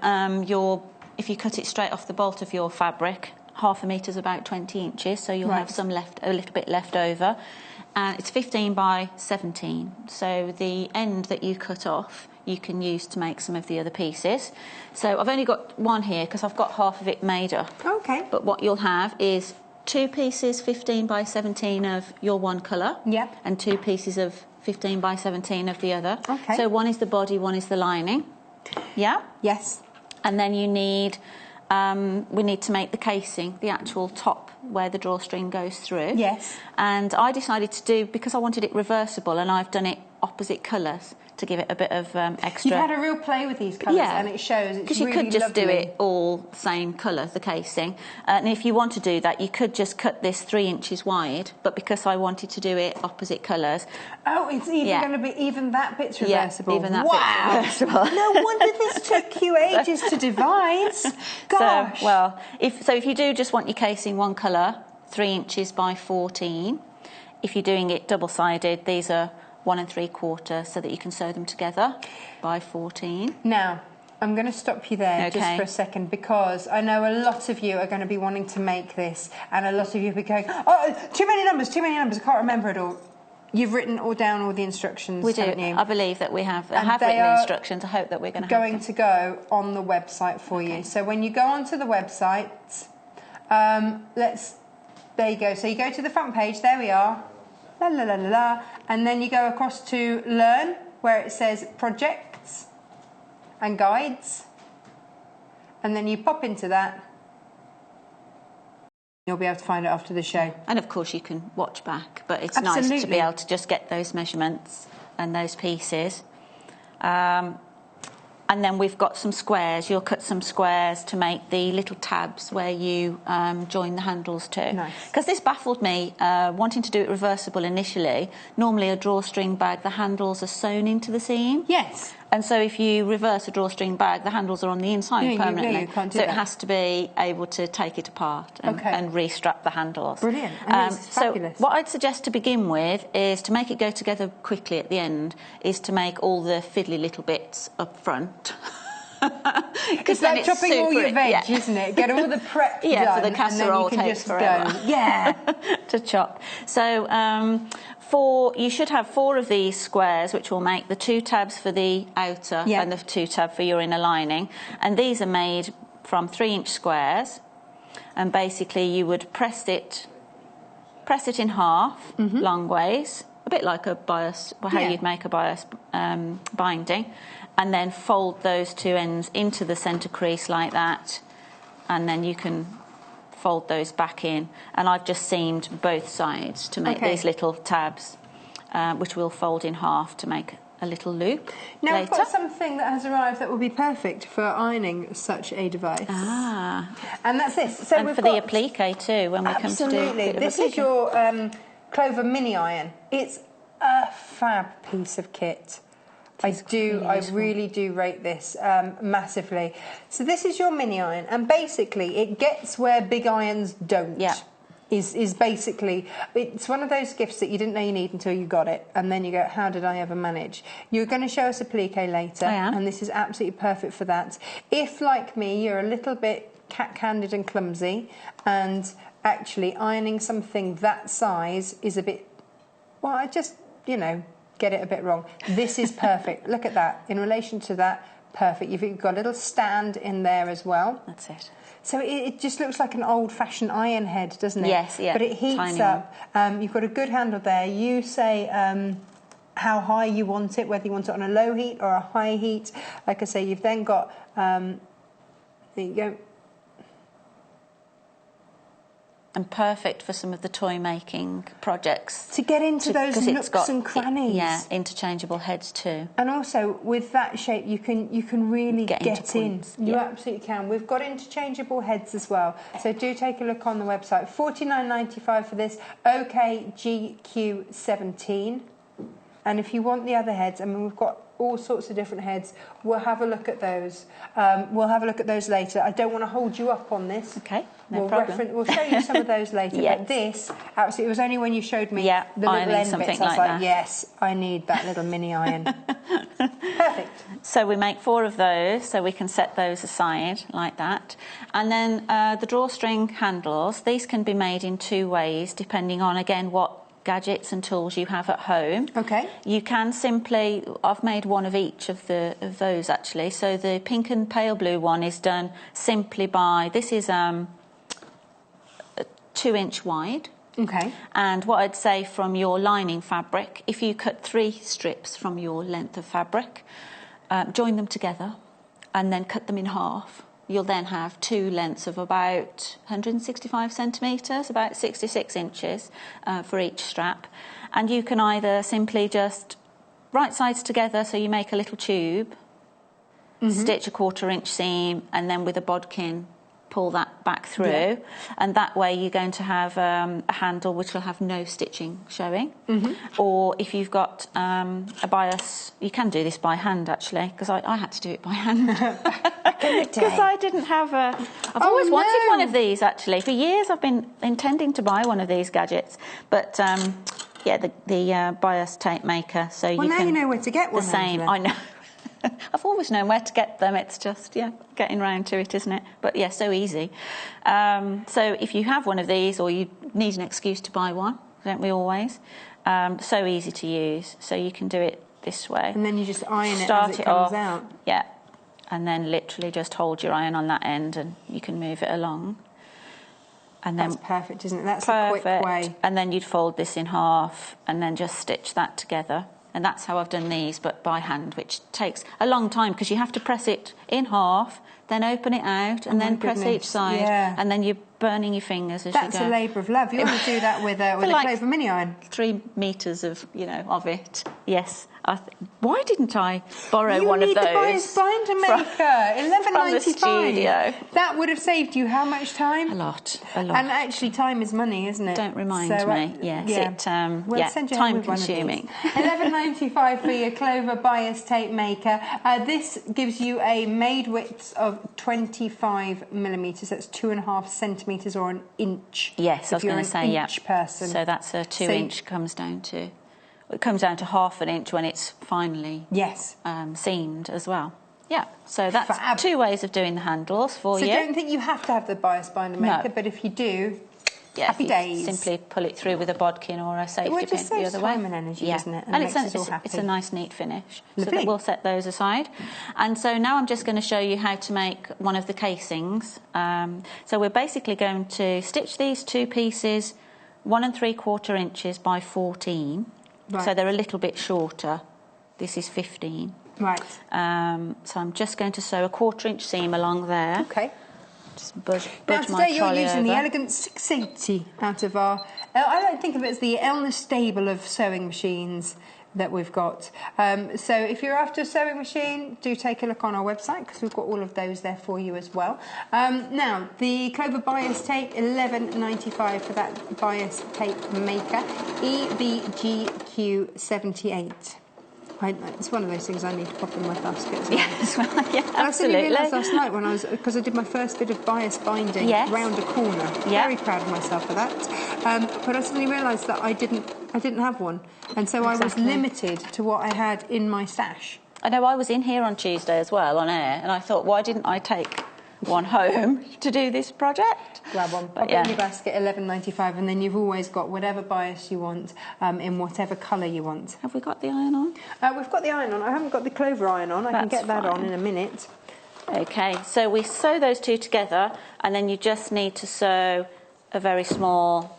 A: if you cut it straight off the bolt of your fabric, half a metre is about 20 inches, so you'll have some a little bit left over. And it's 15 by 17, so the end that you cut off you can use to make some of the other pieces. So I've only got one here because I've got half of it made up.
B: Okay.
A: But what you'll have is 2 pieces 15 by 17 of your one colour.
B: Yep.
A: And 2 pieces of 15 by 17 of the other.
B: Okay.
A: So one is the body, one is the lining. Yeah?
B: Yes.
A: And then you need, we need to make the casing, the actual top where the drawstring goes through.
B: Yes.
A: And I decided to do, because I wanted it reversible, and I've done it opposite colours to give it a bit of extra.
B: You've had a real play with these colours, and it shows. It's
A: because you
B: really
A: could just
B: lovely.
A: do it all same colour, the casing. And if you want to do that, you could just cut this 3 inches wide. But because I wanted to do it opposite colours.
B: Oh, it's even going to be even that bit's reversible.
A: Yeah, even that bit's reversible.
B: No wonder this took you ages to devise. Gosh.
A: So, well, if you do just want your casing one colour, 3 inches by 14. If you're doing it double-sided, these are 1 3/4, so that you can sew them together by 14.
B: Now, I'm going to stop you there just for a second, because I know a lot of you are going to be wanting to make this, and a lot of you will be going, oh, too many numbers, I can't remember it all. You've written down all the instructions,
A: we do.
B: haven't you?
A: I believe that we have. I have written the instructions. I hope that we're going
B: to go on the website for you. So when you go onto the website, there you go. So you go to the front page, there we are. La la la la la, and then you go across to Learn, where it says Projects and Guides, and then you pop into that. You'll be able to find it after the show.
A: And of course you can watch back, but it's nice to be able to just get those measurements and those pieces. And then we've got some squares. You'll cut some squares to make the little tabs where you join the handles to.
B: Nice.
A: Because this baffled me, wanting to do it reversible initially. Normally a drawstring bag, the handles are sewn into the seam.
B: Yes.
A: And so if you reverse a drawstring bag, the handles are on the inside permanently.
B: You can't do
A: so
B: that.
A: It has to be able to take it apart and re-strap the handles.
B: Brilliant. And it's fabulous.
A: So what I'd suggest to begin with is, to make it go together quickly at the end, is to make all the fiddly little bits up front.
B: It's like chopping all your veg, isn't it? Get all the prep done,
A: for the casserole
B: and then you can
A: takes
B: just
A: forever.
B: go. Yeah.
A: To chop. So you should have 4 of these squares, which will make the 2 tabs for the outer and the 2 tab for your inner lining. And these are made from 3-inch squares. And basically you would press it in half, long ways, a bit like a bias, how you'd make a bias binding, and then fold those 2 ends into the centre crease like that, and then you can fold those back in. And I've just seamed both sides to make these little tabs, which we'll fold in half to make a little loop.
B: Now
A: later.
B: We've got something that has arrived that will be perfect for ironing such a device. And that's this. So
A: and for the appliqué too, when we come to do it.
B: This is your Clover mini iron. It's a fab piece of kit. I really do rate this massively. So this is your mini iron, and basically it gets where big irons don't.
A: Yeah.
B: Is basically, it's one of those gifts that you didn't know you need until you got it, and then you go, how did I ever manage? You're going to show us appliqué later, and this is absolutely perfect for that. If, like me, you're a little bit cat-handed and clumsy, and actually ironing something that size is a bit, well, I just, get it a bit wrong. This is perfect. Look at that. In relation to that, perfect. You've got a little stand in there as well.
A: That's it.
B: So it just looks like an old-fashioned iron head, doesn't it?
A: Yes, yeah.
B: But it heats up. You've got a good handle there. You say how high you want it, whether you want it on a low heat or a high heat. Like I say, you've then got... there you go.
A: And perfect for some of the toy-making projects.
B: To get into those nooks and crannies.
A: Yeah, interchangeable heads too.
B: And also, with that shape, you can really get in. You absolutely can. We've got interchangeable heads as well. So do take a look on the website. $49.95 for this OKGQ17. And if you want the other heads, I mean, we've got all sorts of different heads. We'll have a look at those. We'll have a look at those later. I don't want to hold you up on this.
A: Okay, no problem.
B: We'll show you some of those later.
A: Yes.
B: But this, absolutely, it was only when you showed me the little end
A: something
B: bits, I was
A: like
B: like,
A: that.
B: yes, I need that little mini iron. Perfect.
A: So we make 4 of those, so we can set those aside like that. And then the drawstring handles, these can be made in 2 ways, depending on, again, what gadgets and tools you have at home.
B: Okay.
A: You can simply, I've made one of each of those actually. So the pink and pale blue one is done simply by, this is 2-inch wide.
B: Okay.
A: And what I'd say from your lining fabric, if you cut 3 strips from your length of fabric, join them together and then cut them in half. You'll then have 2 lengths of about 165 centimetres, about 66 inches for each strap. And you can either simply just right sides together, so you make a little tube, stitch a 1/4 inch seam, and then with a bodkin pull that back through, and that way you're going to have a handle which will have no stitching showing. Or if you've got a bias, you can do this by hand actually, because I had to do it by hand because I didn't have I've always wanted one of these actually. For years I've been intending to buy one of these gadgets, but yeah, the bias tape maker, so you can,
B: you know where to get one.
A: The same,
B: Angela.
A: I know. I've always known where to get them. It's just, getting round to it, isn't it? But, yeah, so easy. So if you have one of these or you need an excuse to buy one, don't we always? So easy to use. So you can do it this way.
B: And then you just iron it as it comes out.
A: Yeah. And then literally just hold your iron on that end and you can move it along. And then
B: that's perfect, isn't it? That's a quick way.
A: And then you'd fold this in half and then just stitch that together. And that's how I've done these, but by hand, which takes a long time because you have to press it in half, then open it out, and then press each side, and then you're burning your fingers as you go.
B: That's a labour of love. You want to do that with a Clover mini iron.
A: 3 metres of it. Yes. Why didn't I borrow one of those?
B: You need to buy a binder maker.
A: From the studio.
B: That would have saved you how much time?
A: A lot.
B: And actually, time is money, isn't it?
A: Don't remind me. Yes.
B: We'll send you
A: time consuming.
B: $11.95 for your Clover bias tape maker. This gives you a made width of 25 millimetres. That's 2.5 centimetres or an inch.
A: Yes, I was going to say,
B: inch person.
A: So that's a 2-inch comes down to. It comes down to 1/2 inch when it's finally seamed as well. Yeah, so that's 2 ways of doing the handles for you.
B: So don't think you have to have the bias binder maker, but if you do, happy days.
A: Simply pull it through with a bodkin or a safety pin the other way.
B: Time and energy, isn't it?
A: And
B: makes us all happy.
A: It's a nice, neat finish.
B: Lovely.
A: So that we'll set those aside. And so now I'm just going to show you how to make one of the casings. So we're basically going to stitch these 2 pieces 1 3/4 inches by 14.
B: Right.
A: So they're a little bit shorter. This is 15.
B: Right.
A: So I'm just going to sew a 1/4 inch seam along there.
B: Okay.
A: Just budge
B: now
A: my
B: today you're
A: trolley
B: using
A: over.
B: the Elegant 680 out of our, I don't think of it as the Elna stable of sewing machines that we've got. So if you're after a sewing machine, do take a look on our website because we've got all of those there for you as well. Now, the Clover bias tape, $11.95 for that bias tape maker, EBGQ78. It's one of those things I need to pop in my basket as well.
A: Yes, well, yeah,
B: I
A: absolutely.
B: suddenly realised last night because I did my first bit of bias binding round a corner. Very proud of myself for that. But I suddenly realised that I didn't have one, and so I was limited to what I had in my stash.
A: I know I was in here on Tuesday as well on air, and I thought, why didn't I take one home to do this project?
B: Grab one. Pop it in your basket, $11.95, and then you've always got whatever bias you want in whatever colour you want.
A: Have we got the iron on?
B: We've got the iron on. I haven't got the Clover iron on. I can get that on in a minute.
A: Okay, so we sew those 2 together, and then you just need to sew a very small,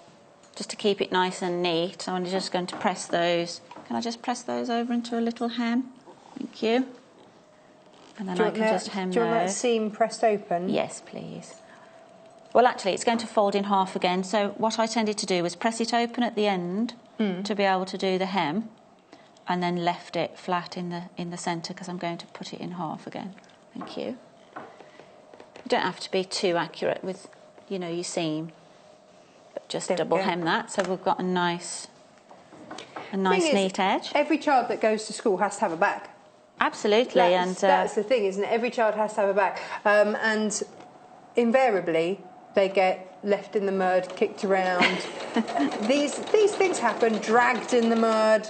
A: just to keep it nice and neat. So I'm just going to press those. Can I just press those over into a little hem? Thank you. And then I can just hem those.
B: Do you want that seam pressed open?
A: Yes, please. Well, actually, it's going to fold in half again. So what I tended to do was press it open at the end to be able to do the hem, and then left it flat in the centre because I'm going to put it in half again. Thank you. You don't have to be too accurate with, your seam, but just double hem that. So we've got a nice a nice neat edge.
B: Every child that goes to school has to have a bag.
A: Absolutely,
B: that's the thing, isn't it? Every child has to have a bag, and invariably they get left in the mud, kicked around. These things happen, dragged in the mud.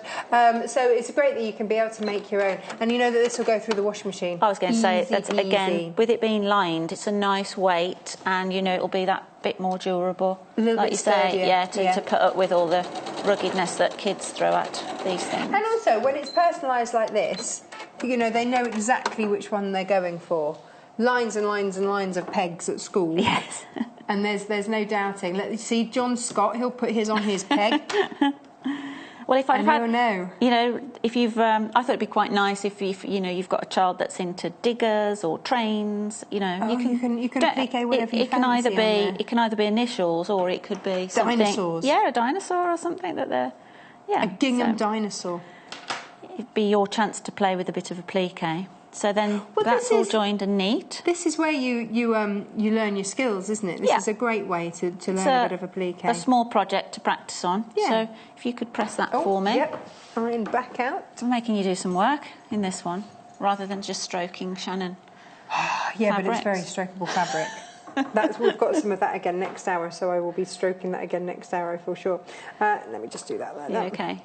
B: So it's great that you can be able to make your own, and you know that this will go through the washing machine.
A: I was going to say that's again, with it being lined, it's a nice weight, and you know it'll be that bit more durable, like you say, to put up with all the ruggedness that kids throw at these things.
B: And also, when it's personalised like this, you know they know exactly which one they're going for. Lines and lines and lines of pegs at school.
A: Yes.
B: And there's no doubting. Let's see, John Scott, he'll put his on his peg.
A: Well, if I've had,
B: know.
A: you know, if you've, I thought it'd be quite nice if you know you've got a child that's into diggers or trains. You know,
B: you can appliqué whatever you fancy.
A: It can either be initials or it could be something.
B: Dinosaurs.
A: Yeah, a dinosaur or something that they're. Yeah.
B: A gingham dinosaur.
A: It'd be your chance to play with a bit of appliqué. So then that's all joined and neat.
B: This is where you learn your skills, isn't it? This is a great way to learn a bit of appliqué.
A: A small project to practice on. Yeah. So if you could press that for me.
B: Yep. Iron back out.
A: I'm making you do some work in this one rather than just stroking Shannon.
B: Yeah, fabrics. But it's very strokeable fabric. We've got some of that again next hour, so I will be stroking that again next hour, I feel sure. Let me just do that there.
A: Yeah, okay.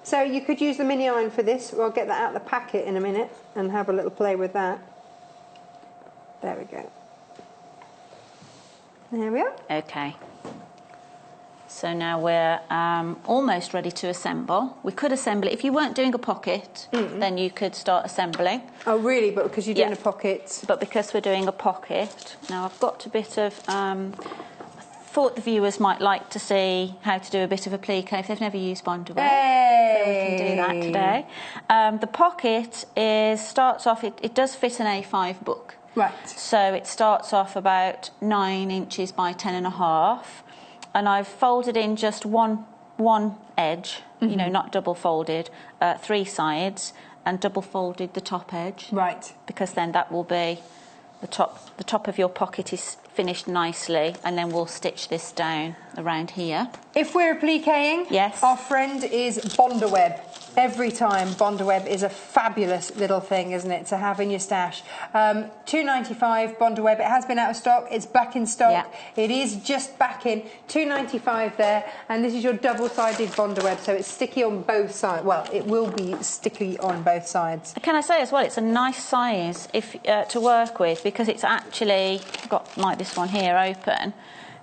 B: So you could use the mini iron for this. I'll get that out of the packet in a minute and have a little play with that. There we go. There we are.
A: Okay. So now we're almost ready to assemble. We could assemble it. If you weren't doing a pocket, then you could start assembling.
B: Oh, really? But because you're doing a pocket?
A: But because we're doing a pocket. Now, I've got a bit of... I thought the viewers might like to see how to do a bit of appliqué if they've never used bondaway.
B: Hey.
A: So we can do that today. The pocket starts off, it does fit an A5 book.
B: Right.
A: So it starts off about 9 inches by 10.5, and I've folded in just one edge, you know, not double folded, 3 sides, and double folded the top edge.
B: Right.
A: Because then that will be the top of your pocket is finished nicely, and then we'll stitch this down around here.
B: If we're appliquéing,
A: yes,
B: our friend is Bondaweb. Every time, Bondaweb is a fabulous little thing, isn't it, to have in your stash. $2.95 Bondaweb. It has been out of stock. It's back in stock. Yeah. It is just back in. $2.95 there, and this is your double-sided Bondaweb, so it's sticky on both sides. Well, it will be sticky on both sides.
A: Can I say as well, it's a nice size to work with, because it's actually got like this one here open.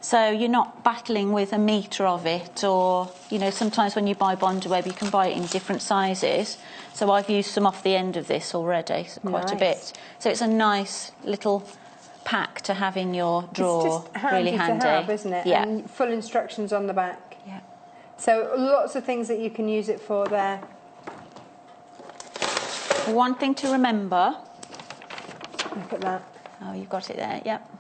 A: So you're not battling with a metre of it, or, you know, sometimes when you buy Bondaweb you can buy it in different sizes. So I've used some off the end of this already, so quite a bit. So it's a nice little pack to have in your drawer.
B: It's just handy
A: really handy
B: to have, isn't it?
A: Yeah.
B: And full instructions on the back.
A: Yeah.
B: So lots of things that you can use it for there.
A: One thing to remember.
B: Look at that.
A: Oh, you've got it there, yep.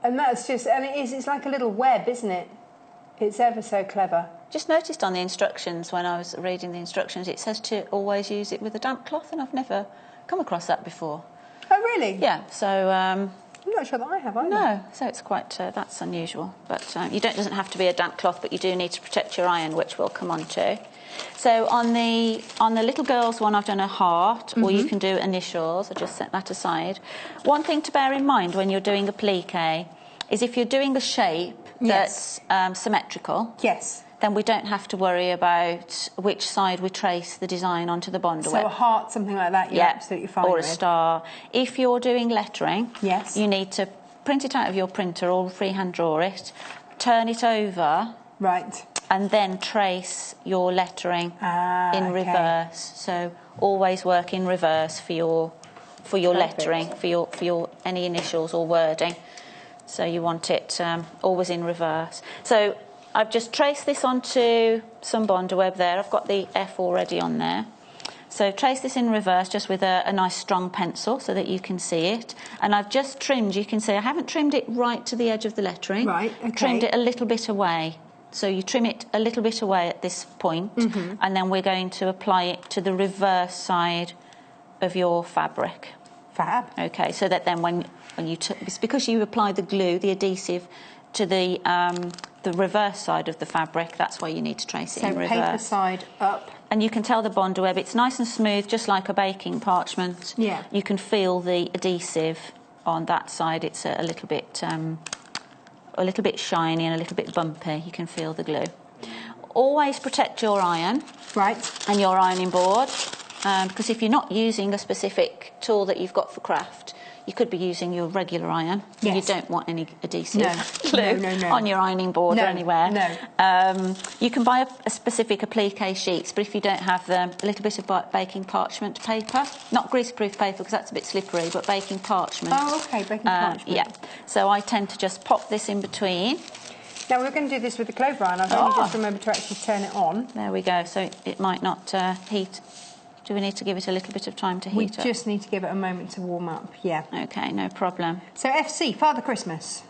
B: And that's just, and it's like a little web, isn't it? It's ever so clever.
A: Just noticed on the instructions, when I was reading the instructions, it says to always use it with a damp cloth, and I've never come across that before.
B: Oh, really?
A: Yeah, so...
B: I'm not sure that I have either.
A: No, so it's quite, that's unusual. But doesn't have to be a damp cloth, but you do need to protect your iron, which we'll come on to. So on the little girl's one, I've done a heart, or you can do initials. I just set that aside. One thing to bear in mind when you're doing appliqué is if you're doing a shape that's symmetrical, then we don't have to worry about which side we trace the design onto the Bondaweb.
B: So a heart, something like that, you're absolutely fine
A: or
B: with.
A: A star. If you're doing lettering,
B: you
A: need to print it out of your printer or freehand draw it, turn it over, and then trace your lettering in reverse. So always work in reverse for your lettering, for your any initials or wording. So you want it always in reverse. So I've just traced this onto some Bondaweb there. I've got the F already on there. So trace this in reverse just with a nice strong pencil so that you can see it. And I've just trimmed, you can see I haven't trimmed it right to the edge of the lettering. Trimmed it a little bit away. So you trim it a little bit away at this point, and then we're going to apply it to the reverse side of your fabric.
B: Fab.
A: Okay, so that then when you it's because you apply the glue, the adhesive, to the the reverse side of the fabric. That's why you need to trace it in reverse.
B: So paper side up.
A: And you can tell the bond web, it's nice and smooth, just like a baking parchment.
B: Yeah.
A: You can feel the adhesive on that side. It's a little bit shiny and a little bit bumpy. You can feel the glue. Always protect your iron.
B: Right.
A: And your ironing board, because if you're not using a specific tool that you've got for craft, you could be using your regular iron.
B: Yes.
A: You don't want any adhesive
B: No.
A: glue on your ironing board or anywhere.
B: No.
A: You can buy a specific appliqué sheets, but if you don't have them, a little bit of baking parchment paper. Not greaseproof paper, because that's a bit slippery, but baking parchment.
B: Oh, OK, baking parchment.
A: Yeah. So I tend to just pop this in between.
B: Now, we're going to do this with the clover iron. I've only just remembered to actually turn it on.
A: There we go. So it might not heat. Do we need to give it a little bit of time to heat up?
B: We just need to give it a moment to warm up, yeah.
A: OK, no problem.
B: So FC, Father Christmas.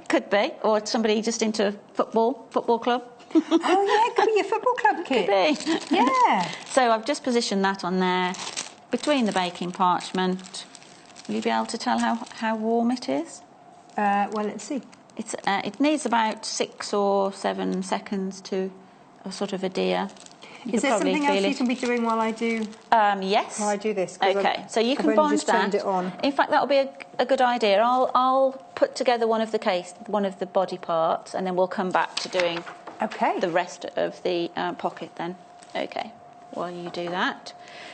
A: Could be, or somebody just into football club.
B: Oh, yeah, it could be your football club kit.
A: Could be.
B: Yeah.
A: So I've just positioned that on there, between the baking parchment. Will you be able to tell how warm it is?
B: Well, let's see.
A: It needs about 6 or 7 seconds to a sort of adhere.
B: Is there something else you can be doing while I do?
A: Yes.
B: While I do this.
A: Okay, so you can
B: I've
A: bond
B: just
A: that.
B: turned it on.
A: In fact, that will be a good idea. I'll put together one of the body parts, and then we'll come back to doing the rest of the pocket. Then, okay. While you do that,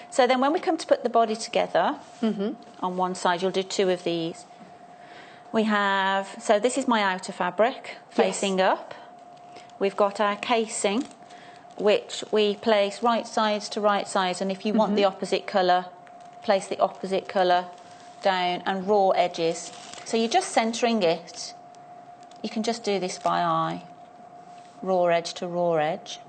A: so then when we come to put the body together, on one side you'll do 2 of these. We have, so this is my outer fabric facing up. We've got our casing, which we place right sides to right sides, and if you want the opposite colour, place the opposite colour down, and raw edges. So you're just centering it. You can just do this by eye, raw edge to raw edge.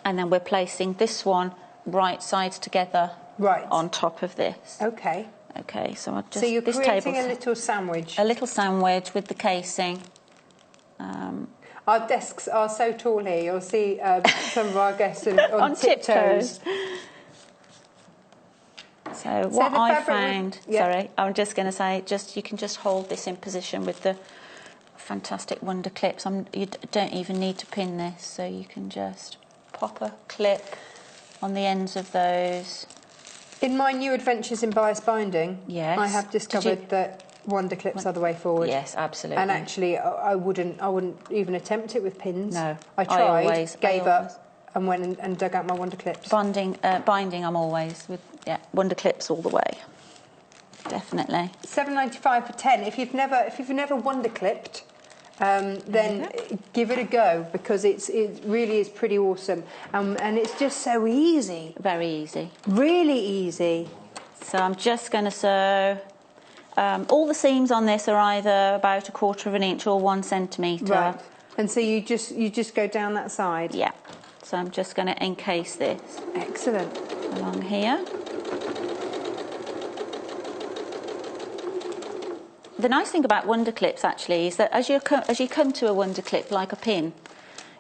A: And then we're placing this one right sides together on top of this.
B: Okay.
A: Okay, so I'll just...
B: So you're creating a little sandwich.
A: A little sandwich with the casing.
B: Our desks are so tall here. You'll see some of our guests on tiptoes.
A: So what I found... Sorry, I'm just going to say, you can just hold this in position with the fantastic wonder clips. You don't even need to pin this, so you can just pop a clip on the ends of those.
B: In my new adventures in bias binding, I have discovered that wonder clips are the way forward.
A: Yes, absolutely.
B: And actually, I wouldn't even attempt it with pins.
A: No,
B: I tried, gave up, and went and dug out my wonder clips.
A: Binding, I'm always with wonder clips all the way. Definitely.
B: $7.95 for 10. If you've never wonder clipped, then give it a go, because it really is pretty awesome, and it's just so easy.
A: Very easy.
B: Really easy.
A: So I'm just going to sew. All the seams on this are either about 1/4 of an inch or 1 centimetre.
B: Right. And so you just go down that side.
A: Yeah. So I'm just going to encase this.
B: Excellent.
A: Along here. The nice thing about wonder clips actually is that as you come to a wonder clip like a pin,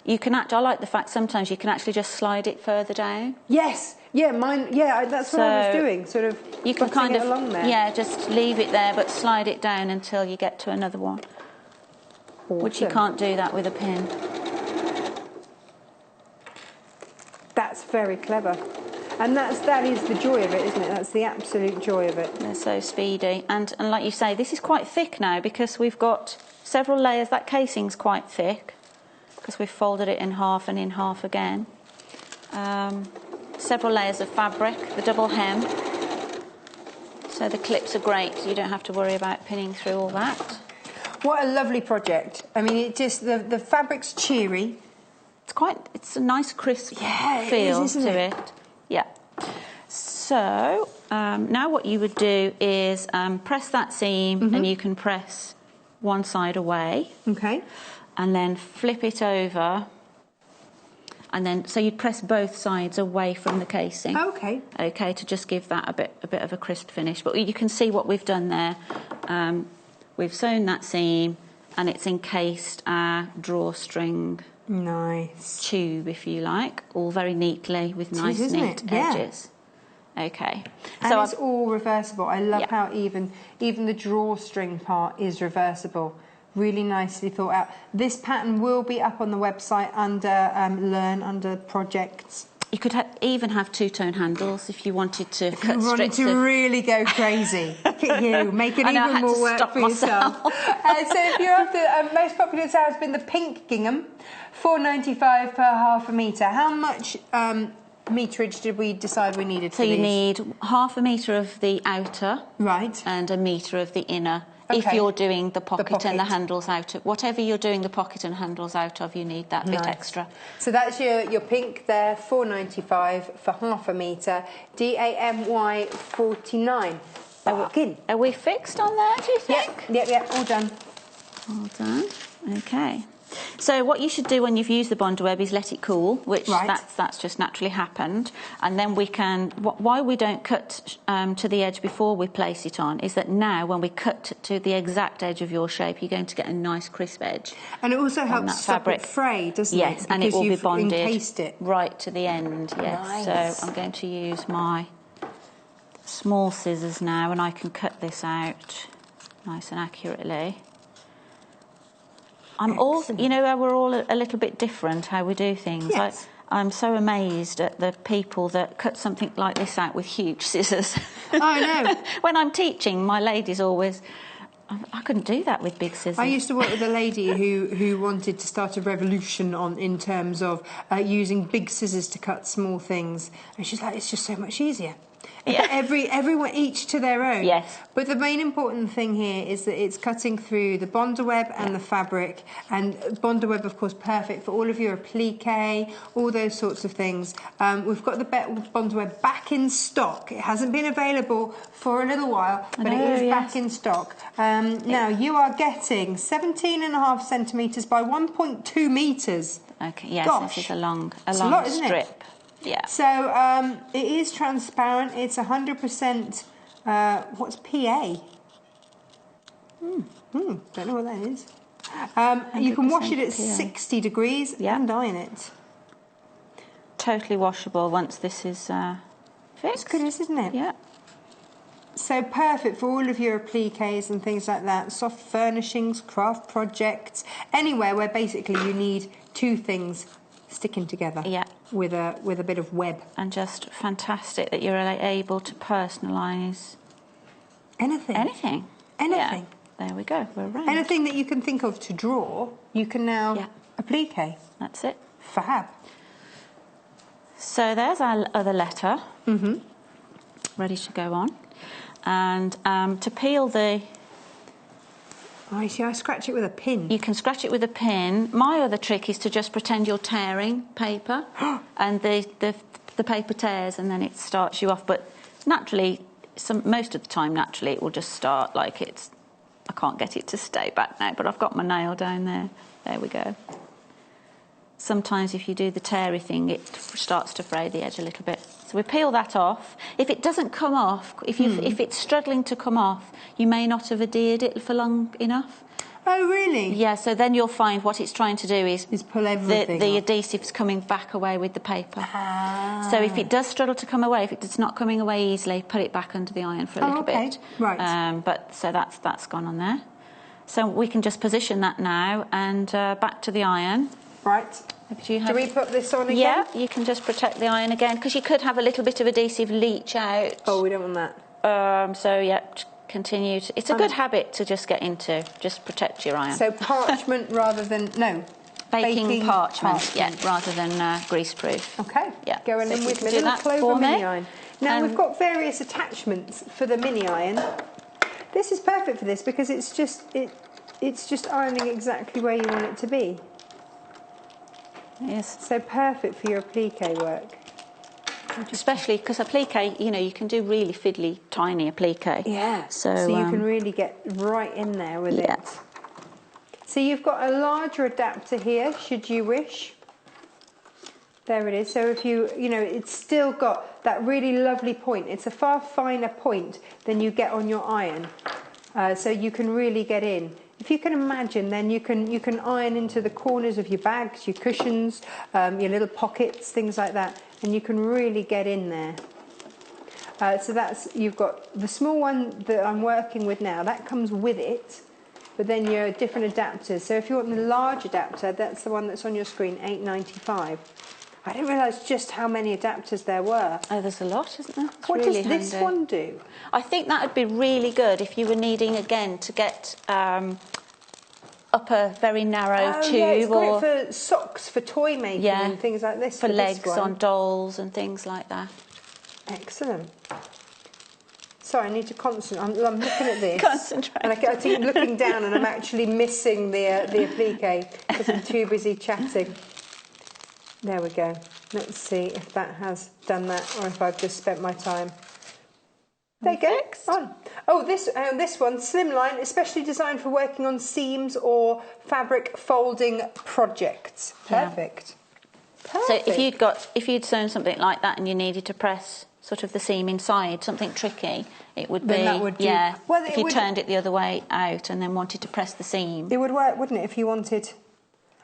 A: you can I like the fact sometimes you can actually just slide it further down.
B: Yes, yeah, mine. Yeah, that's what I was doing. Sort of.
A: You can kind of
B: along there.
A: just leave it there, but slide it down until you get to another one.
B: Awesome.
A: Which you can't do that with a pin.
B: That's very clever. And that is the joy of it, isn't it? That's the absolute joy of it.
A: They're so speedy. And like you say, this is quite thick now because we've got several layers. That casing's quite thick because we've folded it in half and in half again. Several layers of fabric, the double hem. So the clips are great. You don't have to worry about pinning through all that.
B: What a lovely project. I mean, it just the fabric's cheery.
A: It's a nice crisp feel to it. Yeah. So now what you would do is press that seam, and you can press one side away.
B: Okay.
A: And then flip it over, and then so you'd press both sides away from the casing.
B: Okay.
A: Okay, to just give that a bit of a crisp finish. But you can see what we've done there. We've sewn that seam, and it's encased our drawstring.
B: Nice.
A: Tube, if you like, all very neatly with nice neat edges. Okay.
B: And it's all reversible. I love how even the drawstring part is reversible. Really nicely thought out. This pattern will be up on the website under Learn, under projects.
A: You could even have two-tone handles if you wanted to cut
B: you wanted
A: strips
B: to really go crazy. Look at you, make it even more work for yourself. So if you're after, most popular style has been the pink gingham, $4.95 per half a metre. How much meterage did we decide we needed for these?
A: So you need half a metre of the outer,
B: right,
A: and a metre of the inner.
B: Okay.
A: If you're doing the pocket and the handles out of, whatever you're doing the pocket and handles out of, you need that bit extra.
B: So that's your pink there, $4.95 for half a metre, DAMY 49.
A: Are we fixed on there, do you think?
B: Yeah, all done.
A: All done. Okay. So what you should do when you've used the Bondweb is let it cool, which that's just naturally happened, and then we can. Why we don't cut to the edge before we place it on is that now when we cut to the exact edge of your shape, you're going to get a nice crisp edge.
B: And it also helps stop it fray, doesn't it?
A: Yes, and it will be bonded
B: encased it
A: right to the end. Yes. Nice. So I'm going to use my small scissors now, and I can cut this out nice and accurately. I'm all, you know, we're all a little bit different how we do things.
B: Yes.
A: I'm so amazed at the people that cut something like this out with huge scissors.
B: I know.
A: When I'm teaching, my ladies always, I couldn't do that with big scissors.
B: I used to work with a lady who wanted to start a revolution in terms of using big scissors to cut small things, and she's like, it's just so much easier. Yeah. Everyone each to their own.
A: Yes.
B: But the main important thing here is that it's cutting through the Bondweb and the fabric. And Bondweb, of course, perfect for all of your appliqué, all those sorts of things. We've got the Bondweb back in stock. It hasn't been available for a little while, but it is back in stock. Now, you are getting 17.5 centimetres by 1.2 metres.
A: Okay, yes,
B: Gosh.
A: this is a long
B: lot,
A: strip.
B: Isn't it?
A: Yeah.
B: So it is transparent. It's 100%. What's PA? Don't know what that is. You can wash it at 60 degrees and iron it.
A: Totally washable once this is fixed.
B: It's good, isn't it?
A: Yeah.
B: So perfect for all of your appliques and things like that. Soft furnishings, craft projects, anywhere where basically you need two things sticking together.
A: Yeah.
B: With a bit of web.
A: And just fantastic that you're able to personalise
B: anything.
A: Anything.
B: Yeah.
A: There we go. We're right.
B: Anything that you can think of to draw, you can now applique.
A: That's it.
B: Fab.
A: So there's our other letter. Ready to go on. And to peel the...
B: I see, I scratch it with a pin.
A: You can scratch it with a pin. My other trick is to just pretend you're tearing paper and the paper tears and then it starts you off. But naturally, most of the time, naturally, it will just start like it's... I can't get it to stay back now, but I've got my nail down there. There we go. Sometimes if you do the teary thing, it starts to fray the edge a little bit. So we peel that off. If it doesn't come off, if it's struggling to come off, you may not have adhered it for long enough.
B: Oh, really?
A: Yeah, so then you'll find what it's trying to do is
B: pull everything
A: the
B: off.
A: adhesive's coming back away with the paper.
B: Ah.
A: So if it does struggle to come away, if it's not coming away easily, put it back under the iron for a little bit.
B: Right.
A: But so that's gone on there. So we can just position that now and back to the iron.
B: Right. Do we put this on again?
A: Yeah, you can just protect the iron again because you could have a little bit of adhesive leach out.
B: Oh, we don't want that.
A: So yeah, continue. It's a good habit to just get into. Just protect your iron.
B: So parchment rather than
A: baking parchment. Yeah, rather than greaseproof.
B: Okay.
A: Yeah.
B: Going in with my little Clover mini iron. Now we've got various attachments for the mini iron. This is perfect for this because it's just ironing exactly where you want it to be.
A: Yes.
B: So perfect for your applique work.
A: Especially because applique, you can do really fiddly, tiny applique.
B: Yeah.
A: So
B: you can really get right in there with it. So you've got a larger adapter here, should you wish. There it is. So if it's still got that really lovely point. It's a far finer point than you get on your iron. So you can really get in. If you can imagine, then you can iron into the corners of your bags, your cushions, your little pockets, things like that, and you can really get in there. So you've got the small one that I'm working with now. That comes with it, but then your different adapters. So if you want the large adapter, that's the one that's on your screen, $8.95. I didn't realise just how many adapters there were.
A: Oh, there's a lot, isn't there?
B: What does this one do?
A: I think that would be really good if you were needing, again, to get up a very narrow tube.
B: Yeah, it's great for socks, for toy making and things like this.
A: For legs on dolls and things like that.
B: Excellent. Sorry, I need to concentrate. I'm looking at this.
A: Concentrate.
B: And I keep looking down and I'm actually missing the appliqué because I'm too busy chatting. There we go. Let's see if that has done that or if I've just spent my time. There you go. On. Oh, this one, slimline, especially designed for working on seams or fabric folding projects. Perfect.
A: Yeah.
B: Perfect.
A: So if you'd sewn something like that and you needed to press sort of the seam inside, something tricky, it would be,
B: that would do.
A: yeah,
B: Well,
A: if you turned it the other way out and then wanted to press the seam.
B: It would work, wouldn't it, if you wanted...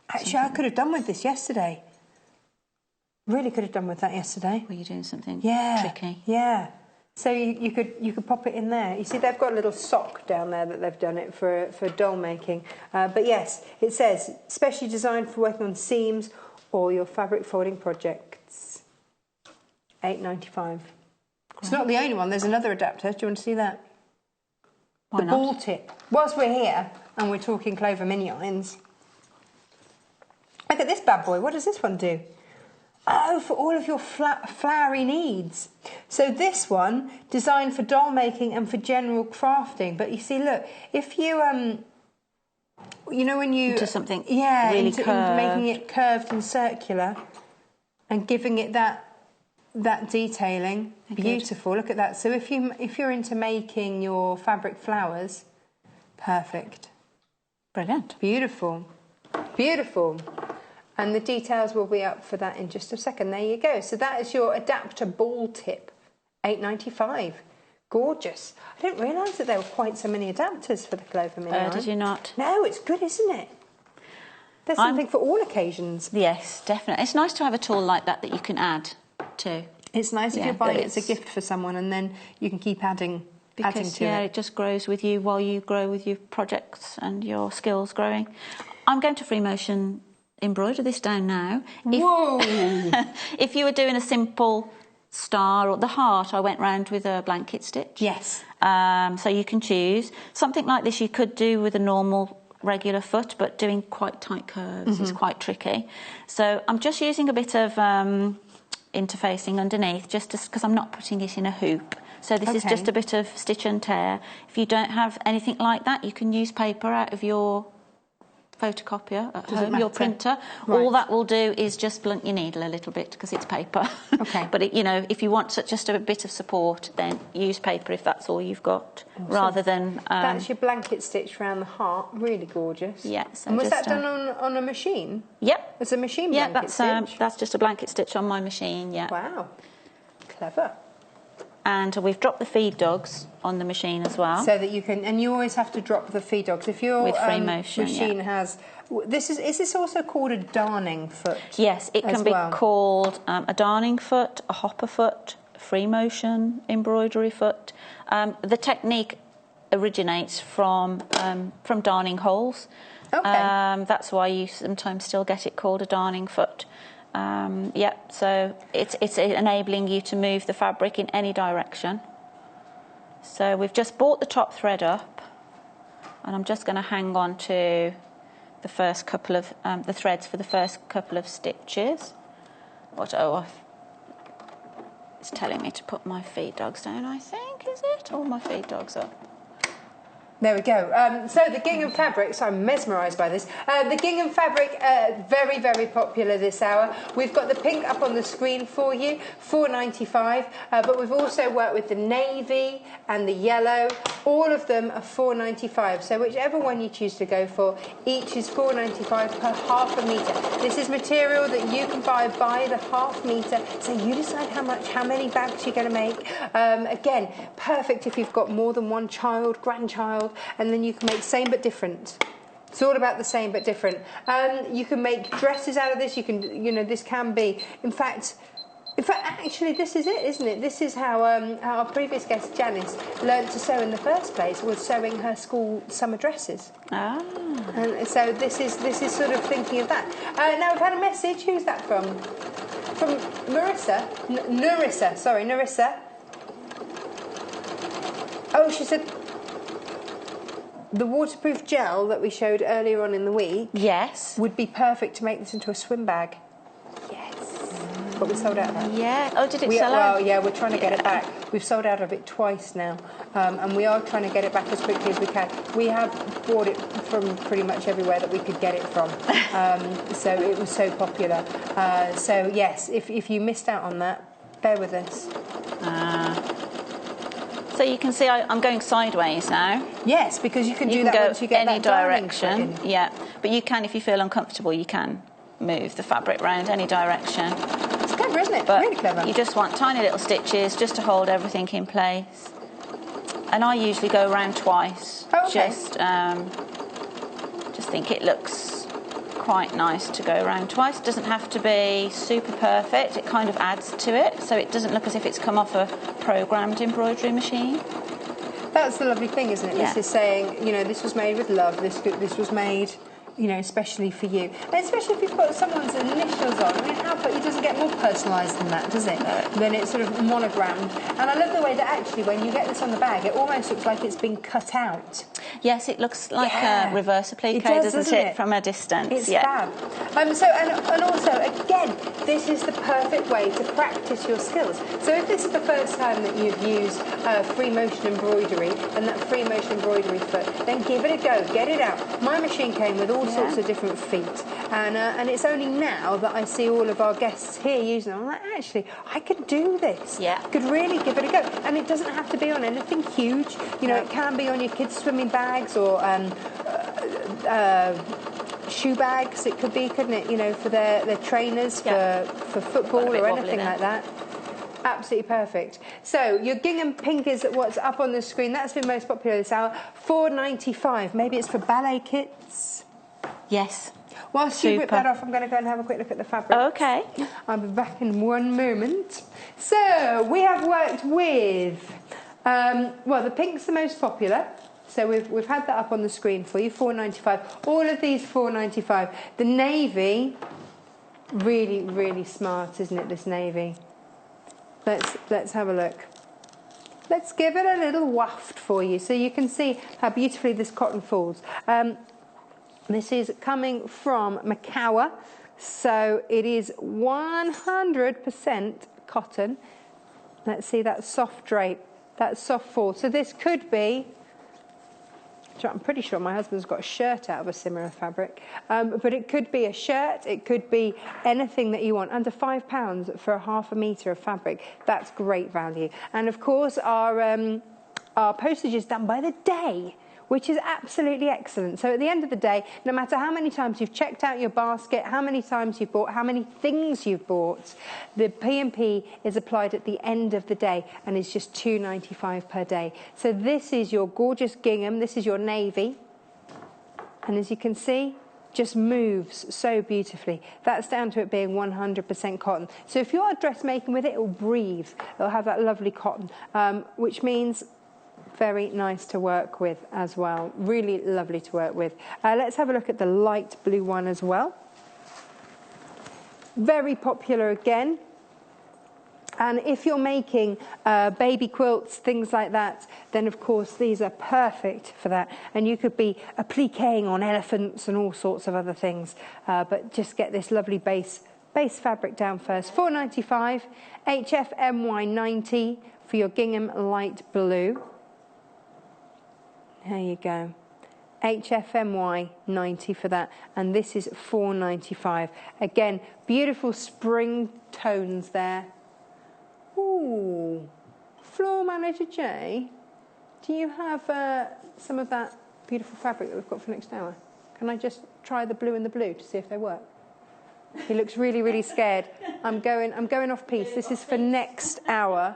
B: Actually, I could have done with this yesterday. Really could have done with that yesterday.
A: Were you doing something tricky?
B: Yeah. So you could pop it in there. You see, they've got a little sock down there that they've done it for doll making. But yes, it says, specially designed for working on seams or your fabric folding projects. $8.95. It's not the only one. There's another adapter. Do you want to see that?
A: Why
B: the
A: not?
B: ball tip. Whilst we're here and we're talking Clover mini irons, look at this bad boy. What does this one do? Oh, for all of your flowery needs. So this one, designed for doll making and for general crafting. But you see, look, if you, you know when you...
A: Into something
B: really
A: curved.
B: into making it curved and circular and giving it that detailing. Beautiful. Look at that. So if you're into making your fabric flowers, perfect.
A: Brilliant.
B: Beautiful. Beautiful. And the details will be up for that in just a second. There you go. So that is your adapter ball tip, $8.95. Gorgeous. I didn't realise that there were quite so many adapters for the Clover mini iron.
A: Did you not?
B: No, it's good, isn't it? There's something for all occasions.
A: Yes, definitely. It's nice to have a tool like that you can add to.
B: It's nice if you're buying it as a gift for someone and then you can keep adding to it.
A: It just grows with you while you grow with your projects and your skills growing. I'm going to free motion embroider this down now.
B: Whoa!
A: If you were doing a simple star or the heart, I went round with a blanket stitch.
B: Yes.
A: So you can choose. Something like this you could do with a normal regular foot, but doing quite tight curves is quite tricky. So I'm just using a bit of interfacing underneath just because I'm not putting it in a hoop. So this is just a bit of stitch and tear. If you don't have anything like that, you can use paper out of your photocopier at home, your printer.
B: Right.
A: All that will do is just blunt your needle a little bit because it's paper.
B: Okay.
A: But if you want just a bit of support, then use paper if that's all you've got, rather than.
B: That's your blanket stitch around the heart. Really gorgeous.
A: Yeah. So
B: and was that done on a machine?
A: Yep.
B: It's a machine blanket stitch?
A: That's just a blanket stitch on my machine. Yeah.
B: Wow. Clever.
A: And we've dropped the feed dogs on the machine as well.
B: So that you can, and you always have to drop the feed dogs. If your
A: with free motion,
B: machine has, is this also called a darning foot?
A: Yes, it can be called a darning foot, a hopper foot, free motion embroidery foot. The technique originates from darning holes. Okay. That's why you sometimes still get it called a darning foot. So it's enabling you to move the fabric in any direction. So we've just brought the top thread up, and I'm just going to hang on to the first couple of the threads for the first couple of stitches. It's telling me to put my feed dogs down, I think, is it? All my feed dogs up.
B: There we go. So the gingham fabric, so I'm mesmerised by this. The gingham fabric, very, very popular this hour. We've got the pink up on the screen for you, $4.95. But we've also worked with the navy and the yellow. All of them are $4.95. So whichever one you choose to go for, each is $4.95 per half a metre. This is material that you can buy by the half metre. So you decide how many bags you're going to make. Again, perfect if you've got more than one child, grandchild. And then you can make same but different. It's all about the same but different. You can make dresses out of this. You can, this can be. In fact, In fact, actually, this is it, isn't it? This is how our previous guest, Janice, learned to sew in the first place, was sewing her school summer dresses.
A: Ah.
B: And so this is sort of thinking of that. Now, we've had a message. Who's that from? From Marissa? Narissa. Sorry, Narissa. Oh, she said the waterproof gel that we showed earlier on in the week.
A: Yes.
B: Would be perfect to make this into a swim bag. Yes. But we sold out of that.
A: Yeah. Oh, did it sell out?
B: Well, yeah, we're trying to get it back. We've sold out of it twice now. And we are trying to get it back as quickly as we can. We have bought it from pretty much everywhere that we could get it from. So it was so popular. So, yes, if you missed out on that, bear with us.
A: So you can see I'm going sideways now.
B: Yes, because you can do that
A: go
B: once you get
A: any
B: that darning
A: direction.
B: put in.
A: Yeah, but you can, if you feel uncomfortable, you can move the fabric round any direction.
B: It's clever, isn't it?
A: But
B: really clever.
A: You just want tiny little stitches just to hold everything in place. And I usually go around twice.
B: Oh, okay.
A: Just think it looks quite nice to go around twice. It doesn't have to be super perfect. It kind of adds to it, so it doesn't look as if it's come off a programmed embroidery machine.
B: That's the lovely thing, isn't it?
A: Yeah.
B: This is saying, you know, this was made with love. This was made, you know, especially for you, and especially if you've got someone's initials on. I mean, it doesn't get more personalised than that, does it?
A: No.
B: Then it's sort of monogrammed. And I love the way that actually, when you get this on the bag, it almost looks like it's been cut out.
A: Yes, it looks like a reverse appliqué, doesn't it, from a distance?
B: It's fab. And also, again, this is the perfect way to practice your skills. So if this is the first time that you've used free motion embroidery and that free motion embroidery foot, then give it a go, get it out. My machine came with all sorts of different feet, and it's only now that I see all of our guests here using them. I'm like, actually, I could do this.
A: Yeah.
B: I could really give it a go. And it doesn't have to be on anything huge. You know, it can be on your kids' swimming bags or shoe bags. It could be, couldn't it? You know, for their trainers, for football or anything like that. Absolutely perfect. So your gingham pink is what's up on the screen. That's been most popular this hour. $4.95. Maybe it's for ballet kits.
A: Yes.
B: Whilst you rip that off, I'm going to go and have a quick look at the fabric.
A: Okay.
B: I'll be back in one moment. So we have worked with, the pink's the most popular. So we've had that up on the screen for you, $4.95. All of these $4.95. The navy, really, really smart, isn't it? This navy. Let's have a look. Let's give it a little waft for you, so you can see how beautifully this cotton falls. This is coming from Macawa, so it is 100% cotton. Let's see that soft drape, that soft fall. So this could be, I'm pretty sure my husband's got a shirt out of a similar fabric, but it could be a shirt, it could be anything that you want. Under £5 for half a metre of fabric, that's great value. And of course our postage is done by the day, which is absolutely excellent. So at the end of the day, no matter how many times you've checked out your basket, how many times you've bought, how many things you've bought, the P&P is applied at the end of the day and is just $2.95 per day. So this is your gorgeous gingham, this is your navy, and as you can see, just moves so beautifully. That's down to it being 100% cotton. So if you are dressmaking with it, it will breathe. It'll have that lovely cotton, which means very nice to work with as well. Really lovely to work with. Let's have a look at the light blue one as well. Very popular again. And if you're making baby quilts, things like that, then of course these are perfect for that. And you could be appliquéing on elephants and all sorts of other things. But just get this lovely base fabric down first. $4.95, HFMY 90 for your gingham light blue. There you go. HFMY 90 for that, and this is $4.95. Again, beautiful spring tones there. Ooh, Floor Manager J, do you have some of that beautiful fabric that we've got for next hour? Can I just try the blue and the blue to see if they work? He looks really, really scared. I'm going off piece. This is for next hour.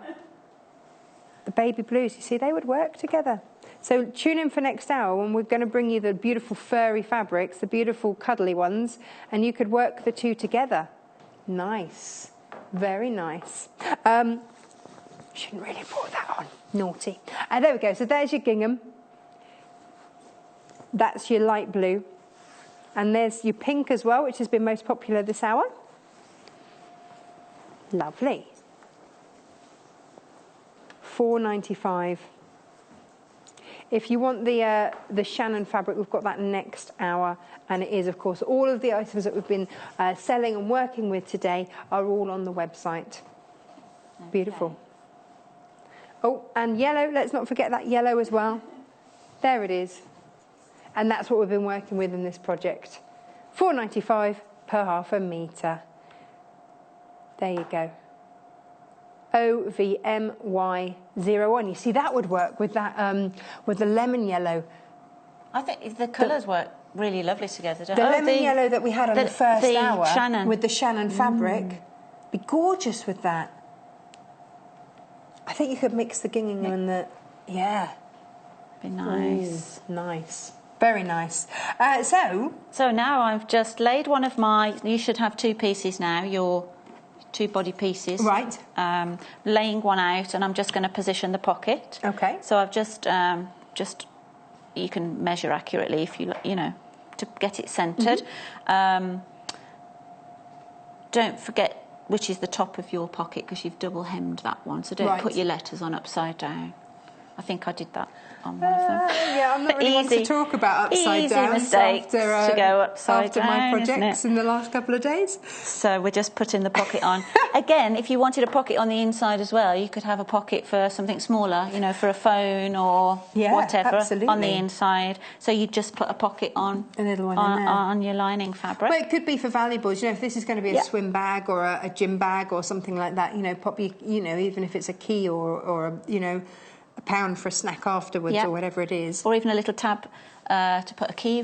B: The baby blues, you see, they would work together. So tune in for next hour when we're going to bring you the beautiful furry fabrics, the beautiful cuddly ones, and you could work the two together. Nice. Very nice. Shouldn't really have brought that on. Naughty. There we go. So there's your gingham. That's your light blue. And there's your pink as well, which has been most popular this hour. Lovely. $4.95. If you want the Shannon fabric, we've got that next hour, and it is, of course, all of the items that we've been selling and working with today are all on the website. Okay. Beautiful. Oh, and yellow, let's not forget that yellow as well. There it is. And that's what we've been working with in this project. $4.95 per half a metre. There you go. OVMY01. You see, that would work with that with the lemon yellow.
A: I think the colours work really lovely together.
B: The lemon yellow that we had on the first hour Shannon. With the Shannon fabric, be gorgeous with that. I think you could mix the gingham and the
A: be nice.
B: Nice. Very nice. So
A: now I've just laid one of my. You should have two pieces now. Your 2 body pieces.
B: Right.
A: Laying one out, and I'm just going to position the pocket.
B: Okay.
A: So I've just you can measure accurately if you know to get it centred. Don't forget which is the top of your pocket because you've double hemmed that one. So don't put your letters on upside down. I think I did that on one of them.
B: Yeah, I'm not really one to talk about upside down.
A: Mistakes to go upside down.
B: After my projects in the last couple of days.
A: So we're just putting the pocket on. Again, if you wanted a pocket on the inside as well, you could have a pocket for something smaller, you know, for a phone or whatever on the inside. So you just put a pocket on,
B: a little one
A: on your lining fabric.
B: Well, it could be for valuables. You know, if this is going to be a swim bag or a gym bag or something like that, you know, pop you know, even if it's a key or you know, £1 for a snack afterwards or whatever it is,
A: or even a little tab to put a key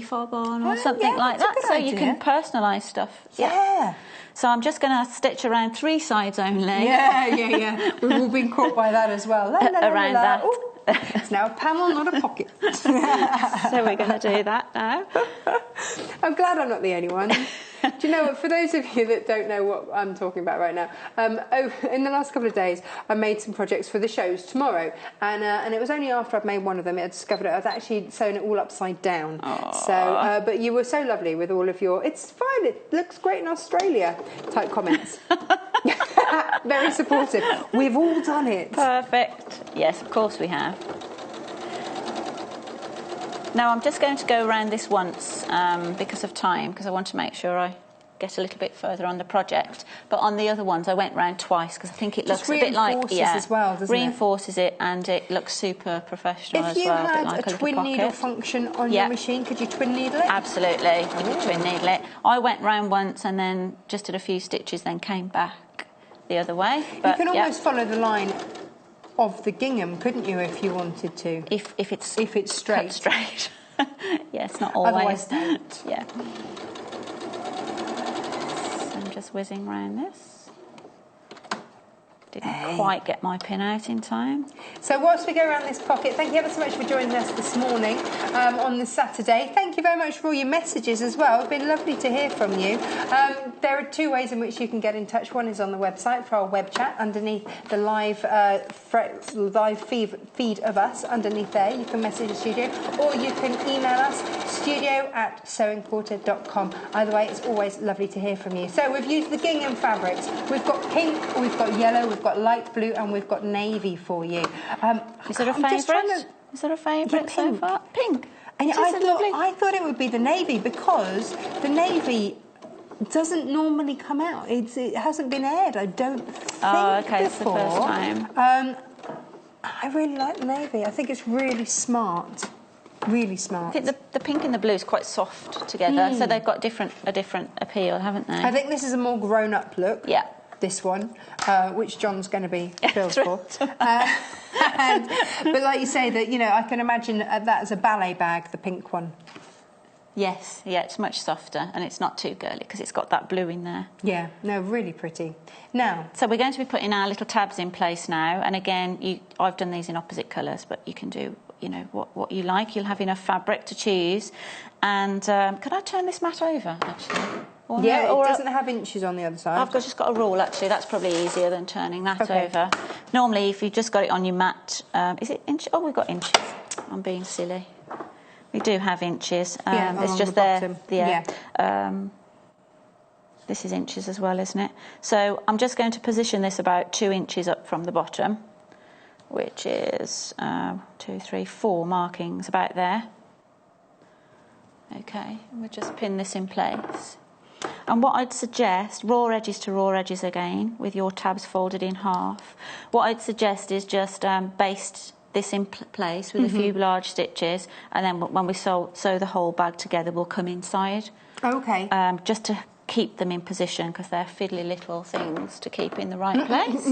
A: fob on or something like that, so you can personalise stuff. So I'm just going to stitch around 3 sides only.
B: We've all been caught by that as well.
A: Around that.
B: Ooh, it's now a panel, not a pocket.
A: So we're going to do that now.
B: I'm glad I'm not the only one. Do you know what, for those of you that don't know what I'm talking about right now, in the last couple of days I made some projects for the shows tomorrow, and it was only after I'd made one of them I discovered I'd actually sewn it all upside down. So but you were so lovely with all of your "it's fine, it looks great in Australia" type comments. Very supportive. We've all done it.
A: Perfect. Yes, of course we have. Now I'm just going to go around this once because of time, because I want to make sure I get a little bit further on the project. But on the other ones I went round twice because I think it looks a bit like
B: as well, doesn't
A: reinforces it, and it looks super professional as well.
B: If you had
A: like
B: a twin needle function on your machine, could you twin needle it?
A: Absolutely, you could twin needle it. I went round once and then just did a few stitches, then came back the other way. But,
B: you can almost follow the line of the gingham, couldn't you, if you wanted to?
A: If it's
B: straight.
A: Cut straight. Yes, not always.
B: Otherwise don't.
A: Yeah. So I'm just whizzing around this. Didn't quite get my pin out in time.
B: So whilst we go around this pocket, thank you ever so much for joining us this morning on this Saturday. Thank you very much for all your messages as well. It's been lovely to hear from you. There are 2 ways in which you can get in touch. One is on the website for our web chat underneath the live feed of us. Underneath there, you can message the studio, or you can email us, studio@sewingquarter.com. Either way, it's always lovely to hear from you. So we've used the gingham fabrics. We've got pink, we've got yellow, we've got light blue, and we've got navy for you.
A: Is there a favourite? Is there a favourite so far? Pink.
B: And I thought it would be the navy because the navy doesn't normally come out. It hasn't been aired, I don't think, before.
A: It's the first time.
B: I really like the navy. I think it's really smart. Really smart.
A: I think the pink and the blue is quite soft together, so they've got a different appeal, haven't they?
B: I think this is a more grown-up look.
A: Yeah.
B: This one, which John's going to be filled for. But like you say, that, you know, I can imagine that as a ballet bag, the pink one.
A: Yes, yeah, it's much softer and it's not too girly because it's got that blue in there.
B: Yeah, no, really pretty. Now,
A: so we're going to be putting our little tabs in place now, and again, I've done these in opposite colours, but you can do you know, what you like. You'll have enough fabric to choose. And can I turn this mat over, actually? Or
B: yeah,
A: no,
B: it doesn't have inches on the other side.
A: I've just got a rule, actually. That's probably easier than turning that over. Normally, if you've just got it on your mat, is it inches? Oh, we've got inches. I'm being silly. We do have inches. It's just there. This is inches as well, isn't it? So I'm just going to position this about 2 inches up from the bottom, which is 2, 3, 4 markings about there. Okay, and we'll just pin this in place. And what I'd suggest, raw edges to raw edges again, with your tabs folded in half. What I'd suggest is just baste this in place with a few large stitches, and then when we sew the whole bag together, we'll come inside.
B: Okay.
A: Just to keep them in position, because they're fiddly little things to keep in the right place.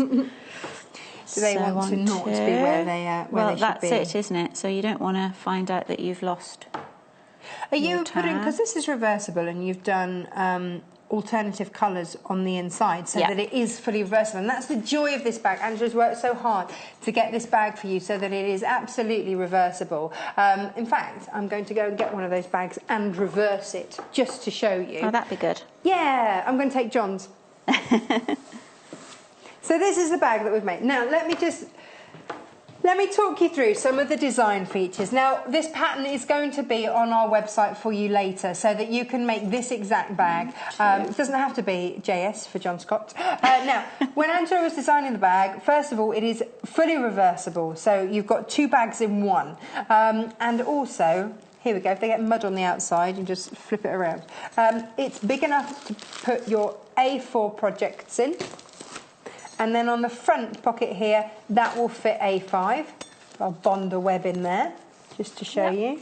B: So they want to not be where they should be.
A: Well, that's it, isn't it? So you don't want to find out that you've lost.
B: Are you putting, because this is reversible, and you've done alternative colours on the inside so that it is fully reversible, and that's the joy of this bag. Angela's worked so hard to get this bag for you so that it is absolutely reversible. In fact, I'm going to go and get one of those bags and reverse it just to show you.
A: Oh, that'd be good.
B: Yeah, I'm going to take John's. So this is the bag that we've made. Now let me talk you through some of the design features. Now, this pattern is going to be on our website for you later so that you can make this exact bag. It doesn't have to be JS for John Scott. Now, when Angela was designing the bag, first of all, it is fully reversible. So you've got 2 bags in one. And also, here we go, if they get mud on the outside, you just flip it around. It's big enough to put your A4 projects in. And then on the front pocket here, that will fit A5. I'll bond a web in there, just to show you.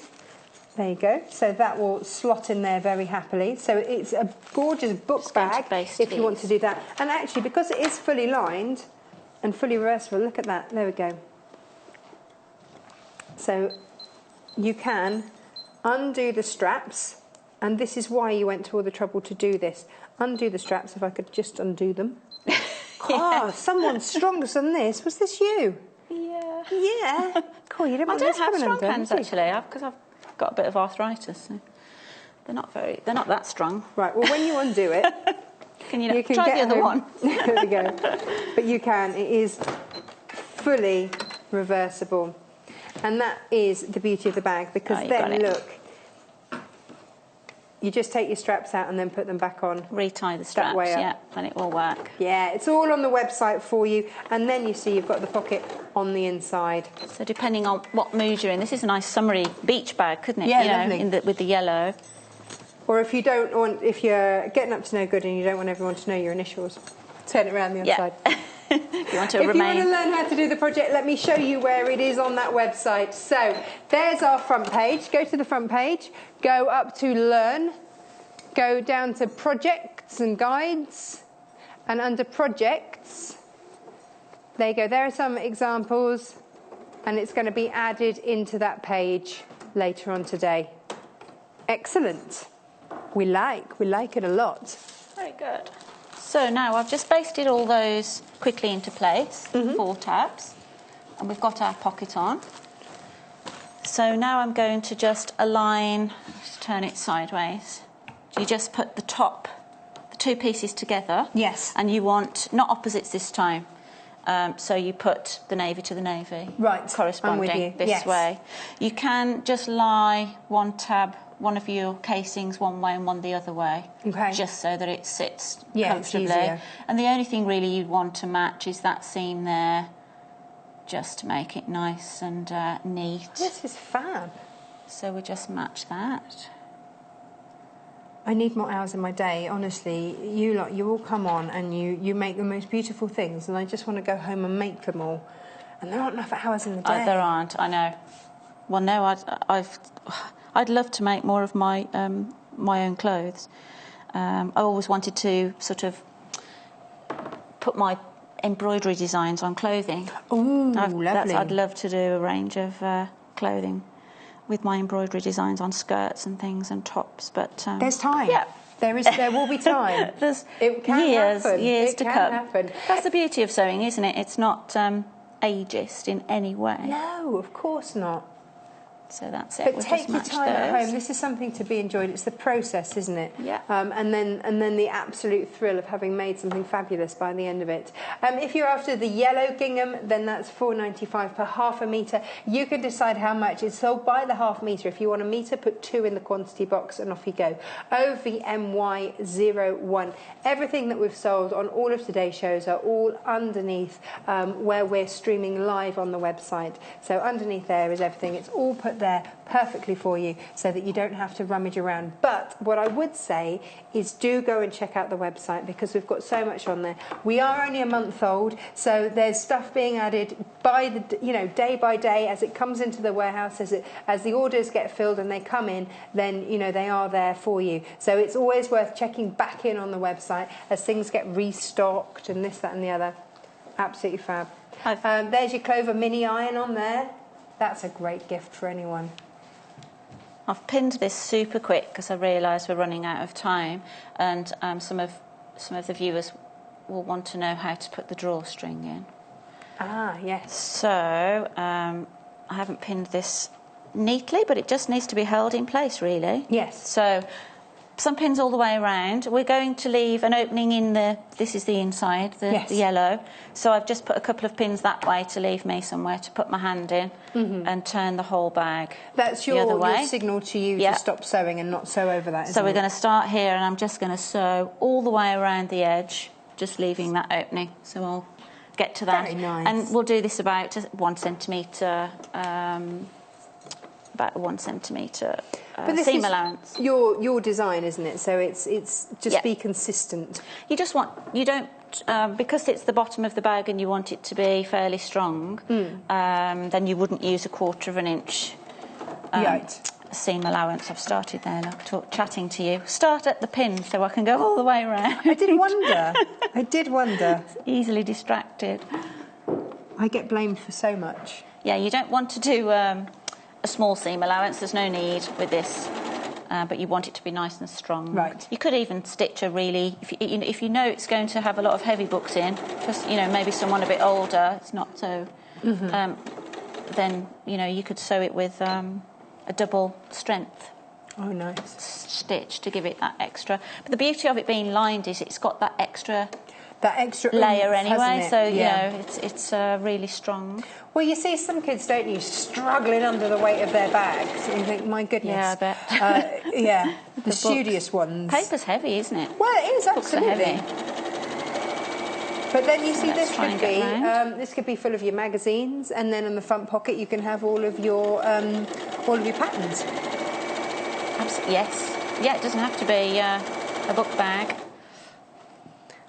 B: There you go. So that will slot in there very happily. So it's a gorgeous book bag if you want to do that. And actually, because it is fully lined and fully reversible, look at that. There we go. So you can undo the straps, and this is why you went to all the trouble to do this. Undo the straps, if I could just undo them. Oh, someone stronger than this. Was this you?
A: Yeah.
B: Yeah. Cool. You didn't want this coming
A: strong
B: undone,
A: hands actually, because I've got a bit of arthritis. So they're not that strong.
B: Right. Well, when you undo it,
A: you can try the other one.
B: There we go. But you can. It is fully reversible, and that is the beauty of the bag. Because then look. You just take your straps out and then put them back on.
A: Retie the straps, and it will work.
B: Yeah, it's all on the website for you. And then you see you've got the pocket on the inside.
A: So depending on what mood you're in, this is a nice summery beach bag, couldn't it?
B: Yeah, lovely.
A: With the yellow.
B: Or if you're getting up to no good and you don't want everyone to know your initials, turn it around the other side.
A: If you want to
B: If you want to learn how to do the project, let me show you where it is on that website. So there's our front page. Go to the front page, go up to Learn, go down to Projects and Guides, and under Projects, there you go. There are some examples, and it's going to be added into that page later on today. Excellent. We like it a lot.
A: Very good. So now I've just basted all those quickly into place, 4 tabs, and we've got our pocket on. So now I'm going to just align, just turn it sideways. You just put the 2 pieces together.
B: Yes.
A: And you want, not opposites this time, so you put the navy to the navy.
B: Right,
A: corresponding
B: I'm with you.
A: This way. You can just lie one of your casings one way and one the other way, just so that it sits comfortably.
B: It's
A: and the only thing really you'd want to match is that seam there, just to make it nice and neat.
B: This is fab.
A: So we just match that.
B: I need more hours in my day, honestly. You all come on and you make the most beautiful things, and I just want to go home and make them all. And there aren't enough hours in the day.
A: There aren't, I know. Well, no, I'd love to make more of my own clothes. I always wanted to sort of put my embroidery designs on clothing.
B: Oh, lovely.
A: I'd love to do a range of clothing with my embroidery designs on skirts and things and tops, but
B: there's time.
A: Yeah,
B: there will be time.
A: There's
B: it can happen.
A: Years
B: it
A: to
B: can
A: come.
B: Happen.
A: That's the beauty of sewing, isn't it? It's not ageist in any way.
B: No, of course not.
A: So that's it.
B: But
A: We'll
B: take your time at home. This is something to be enjoyed. It's the process, isn't it?
A: Yeah.
B: And then the absolute thrill of having made something fabulous by the end of it. If you're after the yellow gingham, then that's $4.95 per half a metre. You can decide how much. It's sold by the half metre. If you want a metre, put 2 in the quantity box and off you go. OVMY01. Everything that we've sold on all of today's shows are all underneath where we're streaming live on the website. So underneath there is everything. It's all put there perfectly for you so that you don't have to rummage around. But what I would say is do go and check out the website because we've got so much on there. We are only a month old, so there's stuff being added by the day by day as it comes into the warehouse, as the orders get filled and they come in, then they are there for you. So it's always worth checking back in on the website as things get restocked and this, that and the other. Absolutely fab. There's your Clover mini iron on there. That's a great gift for anyone.
A: I've pinned this super quick because I realise we're running out of time, and some of the viewers will want to know how to put the drawstring in.
B: Ah, yes.
A: So I haven't pinned this neatly, but it just needs to be held in place, really.
B: Yes.
A: So some pins all the way around. We're going to leave an opening in this is the inside, the yellow. So I've just put a couple of pins that way to leave me somewhere to put my hand in and turn the whole bag
B: That's
A: the other way.
B: Your signal to you to stop sewing and not sew over that,
A: So we're going to start here, and I'm just going to sew all the way around the edge, just leaving that opening. So I'll get to that.
B: Very nice.
A: And we'll do this about 1 centimetre,
B: but this
A: seam
B: is
A: allowance.
B: Your design, isn't it? So it's just be consistent.
A: You don't because it's the bottom of the bag and you want it to be fairly strong. Then you wouldn't use 1/4 inch seam allowance. I've started there, chatting to you. Start at the pin so I can go all the way around.
B: I did wonder.
A: Easily distracted.
B: I get blamed for so much.
A: Yeah, you don't want to do a small seam allowance. There's no need with this, but you want it to be nice and strong.
B: Right.
A: You could even stitch a really, if you know it's going to have a lot of heavy books in, because maybe someone a bit older, it's not so. Then you could sew it with a double strength.
B: Oh, nice.
A: Stitch to give it that extra. But the beauty of it being lined is it's got that extra
B: layer
A: layer anyway,
B: it?
A: so it's really strong.
B: Well, you see some kids, don't you, struggling under the weight of their bags, and you think, my goodness.
A: Yeah, I bet.
B: The studious ones.
A: Paper's heavy, isn't it?
B: Well, it is, absolutely.
A: Books are heavy.
B: But then you see this could be full of your magazines, and then in the front pocket you can have all of your patterns.
A: Yes. Yeah, it doesn't have to be a book bag.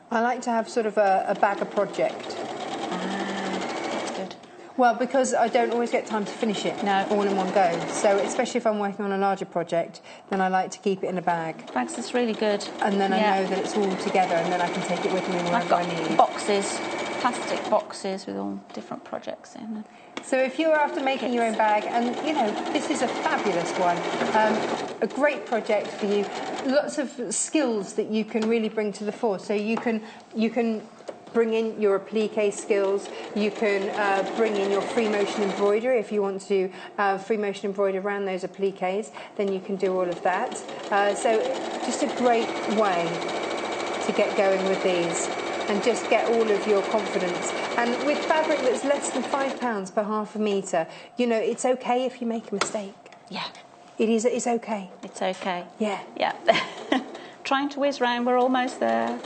B: I like to have sort of a bag of project.
A: That's good.
B: Well, because I don't always get time to finish it all in one go. So especially if I'm working on a larger project, then I like to keep it in a bag.
A: Bags, that's really good.
B: And then I know that it's all together, and then I can take it with me wherever I need.
A: Boxes, plastic boxes with all different projects in.
B: So if you're after making your own bag, and this is a fabulous one, a great project for you, lots of skills that you can really bring to the fore. So you can bring in your appliqué skills, you can bring in your free motion embroidery if you want to free motion embroider around those appliqués, then you can do all of that. So just a great way to get going with these and just get all of your confidence. And with fabric that's less than £5 per half a metre, it's okay if you make a mistake.
A: Yeah.
B: It's okay.
A: It's okay.
B: Yeah.
A: Yeah. Trying to whiz round, we're almost there.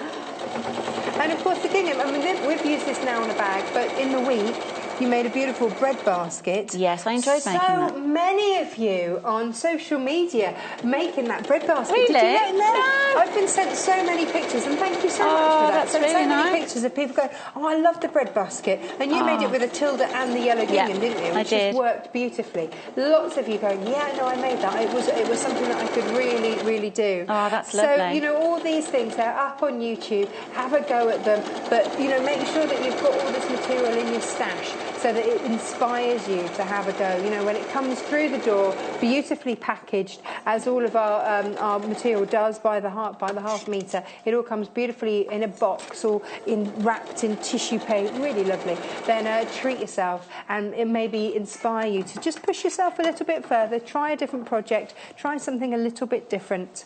B: And of course the gingham, we've used this now on a bag, but in the week you made a beautiful bread basket.
A: Yes, I enjoyed making that.
B: So many of you on social media making that bread basket.
A: Really?
B: Did you know?
A: No.
B: I've been sent so many pictures, and thank you so much for that.
A: That's really
B: so
A: nice.
B: many pictures of people going, oh, I love the bread basket. And you made it with a tilde and the yellow gingham, didn't you?
A: I did.
B: Which worked beautifully. Lots of you going, yeah, no, I made that. It was something that I could really, really do.
A: Oh, that's lovely.
B: So, all these things, they're up on YouTube. Have a go at them. But, make sure that you've got all this material in your stash. so that it inspires you to have a go. You know, when it comes through the door, beautifully packaged, as all of our material does by the half metre. It all comes beautifully in a box or wrapped in tissue paper, really lovely. Then treat yourself, and it maybe inspire you to just push yourself a little bit further, try a different project, try something a little bit different,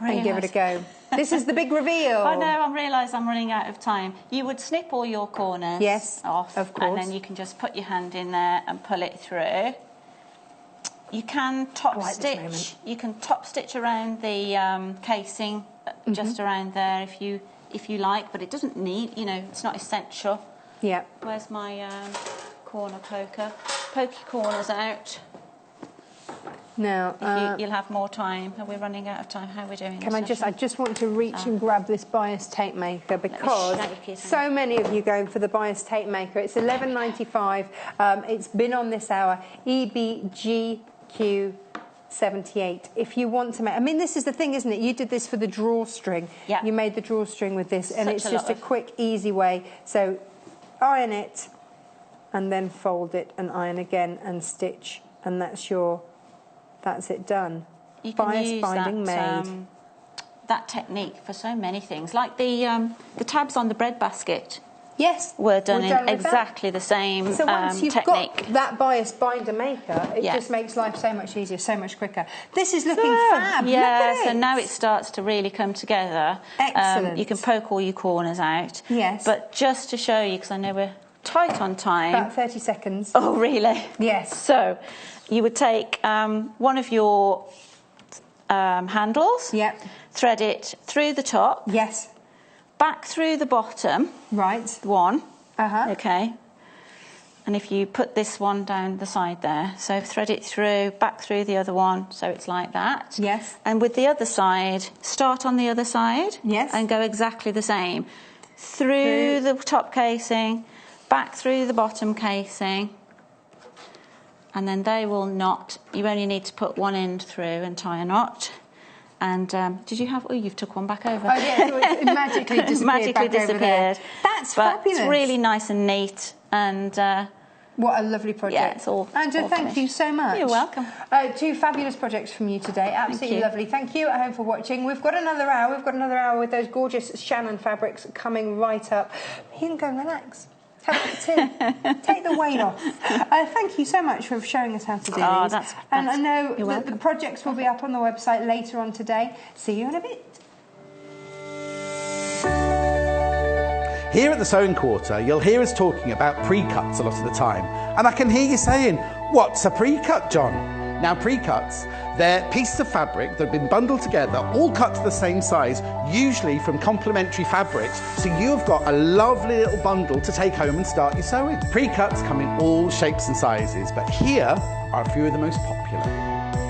B: and give it a go. This is the big reveal.
A: I know, I realise I'm running out of time. You would snip all your corners off,
B: of course.
A: and then you can just put your hand in there and pull it through. You can top stitch. You can top stitch around the casing, just around there if you like, but it doesn't need. You know, it's not essential.
B: Yeah.
A: Where's my corner poker? Poke your corners out.
B: Now,
A: you'll have more time. Are we running out of time? How are we doing?
B: I just want to reach and grab this bias tape maker, because so many of you going for the bias tape maker. It's $11.95. It's been on this hour. EBGQ78. If you want to make, I mean, this is the thing, isn't it? You did this for the drawstring.
A: Yeah.
B: You made the drawstring with this, and it's just a quick, easy way. So iron it, and then fold it, and iron again, and stitch, and that's it done.
A: You can
B: Bias
A: use
B: binding made.
A: That technique for so many things, like the tabs on the bread basket.
B: Yes,
A: were done in exactly the same
B: So once you've
A: technique.
B: got that bias binder maker, it just makes life so much easier, so much quicker. This is looking fab.
A: Yeah,
B: Look at
A: so
B: it.
A: now it starts to really come together.
B: Excellent.
A: You can poke all your corners out.
B: Yes.
A: But just to show you, because I know we're tight on time.
B: About 30 seconds.
A: Oh, really?
B: Yes.
A: So you would take one of your handles.
B: Yep.
A: Thread it through the top.
B: Yes.
A: Back through the bottom.
B: Right.
A: One.
B: Uh-huh.
A: Okay. And if you put this one down the side there, so thread it through, back through the other one, so it's like that.
B: Yes.
A: And with the other side, start on the other side.
B: Yes.
A: And go exactly the same. Through the top casing, back through the bottom casing, and then they will knot. You only need to put one end through and tie a knot. And did you have? Oh, you've took one back over.
B: Oh yeah, so it magically disappeared.
A: Over there.
B: That's
A: but
B: fabulous.
A: It's really nice and neat, and
B: what a lovely project.
A: Yeah, it's all.
B: Angela, thank you so much.
A: You're welcome.
B: 2 fabulous projects from you today. Absolutely lovely. Thank you at home for watching. We've got another hour. We've got another hour with those gorgeous Shannon fabrics coming right up. You can go and relax. Have a cup of tea. Take the weight off. Thank you so much for showing us how to do these. And I know that the projects will be up on the website later on today. See you in a bit.
C: Here at the Sewing Quarter, you'll hear us talking about pre-cuts a lot of the time. And I can hear you saying, what's a pre-cut, John? Now, pre-cuts, they're pieces of fabric that have been bundled together, all cut to the same size, usually from complementary fabrics, so you've got a lovely little bundle to take home and start your sewing. Pre-cuts come in all shapes and sizes, but here are a few of the most popular.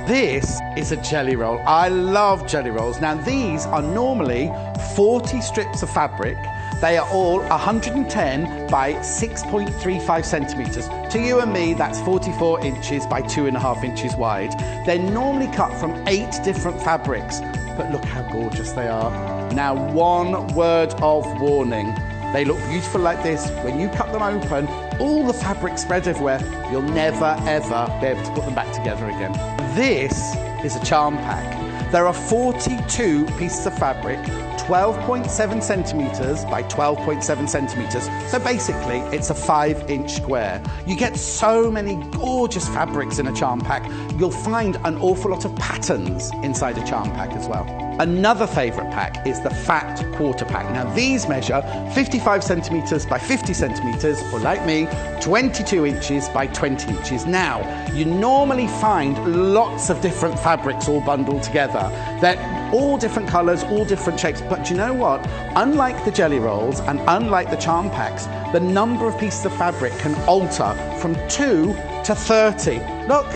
C: This is a jelly roll. I love jelly rolls. Now, these are normally 40 strips of fabric. They are all 110 by 6.35 centimetres. To you and me, that's 44 inches by 2.5 inches wide. They're normally cut from 8 different fabrics, but look how gorgeous they are. Now, one word of warning. They look beautiful like this. When you cut them open, all the fabric spread everywhere. You'll never, ever be able to put them back together again. This is a charm pack. There are 42 pieces of fabric, 12.7 centimetres by 12.7 centimetres. So basically, it's a 5-inch square. You get so many gorgeous fabrics in a charm pack. You'll find an awful lot of patterns inside a charm pack as well. Another favourite pack is the fat quarter pack. Now, these measure 55 centimetres by 50 centimetres, or like me, 22 inches by 20 inches. Now, you normally find lots of different fabrics all bundled together. They're all different colours, all different shapes, but you know what? Unlike the jelly rolls and unlike the charm packs, the number of pieces of fabric can alter from 2 to 30. Look.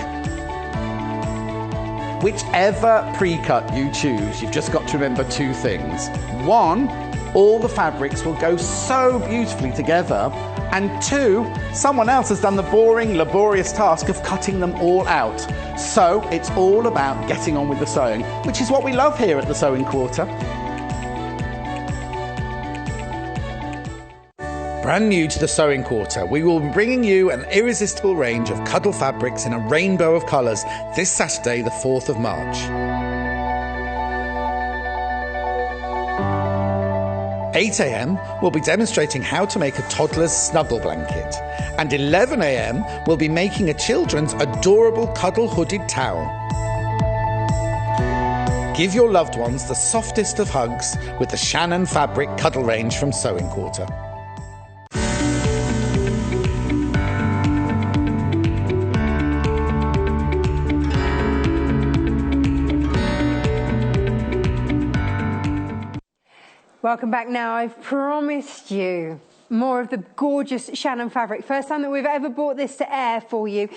C: Whichever pre-cut you choose, you've just got to remember 2 things. 1, all the fabrics will go so beautifully together. And 2, someone else has done the boring, laborious task of cutting them all out. So it's all about getting on with the sewing, which is what we love here at the Sewing Quarter. Brand new to the Sewing Quarter, we will be bringing you an irresistible range of cuddle fabrics in a rainbow of colours this Saturday, the 4th of March. 8 a.m, we'll be demonstrating how to make a toddler's snuggle blanket. And 11 a.m, we'll be making a children's adorable cuddle hooded towel. Give your loved ones the softest of hugs with the Shannon Fabric Cuddle range from Sewing Quarter.
B: Welcome back. Now, I've promised you more of the gorgeous Shannon fabric. First time that we've ever brought this to air for you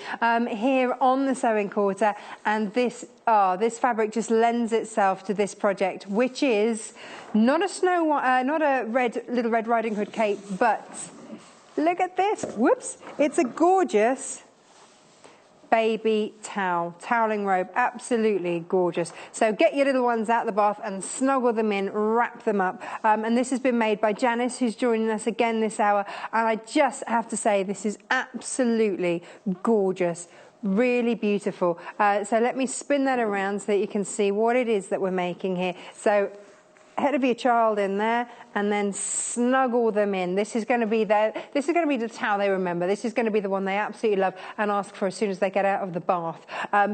B: here on the Sewing Quarter, and this fabric just lends itself to this project, which is not a Little Red Riding Hood cape, but look at this. Whoops! It's a gorgeous baby toweling robe, absolutely gorgeous. So get your little ones out the bath and snuggle them in, wrap them up. And this has been made by Janice, who's joining us again this hour. And I just have to say, this is absolutely gorgeous, really beautiful. So let me spin that around so that you can see what it is that we're making here. So head of your child in there and then snuggle them in. This is going to be the towel they remember. This is going to be the one they absolutely love and ask for as soon as they get out of the bath.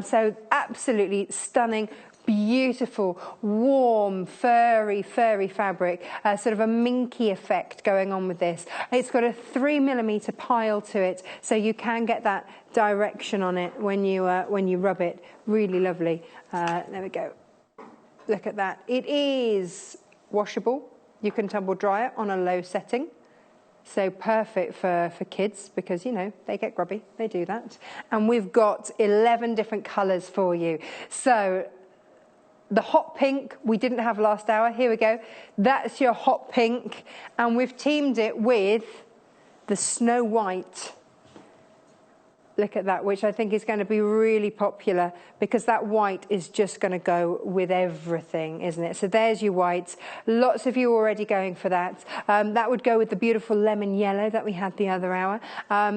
B: So absolutely stunning, beautiful, warm, furry fabric, sort of a minky effect going on with this. It's got a 3mm pile to it, so you can get that direction on it when you rub it. Really lovely. There we go. Look at that. It is washable. You can tumble dry it on a low setting. So perfect for kids because, you know, they get grubby. They do that. And we've got 11 different colours for you. So the hot pink we didn't have last hour. Here we go. That's your hot pink. And we've teamed it with the snow white. Look at that, which I think is going to be really popular because that white is just going to go with everything, isn't it? So there's your whites. Lots of you already going for that. That would go with the beautiful lemon yellow that we had the other hour.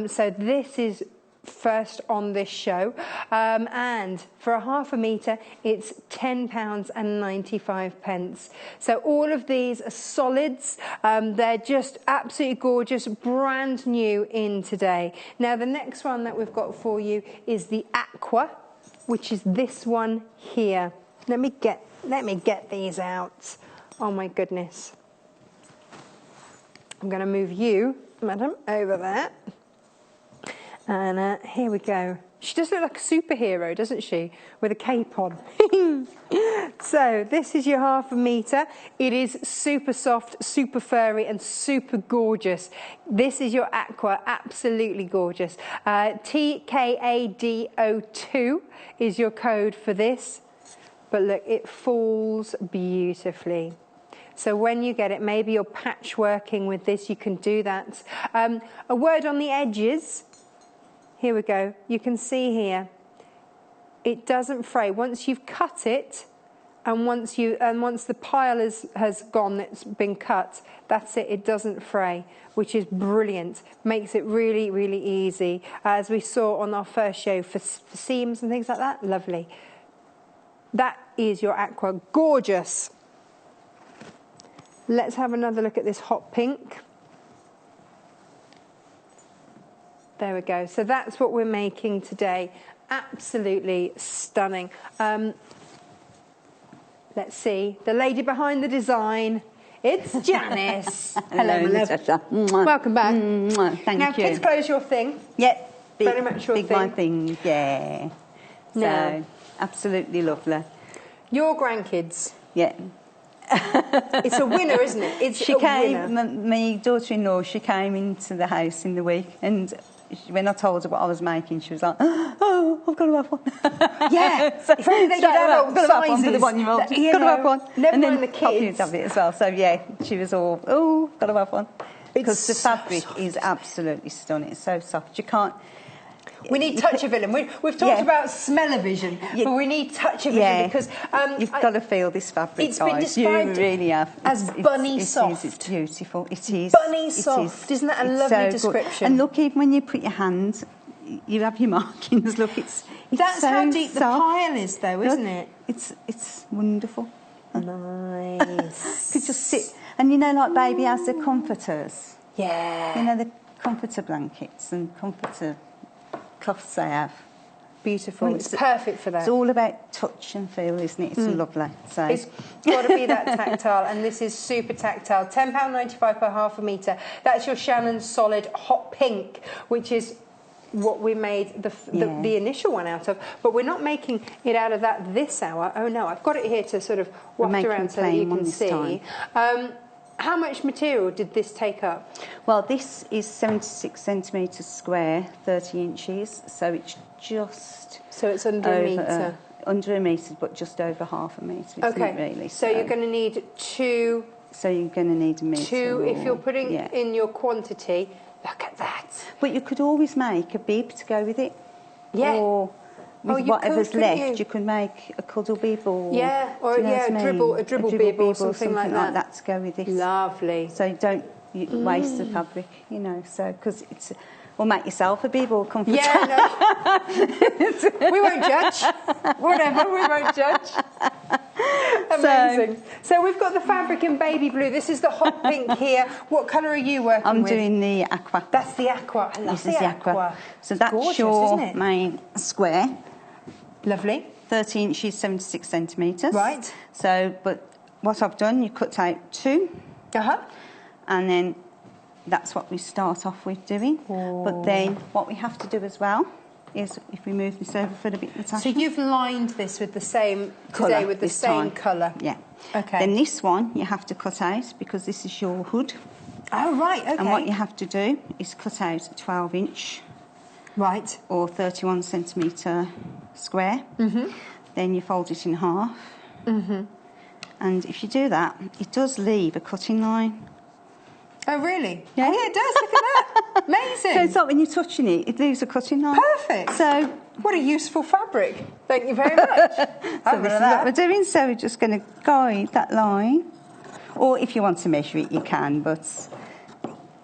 B: So this is first on this show, and for a ½ metre it's £10.95. So all of these are solids. They're just absolutely gorgeous, brand new in today. Now the next one that we've got for you is the aqua, which is this one here. Let me get these out. Oh my goodness. I'm going to move you, madam, over there. And here we go. She does look like a superhero, doesn't she? With a cape on. So this is your ½ metre. It is super soft, super furry and super gorgeous. This is your aqua, absolutely gorgeous. TKADO2 is your code for this. But look, it falls beautifully. So when you get it, maybe you're patchworking with this, you can do that. A word on the edges. Here we go. You can see here, it doesn't fray. Once you've cut it, and once the pile has gone, it's been cut, that's it. It doesn't fray, which is brilliant. Makes it really, really easy. As we saw on our first show for seams and things like that. Lovely. That is your aqua. Gorgeous. Let's have another look at this hot pink. There we go. So that's what we're making today. Absolutely stunning. Let's see. The lady behind the design. It's Janice. Hello, my love. Welcome back.
D: Thank
B: now,
D: you.
B: kids' clothes your thing.
D: Yep.
B: Very much your
D: big
B: thing.
D: my thing, yeah. So,
B: No.
D: absolutely lovely.
B: Your grandkids.
D: Yeah.
B: It's a winner, isn't it? It's a winner.
D: My daughter-in-law, she came into the house in the week and when I told her what I was making, she was like, oh, I've got to have one.
B: Yeah.
D: So,
B: if only they could have
D: I've got to have one for the 1-year-old. Got to have one.
B: Never
D: and
B: mind
D: then
B: the kids.
D: have it as well. So, yeah, she was all, oh, got to have one. Because the fabric is absolutely stunning. It's so soft. You can't...
B: We need touch-o-vision. We've talked about smell-o-vision, but we need touch-o-vision because...
D: You've got to feel this fabric,
B: it's been described
D: you really have.
B: as bunny soft.
D: It's beautiful. It is.
B: Bunny soft. Isn't that a lovely description?
D: Good. And look, even when you put your hand, you have your markings. Look, it's
B: That's
D: so
B: how deep the
D: soft.
B: pile is, though, isn't it?
D: It's wonderful.
B: Nice.
D: Could just sit... And you know, like baby has the comforters.
B: Yeah.
D: You know, the comforter blankets and comforter cloths they have.
B: Beautiful.
D: Well,
B: it's perfect for that.
D: It's all about touch and feel, isn't it? It's lovely. So.
B: It's got to be that tactile, and this is super tactile. £10.95 per half a metre. That's your Shannon Solid Hot Pink, which is what we made the initial one out of, but we're not making it out of that this hour. Oh no, I've got it here to sort of waft around so that you can see. How much material did this take up?
D: Well, this is 76 centimetres square, 30 inches, so it's just...
B: So it's under a metre?
D: Under a metre, but just over half a metre, isn't it, really?
B: So you're going to need two...
D: So you're going to need a metre.
B: Two, if you're putting in your quantity... Look at that.
D: But you could always make a bib to go with it.
B: Yeah.
D: Or with whatever's left, you could make a cuddle bib or...
B: Yeah, or a dribble bib or something like that.
D: To go with this.
B: Lovely.
D: So you don't waste the fabric, you know, so because it's... Or make yourself a bib or comforter.
B: Yeah, no. We won't judge. Whatever, we won't judge. Amazing. So we've got the fabric in baby blue. This is the hot pink here. What colour are you working with?
D: I'm doing the aqua.
B: That's the aqua. I love the aqua.
D: So that's
B: gorgeous,
D: your
B: isn't it?
D: main square.
B: Lovely.
D: 30 inches, 76 centimetres.
B: Right.
D: So, but what I've done, you cut out two. And then that's what we start off with doing.
B: Oh.
D: But then what we have to do as well is, if we move this over for a bit, Natasha.
B: So you've lined this with the same colour with the same colour.
D: Yeah.
B: Okay.
D: Then this one you have to cut out because this is your hood.
B: Oh right. Okay.
D: And what you have to do is cut out a 12-inch.
B: Right.
D: Or 31 centimetre square. Then you fold it in half. And if you do that, it does leave a cutting line.
B: Oh, really?
D: Yeah.
B: Oh, yeah, it does. Look at that. Amazing.
D: So it's like when you're touching it, it leaves a cutting line.
B: Perfect.
D: So
B: what a useful fabric. Thank you very much.
D: So this is what we're doing. So we're just going to guide that line. Or if you want to measure it, you can. But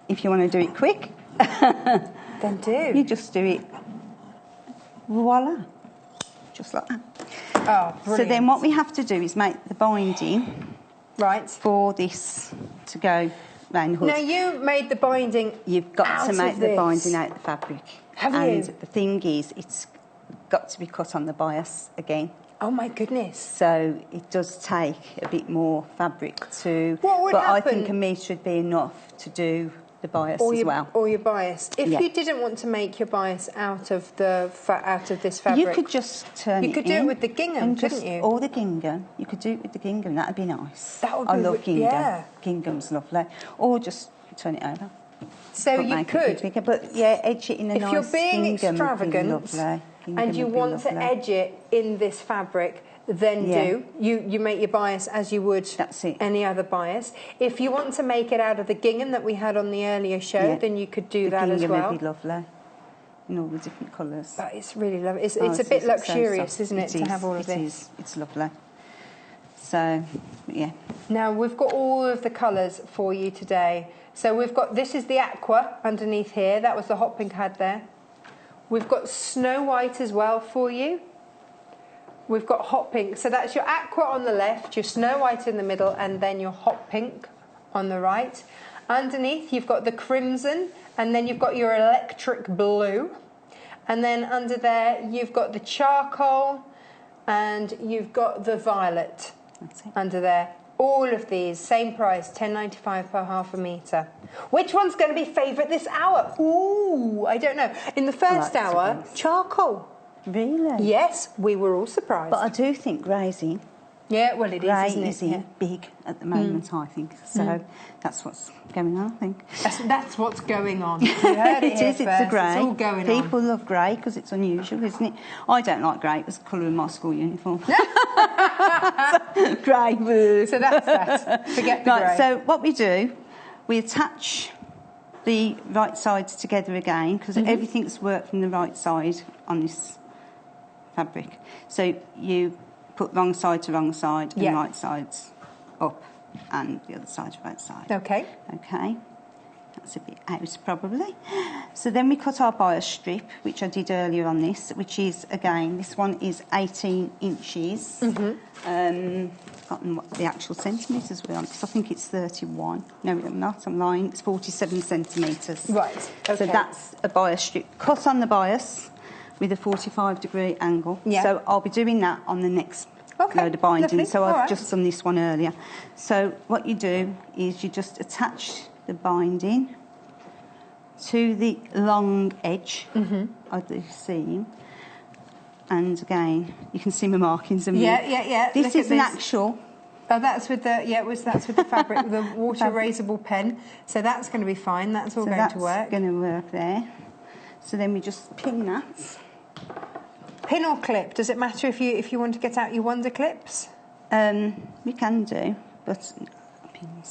D: if you want to do it quick,
B: then do.
D: You just do it. Voila. Just like that.
B: Oh, brilliant.
D: So then what we have to do is make the binding for this to go round the hood.
B: Now you made the binding.
D: You've got to make the binding out of the fabric.
B: Have you?
D: And the thing is, it's got to be cut on the bias again.
B: Oh my goodness.
D: So it does take a bit more fabric to...
B: What would happen?
D: I think a metre would be enough to do the bias as well.
B: Or your bias. If you didn't want to make your bias out of this fabric,
D: you could just turn it in.
B: You could do it with the gingham, couldn't you?
D: Or the gingham. You could do it with the gingham. That'd be nice.
B: That would be.
D: I love gingham.
B: Yeah.
D: Gingham's lovely. Or just turn it over.
B: So you could.
D: Bigger, but yeah, edge it in a nice gingham.
B: If you're being extravagant and you want to edge it in this fabric, then do. You make your bias as you would any other bias. If you want to make it out of the gingham that we had on the earlier show, then you could do that as well.
D: The gingham would be lovely in all the different colours.
B: But it's really lovely. It's a bit luxurious, isn't it, to have all of this?
D: It's lovely. So, yeah.
B: Now, we've got all of the colours for you today. So we've got, this is the aqua underneath here. That was the hot pink I had there. We've got Snow White as well for you. We've got hot pink. So that's your aqua on the left, your Snow White in the middle, and then your hot pink on the right. Underneath, you've got the crimson, and then you've got your electric blue. And then under there, you've got the charcoal, and you've got the violet under there. All of these, same price, $10.95 per half a metre. Which one's going to be favourite this hour? Ooh, I don't know. In the first hour, charcoal.
D: Really?
B: Yes, we were all surprised.
D: But I do think grey's in.
B: Yeah, well, it is, isn't it?
D: Big at the moment, I think. So that's what's going on, I think.
B: That's what's going on. You heard it
D: is. It's a grey.
B: It's all going on.
D: People love grey because it's unusual, isn't it? I don't like grey. It was the colour of my school uniform. Grey.
B: So that's that. Forget the grey.
D: So what we do, we attach the right sides together again, because everything's worked from the right side on this fabric. So you put wrong side to wrong side and right sides up and the other side to right side.
B: Okay.
D: Okay. That's a bit out probably. So then we cut our bias strip, which I did earlier on this, which is, again, this one is 18 inches. Forgotten what the actual centimetres were on, because I think it's 31. No, I'm not, I'm lying. It's 47 centimetres.
B: Right, okay.
D: So that's a bias strip. Cut on the bias with a 45-degree angle. Yeah. So I'll be doing that on the next load of binding.
B: Lovely.
D: So I've just done this one earlier. So what you do is you just attach the binding to the long edge of the seam, and again you can see my markings. This is an actual.
B: Oh, that's with the that's with the fabric, the water erasable pen. So that's going to be fine. That's all going to work.
D: That's going to work there. So then we just pin that.
B: Pin or clip? Does it matter if you want to get out your wonder clips?
D: We can do, but.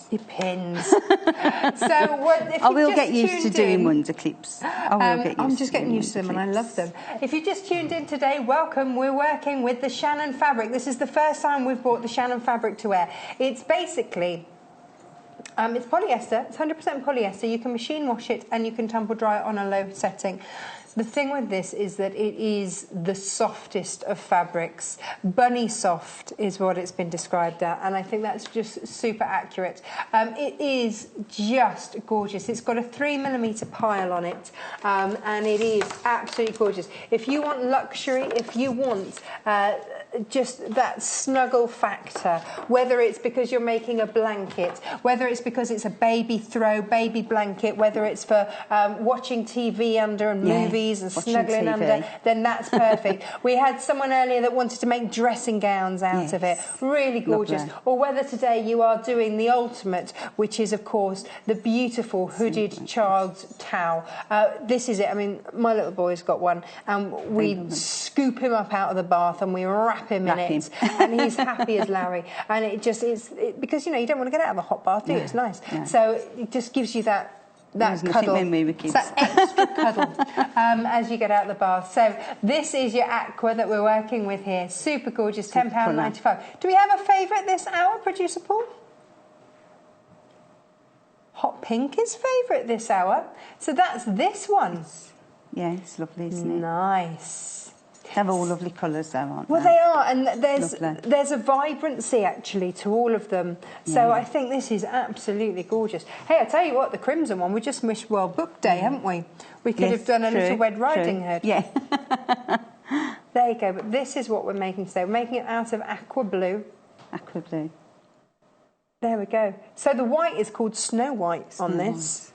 B: Your pins. So if
D: I will get used to doing wonder clips.
B: I'm just getting used to them, and I love them. If you just tuned in today, welcome. We're working with the Shannon fabric. This is the first time we've brought the Shannon fabric to air. It's basically it's polyester. It's 100% polyester. You can machine wash it and you can tumble dry it on a low setting. The thing with this is that it is the softest of fabrics. Bunny soft is what it's been described at, and I think that's just super accurate. It is just gorgeous. It's got a 3mm pile on it, and it is absolutely gorgeous. If you want luxury, if you want just that snuggle factor, whether it's because you're making a blanket, whether it's because it's a baby blanket, whether it's for watching TV under and movies and snuggling under, then that's perfect. We had someone earlier that wanted to make dressing gowns out of it. Really gorgeous. Lovely. Or whether today you are doing the ultimate, which is, of course, the beautiful hooded child's towel. This is it. I mean, my little boy's got one, and we scoop him up out of the bath and we wrap him in it, and he's happy as Larry. And it just is, because, you know, you don't want to get out of a hot bath, do you? It's nice. So it just gives you that cuddle, that extra cuddle as you get out of the bath. So this is your aqua that we're working with here. Super gorgeous, £10.95. Do we have a favourite this hour, Producer Paul? Hot pink is favourite this hour. So that's this one.
D: Yeah, it's lovely, isn't it?
B: Nice.
D: They have all lovely colours though, aren't they?
B: Well, they are, and there's a vibrancy actually to all of them. So I think this is absolutely gorgeous. Hey, I tell you what, the crimson one, we just missed World Book Day, haven't we? We could have done a little Red Riding Hood.
D: Yeah.
B: There you go. But this is what we're making today. We're making it out of aqua blue.
D: Aqua blue.
B: There we go. So the white is called Snow White on this.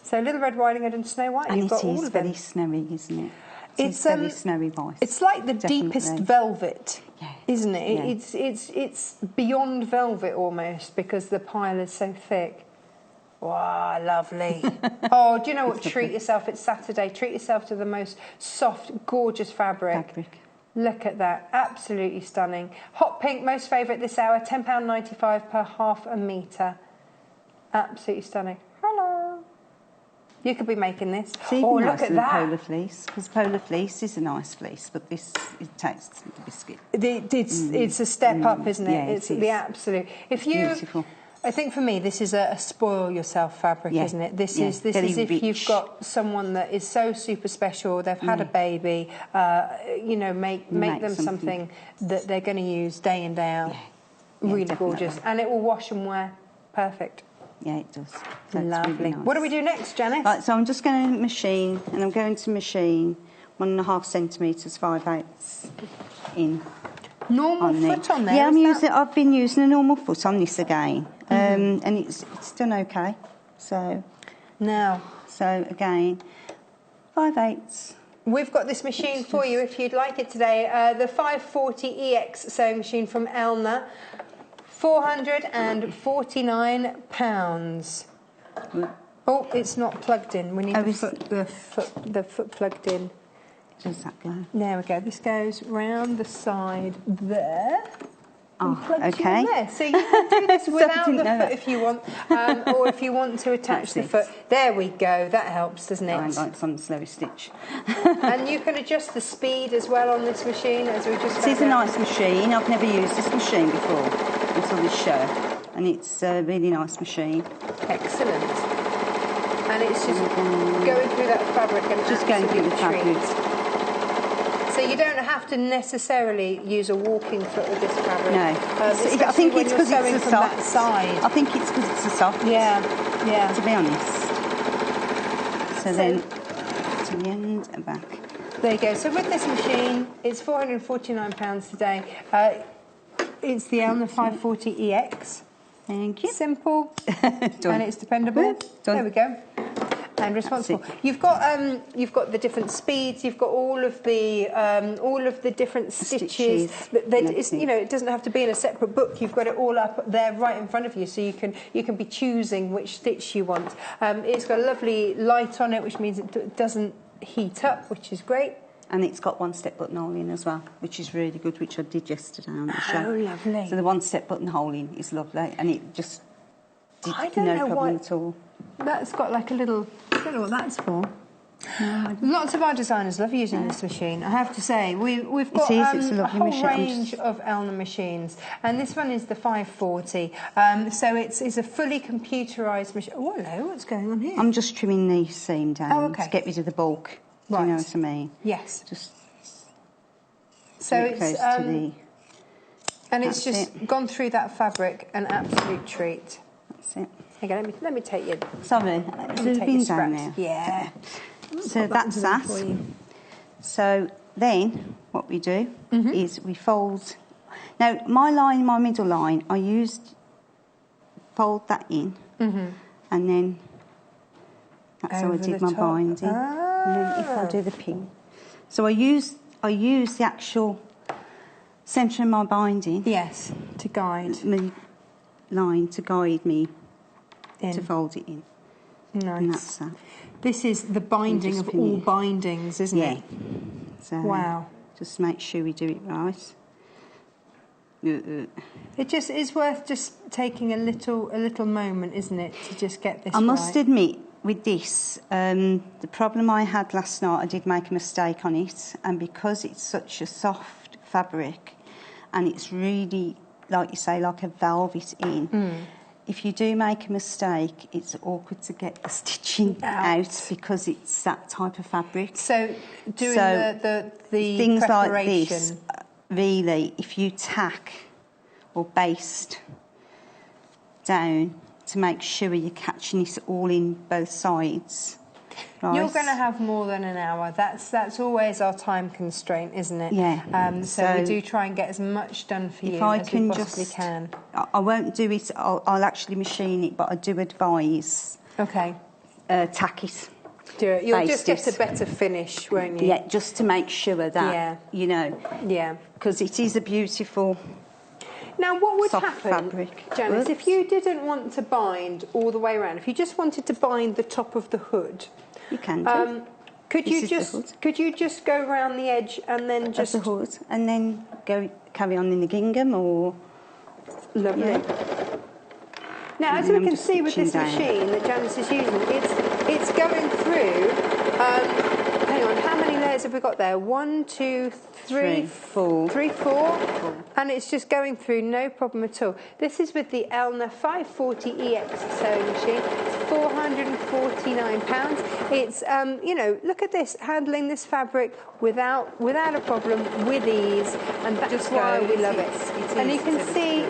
B: So Little Red Riding Hood and Snow White.
D: And
B: you've got all of them.
D: Very snowy, isn't it?
B: It's
D: very snowy white.
B: It's like the deepest velvet, isn't it?
D: Yeah.
B: It's beyond velvet almost, because the pile is so thick. Wow, lovely. Oh, do you know what? Treat yourself. It's Saturday. Treat yourself to the most soft, gorgeous fabric. Look at that. Absolutely stunning. Hot pink, most favourite this hour, £10.95 per half a metre. Absolutely stunning. Hello. You could be making this.
D: Oh, look at that. Polar fleece, because polar fleece is a nice fleece, but this, it takes the biscuit.
B: It's a step up, isn't it?
D: Yeah,
B: it's
D: it is.
B: The absolute. If you,
D: beautiful.
B: I think for me, this is a spoil yourself fabric, isn't it? This is if you've got someone that is so super special, they've had a baby, you know, make them something that they're going to use day in, day out. Really gorgeous, and it will wash and wear perfect.
D: Yeah, it does. So
B: lovely.
D: Really nice.
B: What do we do next, Janice?
D: Right, so I'm just going to machine, and I'm going to machine 1.5 centimetres, 5/8 in.
B: Normal foot on there?
D: Yeah, I've been using a normal foot on this again, and it's done okay. So again, 5/8.
B: We've got this machine for you if you'd like it today. The 540EX sewing machine from Elna. £449. Oh, it's not plugged in. We need the foot plugged in.
D: Does that go?
B: There we go. This goes round the side there. and plugs you in there. So you can do this without the foot if you want, or if you want to attach the foot. There we go. That helps, doesn't it?
D: I like some slow stitch.
B: And you can adjust the speed as well on this machine, as we just.
D: This is a nice machine. I've never used this machine before until this show, and it's a really nice machine.
B: Excellent. And it's just going through that fabric and
D: just going through the fabric.
B: So you don't have to necessarily use a walking foot with this fabric.
D: No, I think it's because it's a soft.
B: That side.
D: I think it's because it's a soft.
B: Yeah.
D: To be honest. So then to the end and back.
B: There you go. So with this machine, it's £449 today. It's the Elna 540EX.
D: Thank you.
B: Simple. And it's dependable.
D: Done.
B: There we go. And responsible. You've got the different speeds. You've got all of the different stitches. It doesn't have to be in a separate book. You've got it all up there right in front of you, so you can be choosing which stitch you want. It's got a lovely light on it, which means it doesn't heat up, which is great.
D: And it's got one-step buttonholing as well, which is really good, which I did yesterday on the show.
B: Oh, lovely.
D: So the one-step buttonholing is lovely, and it just did no problem at all.
B: That's got like a little... I don't know what that's for. No, lots of our designers love using this machine. I have to say, we've got a whole range of Elna machines, and this one is the 540. So it's a fully computerised machine. Oh, hello, what's going on here?
D: I'm just trimming the seam down to get rid of the bulk.
B: Right.
D: Do you know what I mean?
B: Yes.
D: Just
B: so it's and it's just gone through that fabric, an absolute treat.
D: That's it.
B: Okay, let me take you.
D: Sorry, it's been down there.
B: Yeah.
D: So that's that. So then what we do is we fold. Now my middle line, I fold that in, and then that's how I did my binding. And then if I do the pin, so I use the actual centre of my binding.
B: Yes, to guide
D: my line to guide me to fold it in.
B: Nice.
D: And that's that.
B: This is the binding of all bindings, isn't it?
D: Yeah. So
B: wow.
D: Just make sure we do it right.
B: It just is worth just taking a little moment, isn't it, to just get this
D: I must admit, with this, the problem I had last night, I did make a mistake on it, and because it's such a soft fabric, and it's really, like you say, like a velvet in, if you do make a mistake, it's awkward to get the stitching out because it's that type of fabric.
B: So doing the
D: things
B: preparation.
D: Like this, really, if you tack or baste down to make sure you're catching it all in both sides. Right.
B: You're going to have more than an hour. That's always our time constraint, isn't it?
D: Yeah.
B: So we do try and get as much done for you as we possibly can.
D: I won't do it. I'll actually machine it, but I do advise.
B: Okay.
D: Tack it.
B: Do it. You'll just get a better finish, won't you?
D: Yeah, just to make sure that you know.
B: Yeah.
D: Because it is a beautiful.
B: Now, what would happen,
D: fabric.
B: Janice, if you didn't want to bind all the way around? If you just wanted to bind the top of the hood,
D: you can do.
B: Could you just go around the edge and then just
D: the hood and then carry on in the gingham or
B: lovely. Yeah. Now, as we can see with this machine that Janice is using, it's going through. Hang on, how many layers have we got there? 1, 2, 3, 4. 3, 4. And it's just going through, no problem at all. This is with the Elna 540EX sewing machine. It's £449. It's, look at this, handling this fabric without a problem, with ease, and that's why we love it. And you can see.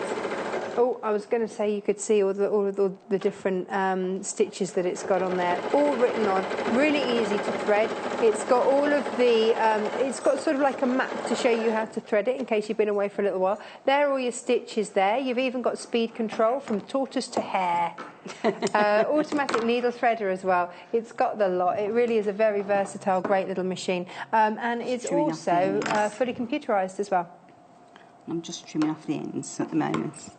B: Oh, I was going to say you could see all the different stitches that it's got on there, all written on. Really easy to thread. It's got all of the. It's got sort of like a map to show you how to thread it in case you've been away for a little while. There are all your stitches there. You've even got speed control from tortoise to hare. Automatic needle threader as well. It's got the lot. It really is a very versatile, great little machine, and it's also fully computerised as well.
D: I'm just trimming off the ends at the moment.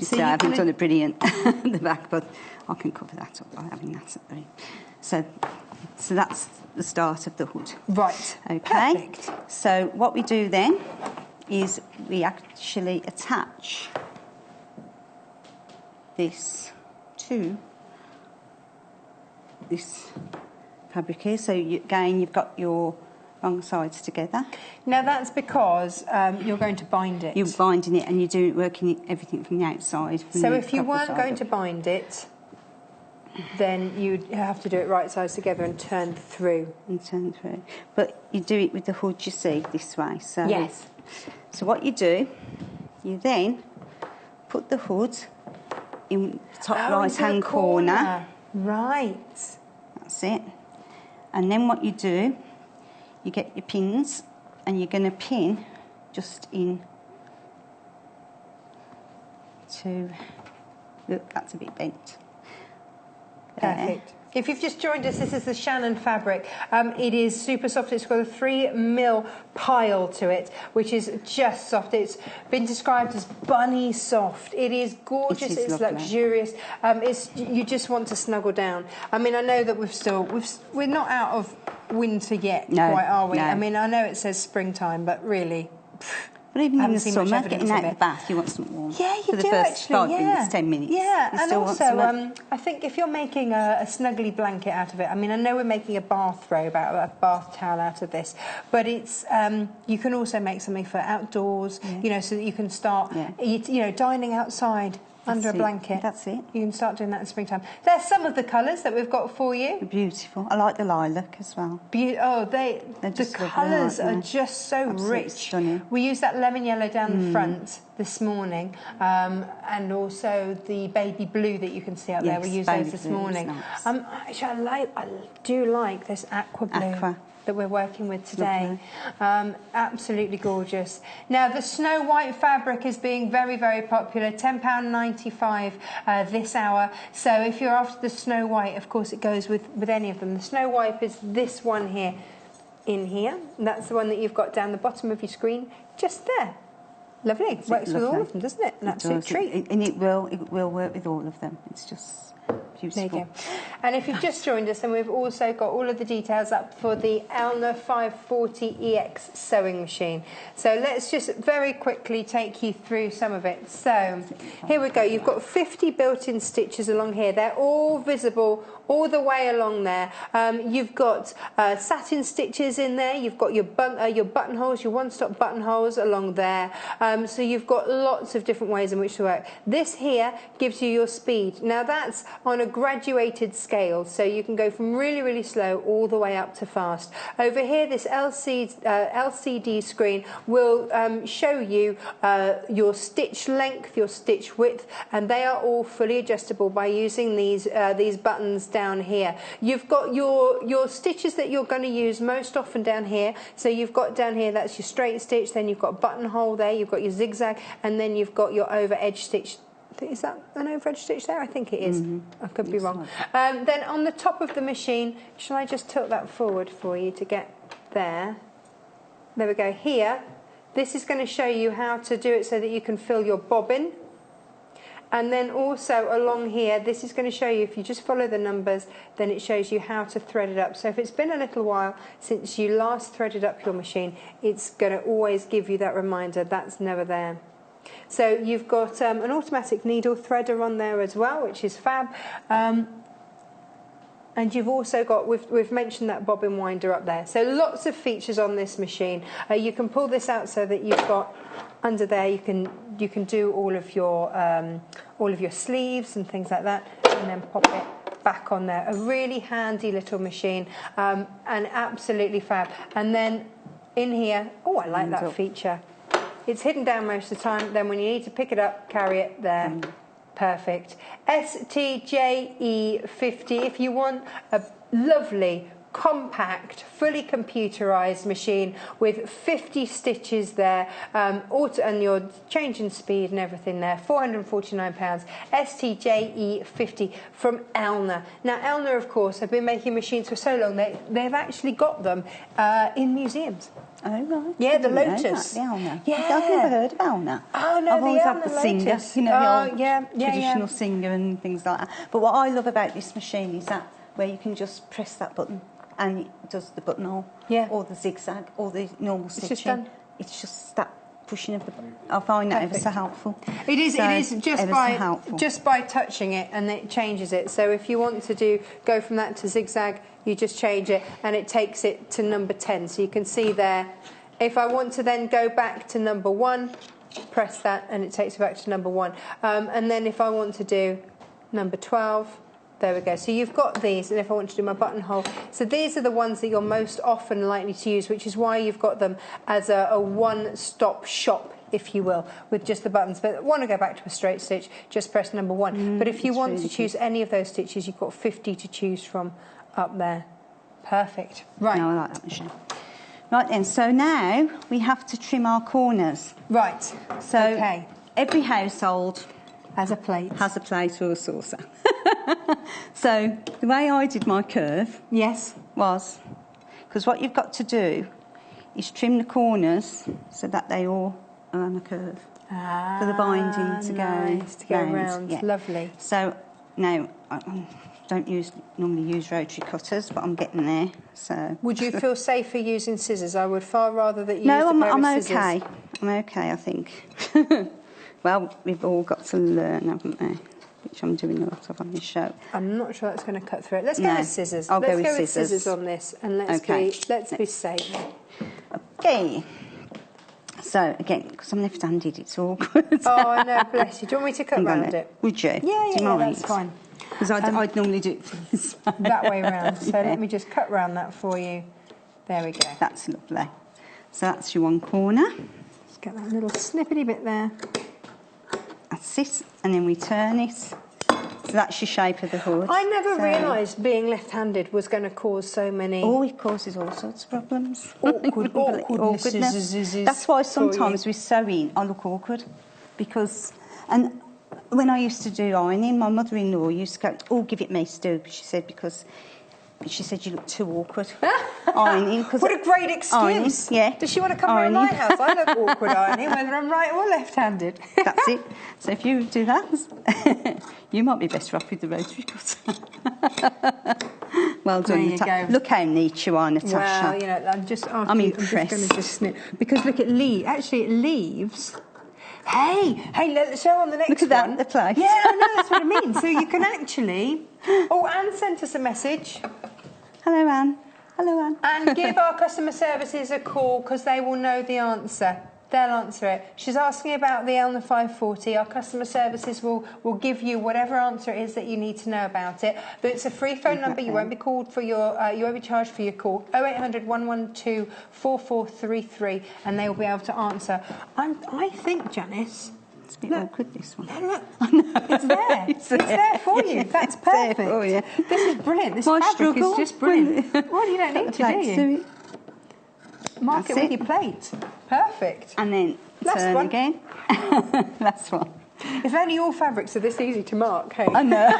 D: So I haven't done it brilliant at the back, but I can cover that up by having that at the end. So that's the start of the hood.
B: Right.
D: Okay.
B: Perfect.
D: So what we do then is we actually attach this to this fabric here. So again, you've got your wrong sides together.
B: Now that's because you're going to bind it.
D: You're binding it and you're working everything from the outside.
B: So if you weren't going to bind it, then you'd have to do it right sides together and turn through.
D: But you do it with the hood, you see, this way. So
B: yes.
D: So what you do, you then put the hood in the top right-hand corner.
B: Right.
D: That's it. And then what you do, you get your pins and you're going to pin just in to... Look, that's a bit bent.
B: Perfect. If you've just joined us, this is the Shannon fabric. It is super soft. It's got a 3mm pile to it, which is just soft. It's been described as bunny soft. It is gorgeous. It's lovely. Luxurious. You just want to snuggle down. I mean, I know that we're not out of winter yet, quite, are we?
D: No.
B: I mean, I know it says springtime, but really.
D: But even in the summer, getting out of the bath, you want something warm.
B: Yeah, you
D: for the
B: do
D: first
B: actually.
D: 5 minutes, 10 minutes.
B: Yeah,
D: you
B: and
D: still
B: also, I think if you're making a snuggly blanket out of it, I mean, I know we're making a bath robe a bath towel out of this, but it's you can also make something for outdoors, you know, so that you can start, dining outside. Under a blanket.
D: That's it.
B: You can start doing that in springtime. There's some of the colours that we've got for you.
D: They're beautiful. I like the lilac as well.
B: The colours are just so rich.
D: Stunning.
B: We used that lemon yellow down the front this morning, and also the baby blue that you can see out there. We used those this morning. Nice. Actually, I do like this aqua blue. That we're working with today. Absolutely gorgeous. Now, the Snow White fabric is being very, very popular, £10.95 this hour. So if you're after the Snow White, of course, it goes with any of them. The Snow White is this one here, in here. And that's the one that you've got down the bottom of your screen, just there. Lovely. Works with all of them, doesn't it? An absolute treat.
D: And it will work with all of them. It's just... beautiful.
B: There you go. And if you've just joined us, then we've also got all of the details up for the Elna 540EX sewing machine. So let's just very quickly take you through some of it. So here we go. You've got 50 built-in stitches along here. They're all visible all the way along there. You've got satin stitches in there. You've got your buttonholes, your one-stop buttonholes along there. So you've got lots of different ways in which to work. This here gives you your speed. Now that's on a graduated scale, so you can go from really, really slow all the way up to fast. Over here, this LCD screen will show you your stitch length, your stitch width, and they are all fully adjustable by using these buttons down here. You've got your stitches that you're going to use most often down here. So you've got down here, that's your straight stitch, then you've got buttonhole there, you've got your zigzag, and then you've got your over edge stitch. Is that an over edge stitch there? I think it is. I could be wrong. Then on the top of the machine, shall I just tilt that forward for you to get there? There we go. Here, this is going to show you how to do it so that you can fill your bobbin. And then also along here, this is going to show you, if you just follow the numbers, then it shows you how to thread it up. So if it's been a little while since you last threaded up your machine, it's going to always give you that reminder. That's never there. So you've got an automatic needle threader on there as well, which is fab. And you've also got, we've mentioned that bobbin winder up there. So lots of features on this machine. You can pull this out so that you've got under there. You can do all of your sleeves and things like that, and then pop it back on there. A really handy little machine, and absolutely fab. And then in here, oh, I like that feature. It's hidden down most of the time. Then when you need to pick it up, carry it there. Perfect. STJE50. If you want a lovely, compact, fully computerized machine with 50 stitches there, and your change in speed and everything there, £449. STJE50 from Elna. Now Elna, of course, have been making machines for so long they've actually got them in museums.
D: Oh, right.
B: Yeah, the Lotus.
D: Elna.
B: Yeah.
D: I've never heard of Elna.
B: Oh, no,
D: I've always had the singer,
B: Lotus.
D: you know, the old traditional singer and things like that. But what I love about this machine is that where you can just press that button and it does the buttonhole, or the zigzag, or the normal stitching.
B: It's just done.
D: It's just that pushing of the... I find that ever so helpful.
B: It is just by touching it, and it changes it. So if you want to go from that to zigzag, you just change it, and it takes it to number 10. So you can see there. If I want to then go back to number 1, press that, and it takes me back to number 1. And then if I want to do number 12, there we go. So you've got these, and if I want to do my buttonhole, so these are the ones that you're most often likely to use, which is why you've got them as a one-stop shop, if you will, with just the buttons. But want to go back to a straight stitch, just press number 1. But if you want to choose any of those stitches, you've got 50 to choose from up there. Perfect. Right.
D: No, I like that machine. Right then, so now we have to trim our corners.
B: Right.
D: So every household
B: has a plate.
D: Has a plate or a saucer. So the way I did my curve was, because what you've got to do is trim the corners so that they all are on a curve for the binding to go
B: round.
D: Yeah.
B: Lovely.
D: So now I don't normally use rotary cutters, but I'm getting there. So
B: would you feel safer using scissors? I would far rather that you
D: no,
B: use
D: I'm
B: scissors.
D: okay. I'm okay, I think. Well, we've all got to learn, haven't we? Which I'm doing a lot of on this show.
B: I'm not sure that's going to cut through it. Let's go with scissors.
D: I'll go
B: with scissors on this, and let's be safe.
D: Okay. So again, because I'm left-handed, it's awkward.
B: Oh no, bless you. Do you want me to cut around it?
D: Would you?
B: Yeah, that's fine.
D: Because I'd normally do it from this way.
B: That way round. So let me just cut round that for you. There we go.
D: That's lovely. So that's your one corner.
B: Just get that little snippety bit there.
D: That's it, and then we turn it. So that's your shape of the hood.
B: I never realised being left-handed was going to cause so many...
D: Oh, it causes all sorts of problems.
B: Awkwardness.
D: That's why sometimes with sewing I look awkward. Because... And when I used to do ironing, my mother-in-law used to go, oh, give it me, Stu, she said, because... She said you look too awkward ironing.
B: What a great excuse.
D: Ironing, yeah.
B: Does she want to come around my house? I look awkward ironing, whether I'm right or left-handed.
D: That's it. So if you do that, you might be better off with the rotary cutter. Well done, Natasha. Look how neat you are, Natasha.
B: Well, you know, I'm
D: impressed.
B: I'm just going to snip. Because look, it leaves... Hey, let's show on the next one.
D: Look at that, the plate.
B: Yeah, I know, that's what I mean. So you can actually... Oh, Anne sent us a message.
D: Hello, Anne. Hello, Anne.
B: And give our customer services a call, because they will know the answer. They'll answer it. She's asking about the Elna 540. Our customer services will give you whatever answer it is that you need to know about it. But it's a free phone number. You won't be called for your. You won't be charged for your call. 0800 112 4433, and they will be able to answer. I think, Janice.
D: It's a bit awkward, this one.
B: Look, it's there. It's there for you. That's perfect.
D: Oh, yeah.
B: This is brilliant. This fabric is just brilliant. Well, you don't need to, do you? Mark it with your plate. Perfect.
D: And then turn again. Last one.
B: If only all fabrics are this easy to mark, hey?
D: I know.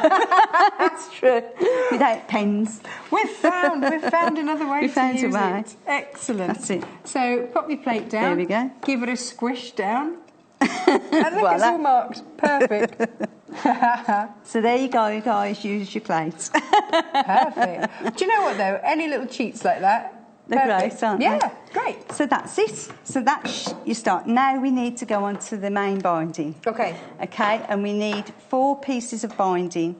D: It's true. Without pens.
B: We've found another way to use it. Excellent.
D: That's it.
B: So pop your plate down.
D: There we go.
B: Give it a squish down. And look, it's all marked. Perfect.
D: So there you go, guys. Use your plates.
B: Perfect. Do you know what, though? Any little cheats like that,
D: they're great, aren't they?
B: Yeah, great.
D: So that's it. So that's you start. Now we need to go on to the main binding.
B: Okay.
D: Okay, and we need 4 pieces of binding,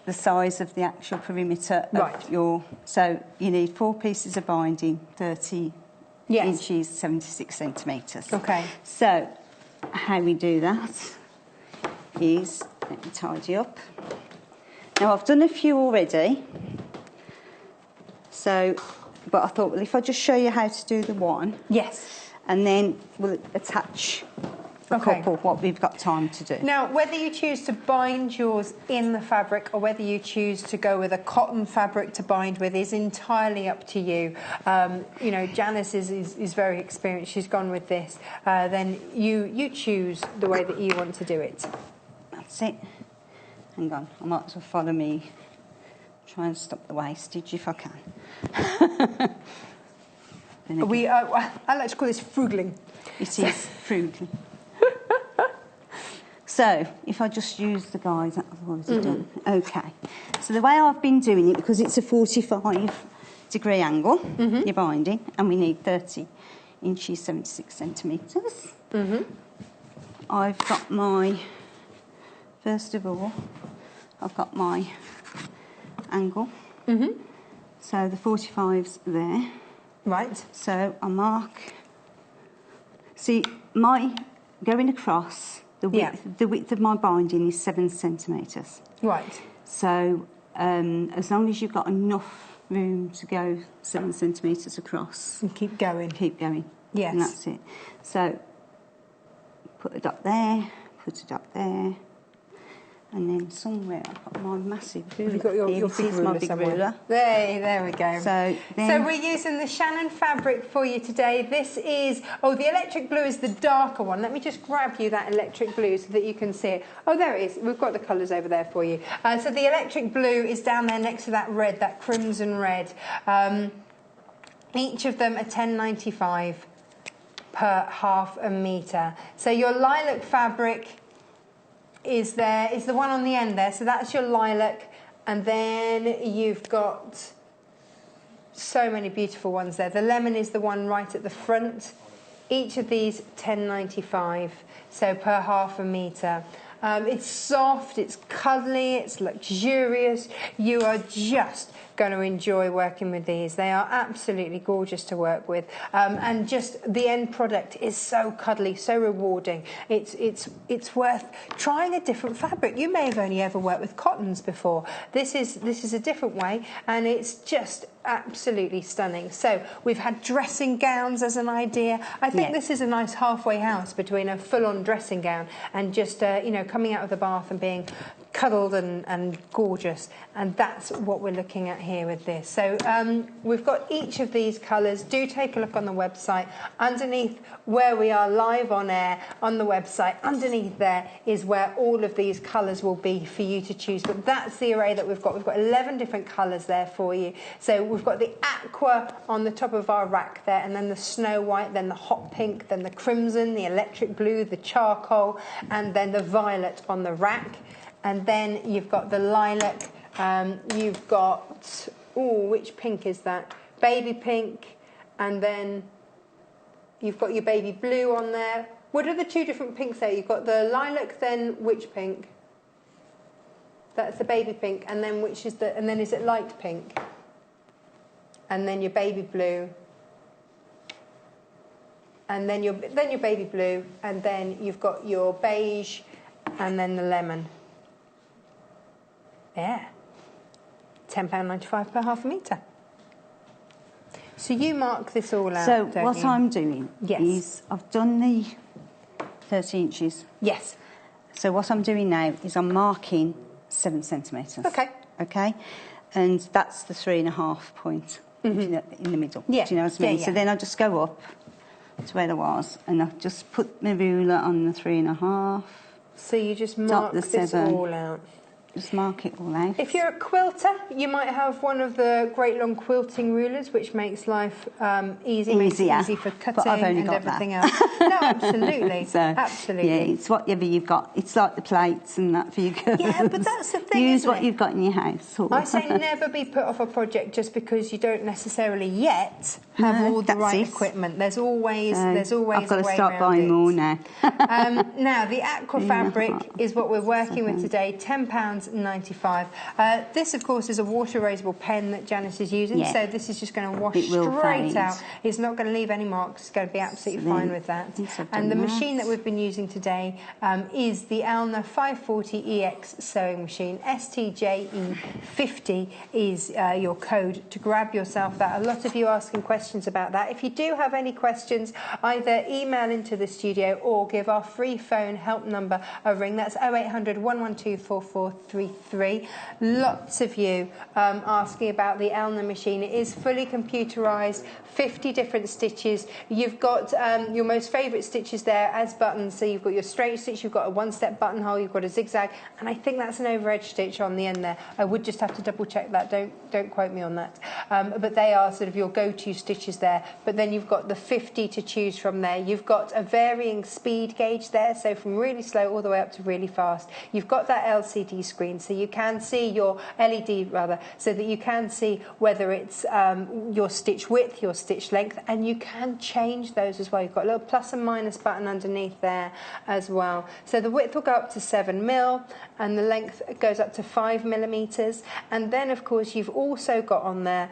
D: the size of the actual perimeter of your... So you need 4 pieces of binding, 30 inches, 76 centimetres.
B: Okay.
D: So how we do that is, let me tidy up. Now I've done a few already. So... But I thought, well, if I just show you how to do the one.
B: Yes.
D: And then we'll attach a couple, what we've got time to do.
B: Now, whether you choose to bind yours in the fabric or whether you choose to go with a cotton fabric to bind with is entirely up to you. You know, Janice is very experienced. She's gone with this. Then you choose the way that you want to do it.
D: That's it. Hang on, I might as well follow me. Try and stop the wastage if I can.
B: I like to call this frugling.
D: It is frugling. So, if I just use the guys that I've already done. Okay. So the way I've been doing it, because it's a 45-degree angle, you're binding, and we need 30 inches, 76 centimetres. I've got my, first of all, I've got my angle. So the 45's there.
B: Right.
D: So I mark. See, my going across the width of my binding is 7 centimetres.
B: Right.
D: So as long as you've got enough room to go 7 centimetres across,
B: And keep going.
D: keep going.
B: Yes.
D: And that's it. So put a dot there, put a dot there, and then somewhere I've got my massive ruler.
B: You've got your
D: Here,
B: big
D: this is
B: ruler
D: my big
B: somewhere.
D: ruler.
B: There we go.
D: So
B: we're using the Shannon fabric for you today. This is, the electric blue is the darker one. Let me just grab you that electric blue so that you can see it. Oh, there it is. We've got the colours over there for you. So the electric blue is down there next to that red, that crimson red. Each of them are $10.95 per half a metre. So your lilac fabric is the one on the end there, so that's your lilac, and then you've got so many beautiful ones there. The lemon is the one right at the front. Each of these $10.95, so per half a metre. It's soft, it's cuddly, it's luxurious. You are just going to enjoy working with these. They are absolutely gorgeous to work with, and just the end product is so cuddly, so rewarding. It's worth trying a different fabric. You may have only ever worked with cottons before. This is a different way, and it's just absolutely stunning. So we've had dressing gowns as an idea. I think this is a nice halfway house between a full-on dressing gown and just coming out of the bath and being cuddled and gorgeous, and that's what we're looking at here with this. So we've got each of these colours. Do take a look on the website. Underneath where we are live on air on the website, underneath there is where all of these colours will be for you to choose. But that's the array that we've got. We've got 11 different colours there for you. So we've got the aqua on the top of our rack there, and then the snow white, then the hot pink, then the crimson, the electric blue, the charcoal, and then the violet on the rack. And then you've got the lilac, you've got, which pink is that? Baby pink, and then you've got your baby blue on there. What are the two different pinks there? You've got the lilac, then which pink? That's the baby pink, and then is it light pink? And then your baby blue, and then your baby blue, and then you've got your beige, and then the lemon. Yeah, £10.95 per half a metre. So you mark this all out.
D: So what I'm doing is I've done the 30 inches.
B: Yes.
D: So what I'm doing now is I'm marking 7 centimetres.
B: Okay.
D: Okay, and that's the 3.5 point in the middle.
B: Yeah.
D: Do you know what I mean?
B: Yeah.
D: So then I just go up to where I was, and I just put my ruler on the 3.5.
B: So you just mark this all out.
D: Just mark it all out.
B: If you're a quilter, you might have one of the great long quilting rulers, which makes life easy, makes it easy for cutting
D: but I've only
B: and
D: got
B: everything
D: that.
B: else. No, absolutely.
D: So,
B: absolutely.
D: Yeah, it's whatever you've got. It's like the plates and that for your girls.
B: Yeah, but that's the thing,
D: Use
B: isn't
D: what
B: it?
D: you've got in your house.
B: I say never be put off a project just because you don't necessarily yet have all the right equipment. There's always
D: I've got
B: a
D: to
B: way
D: start
B: around
D: buying
B: it.
D: more now.
B: Now, the aqua fabric is what we're working with today, £10.95. This, of course, is a water erasable pen that Janice is using, so this is just going to wash straight out. It's not going to leave any marks. It's going to be absolutely fine with that. And the machine that we've been using today is the Alna 540EX sewing machine. STJE50 is your code to grab yourself that. A lot of you asking questions about that. If you do have any questions, either email into the studio or give our free phone help number a ring. That's 0800 112 4433. Lots of you asking about the Alna machine. It is fully computerised, 50 different stitches. You've got your most favourite stitches there as buttons. So you've got your straight stitch, you've got a one-step buttonhole, you've got a zigzag, and I think that's an over-edge stitch on the end there. I would just have to double-check that. Don't quote me on that. But they are sort of your go-to stitches there. But then you've got the 50 to choose from there. You've got a varying speed gauge there, so from really slow all the way up to really fast. You've got that LCD screen. screen, so you can see your LED rather, so that you can see whether it's your stitch width, your stitch length, and you can change those as well. You've got a little plus and minus button underneath there as well. So the width will go up to 7mm and the length goes up to 5mm. And then of course you've also got on there,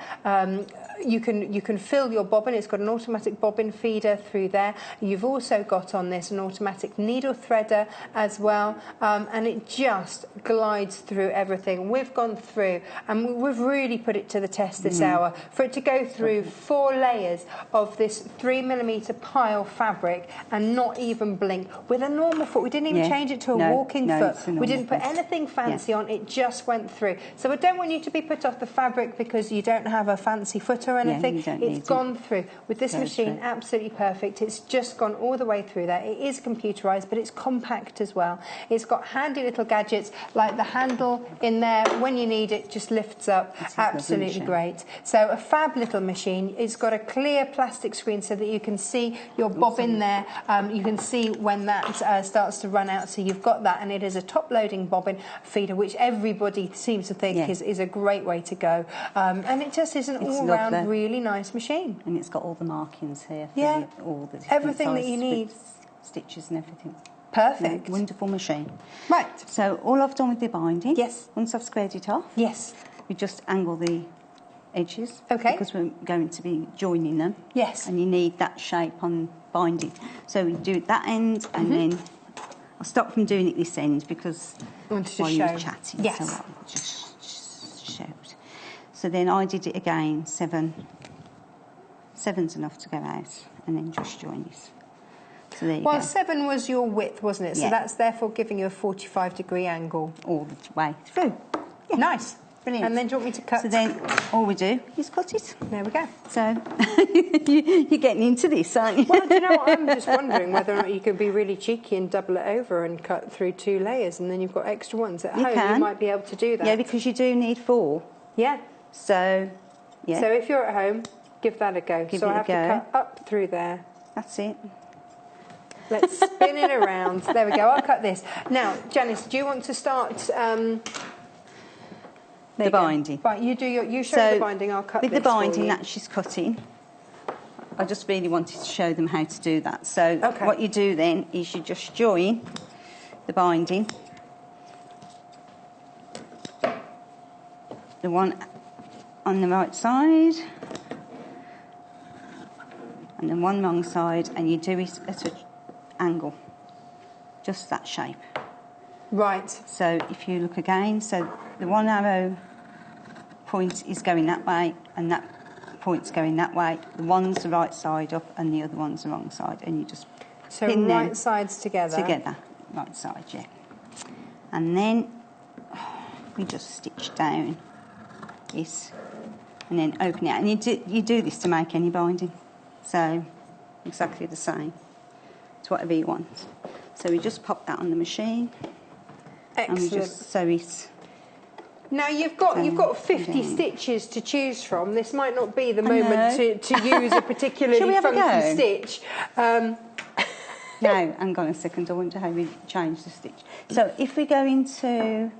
B: you can fill your bobbin. It's got an automatic bobbin feeder through there. You've also got on this an automatic needle threader as well, and it just glides through everything. We've gone through and we've really put it to the test this hour. For it to go through 4 layers of this 3mm pile fabric and not even blink with a normal foot. We didn't even change it to a walking foot. We didn't put anything fancy on. It just went through. So I don't want you to be put off the fabric because you don't have a fancy foot or anything. It's gone through. With this machine, absolutely perfect. It's just gone all the way through there. It is computerised, but it's compact as well. It's got handy little gadgets like the handle in there. When you need it, just lifts up. Absolutely great. So a fab little machine. It's got a clear plastic screen so that you can see your bobbin there. You can see when that starts to run out. So you've got that, and it is a top-loading bobbin feeder, which everybody seems to think is a great way to go. And it just is an all-round really nice machine.
D: And it's got all the markings here for all the
B: everything that you need.
D: Stitches and everything.
B: Perfect.
D: Wonderful machine.
B: Right.
D: So all I've done with the binding, once I've squared it off, we just angle the edges, because we're going to be joining them. Yes. And you need that shape on binding. So we do that end, and then I'll stop from doing it this end because while you were chatting, so I'll just show it. So then I did it again, 7's enough to go out, and then just join it. So there you go.
B: 7 was your width, wasn't it? So that's therefore giving you a 45-degree angle
D: all the way through.
B: Nice. Brilliant. And then do you want me to cut?
D: So then all we do is cut it.
B: There we go.
D: So you're getting into this, aren't you?
B: Well, do you know what? I'm just wondering whether or not you could be really cheeky and double it over and cut through 2 layers, and then you've got extra ones at home. You might be able to do that.
D: Yeah, because you do need 4.
B: Yeah.
D: So,
B: So if you're at home, give that a go. So I have to cut up through there.
D: That's it.
B: Let's spin it around. There we go. I'll cut this. Now, Janice, do you want to start
D: the binding?
B: Right, you show the binding. I'll cut
D: with
B: this
D: the binding
B: for you.
D: that she's cutting. I just really wanted to show them how to do that. So what you do then is you just join the binding, the one on the right side and then one wrong side, and you do it at an angle, just that shape.
B: Right.
D: So if you look again, so the one arrow point is going that way and that point's going that way. The one's the right side up and the other one's the wrong side, and you just pin
B: right
D: them
B: sides together.
D: Right side, and then we just stitch down this and then open it out. And you do this to make any binding, so exactly the same. It's whatever you want. So we just pop that on the machine.
B: Excellent.
D: And we just sew it.
B: Now you've got 50 stitches to choose from. This might not be the moment to use a particularly funky stitch.
D: No, hang on a second. I wonder how we change the stitch. So if we go into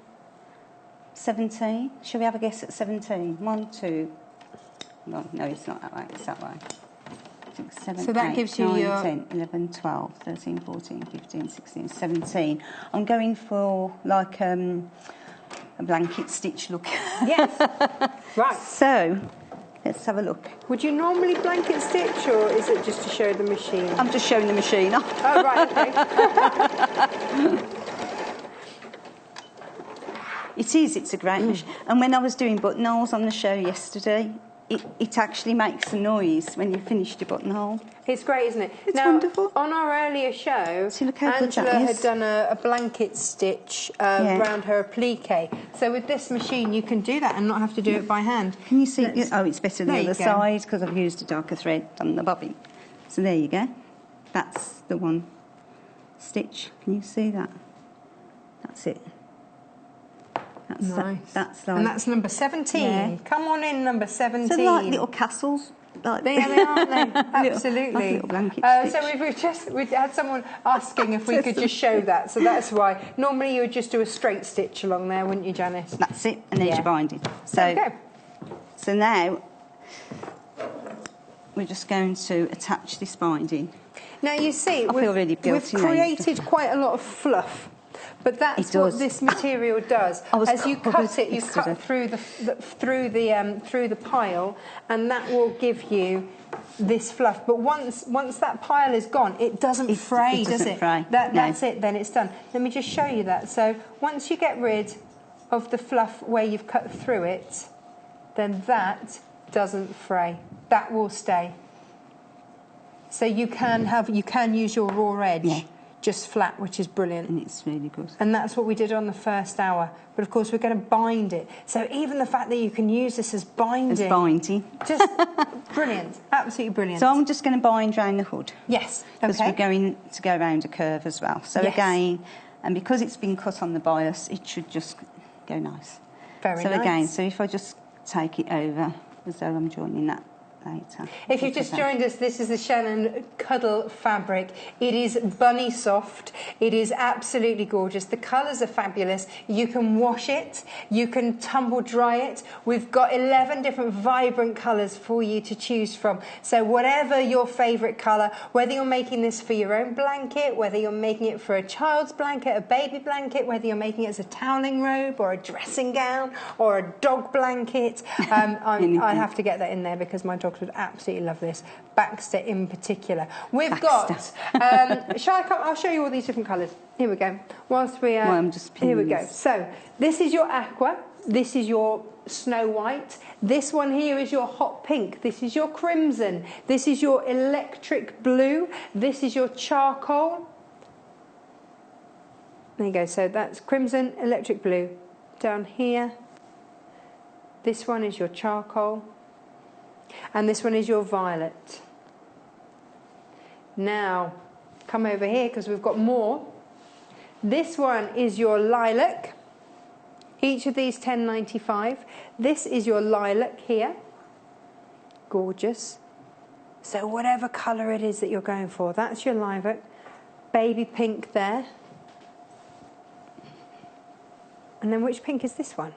D: 17, shall we have a guess at 17? 1, 2. No, it's not that way. It's that way. 6, 7,
B: so that
D: 8,
B: gives you
D: 9,
B: your
D: 10, 11, 12, 13, 14, 15, 16, 17. I'm going for like a blanket stitch look.
B: Yes. Right.
D: So let's have a look.
B: Would you normally blanket stitch, or is it just to show the machine?
D: I'm just showing the machine off.
B: Oh, right, okay.
D: It's a great machine. And when I was doing buttonholes on the show yesterday, it actually makes a noise when you finished your buttonhole.
B: It's great, isn't it?
D: It's wonderful.
B: On our earlier show,
D: Angela
B: had done a blanket stitch around her appliqué. So with this machine, you can do that and not have to do it by hand.
D: Can you see? It's better than the other side because I've used a darker thread on the bobbin. So there you go. That's the one stitch. Can you see that? That's it.
B: That's nice.
D: That's like,
B: and that's number 17. Yeah. Come on in, number 17.
D: So they're like little castles. Like,
B: they are, aren't they? Absolutely.
D: Little blanket
B: so we've had someone asking if we could just show that, so that's why. Normally you would just do a straight stitch along there, wouldn't you, Janice?
D: That's it, and there's your binding. So now we're just going to attach this binding.
B: Now you see, we've created quite a lot of fluff. But that's what this material does. As you cut it, you cut through the pile, and that will give you this fluff. But once that pile is gone, it doesn't fray, does it? That's it. Then it's done. Let me just show you that. So once you get rid of the fluff where you've cut through it, then that doesn't fray. That will stay. So you can use your raw edge. Just flat, which is brilliant.
D: And it's really good.
B: And that's what we did on the first hour. But of course, we're going to bind it. So even the fact that you can use this as binding. Just brilliant. Absolutely brilliant.
D: So I'm just going to bind around the hood.
B: Yes.
D: Because we're going to go around a curve as well. So again, and because it's been cut on the bias, it should just go nice.
B: Very nice.
D: So again, so if I just take it over as though I'm joining that later.
B: If you've just joined us, this is the Shannon Cuddle fabric. It is bunny soft. It is absolutely gorgeous. The colours are fabulous. You can wash it. You can tumble dry it. We've got 11 different vibrant colours for you to choose from. So whatever your favourite colour, whether you're making this for your own blanket, whether you're making it for a child's blanket, a baby blanket, whether you're making it as a toweling robe or a dressing gown or a dog blanket, I have to get that in there because my dog would absolutely love this. Baxter in particular. We've got. Shall I come? I'll show you all these different colours. Here we go. Whilst we
D: I'm just
B: here we go. So this is your aqua. This is your snow white. This one here is your hot pink. This is your crimson. This is your electric blue. This is your charcoal. There you go. So that's crimson, electric blue. Down here. This one is your charcoal. And this one is your violet. Now, come over here because we've got more. This one is your lilac. Each of these $10.95. This is your lilac here. Gorgeous. So whatever colour it is that you're going for, that's your lilac. Baby pink there. And then which pink is this one?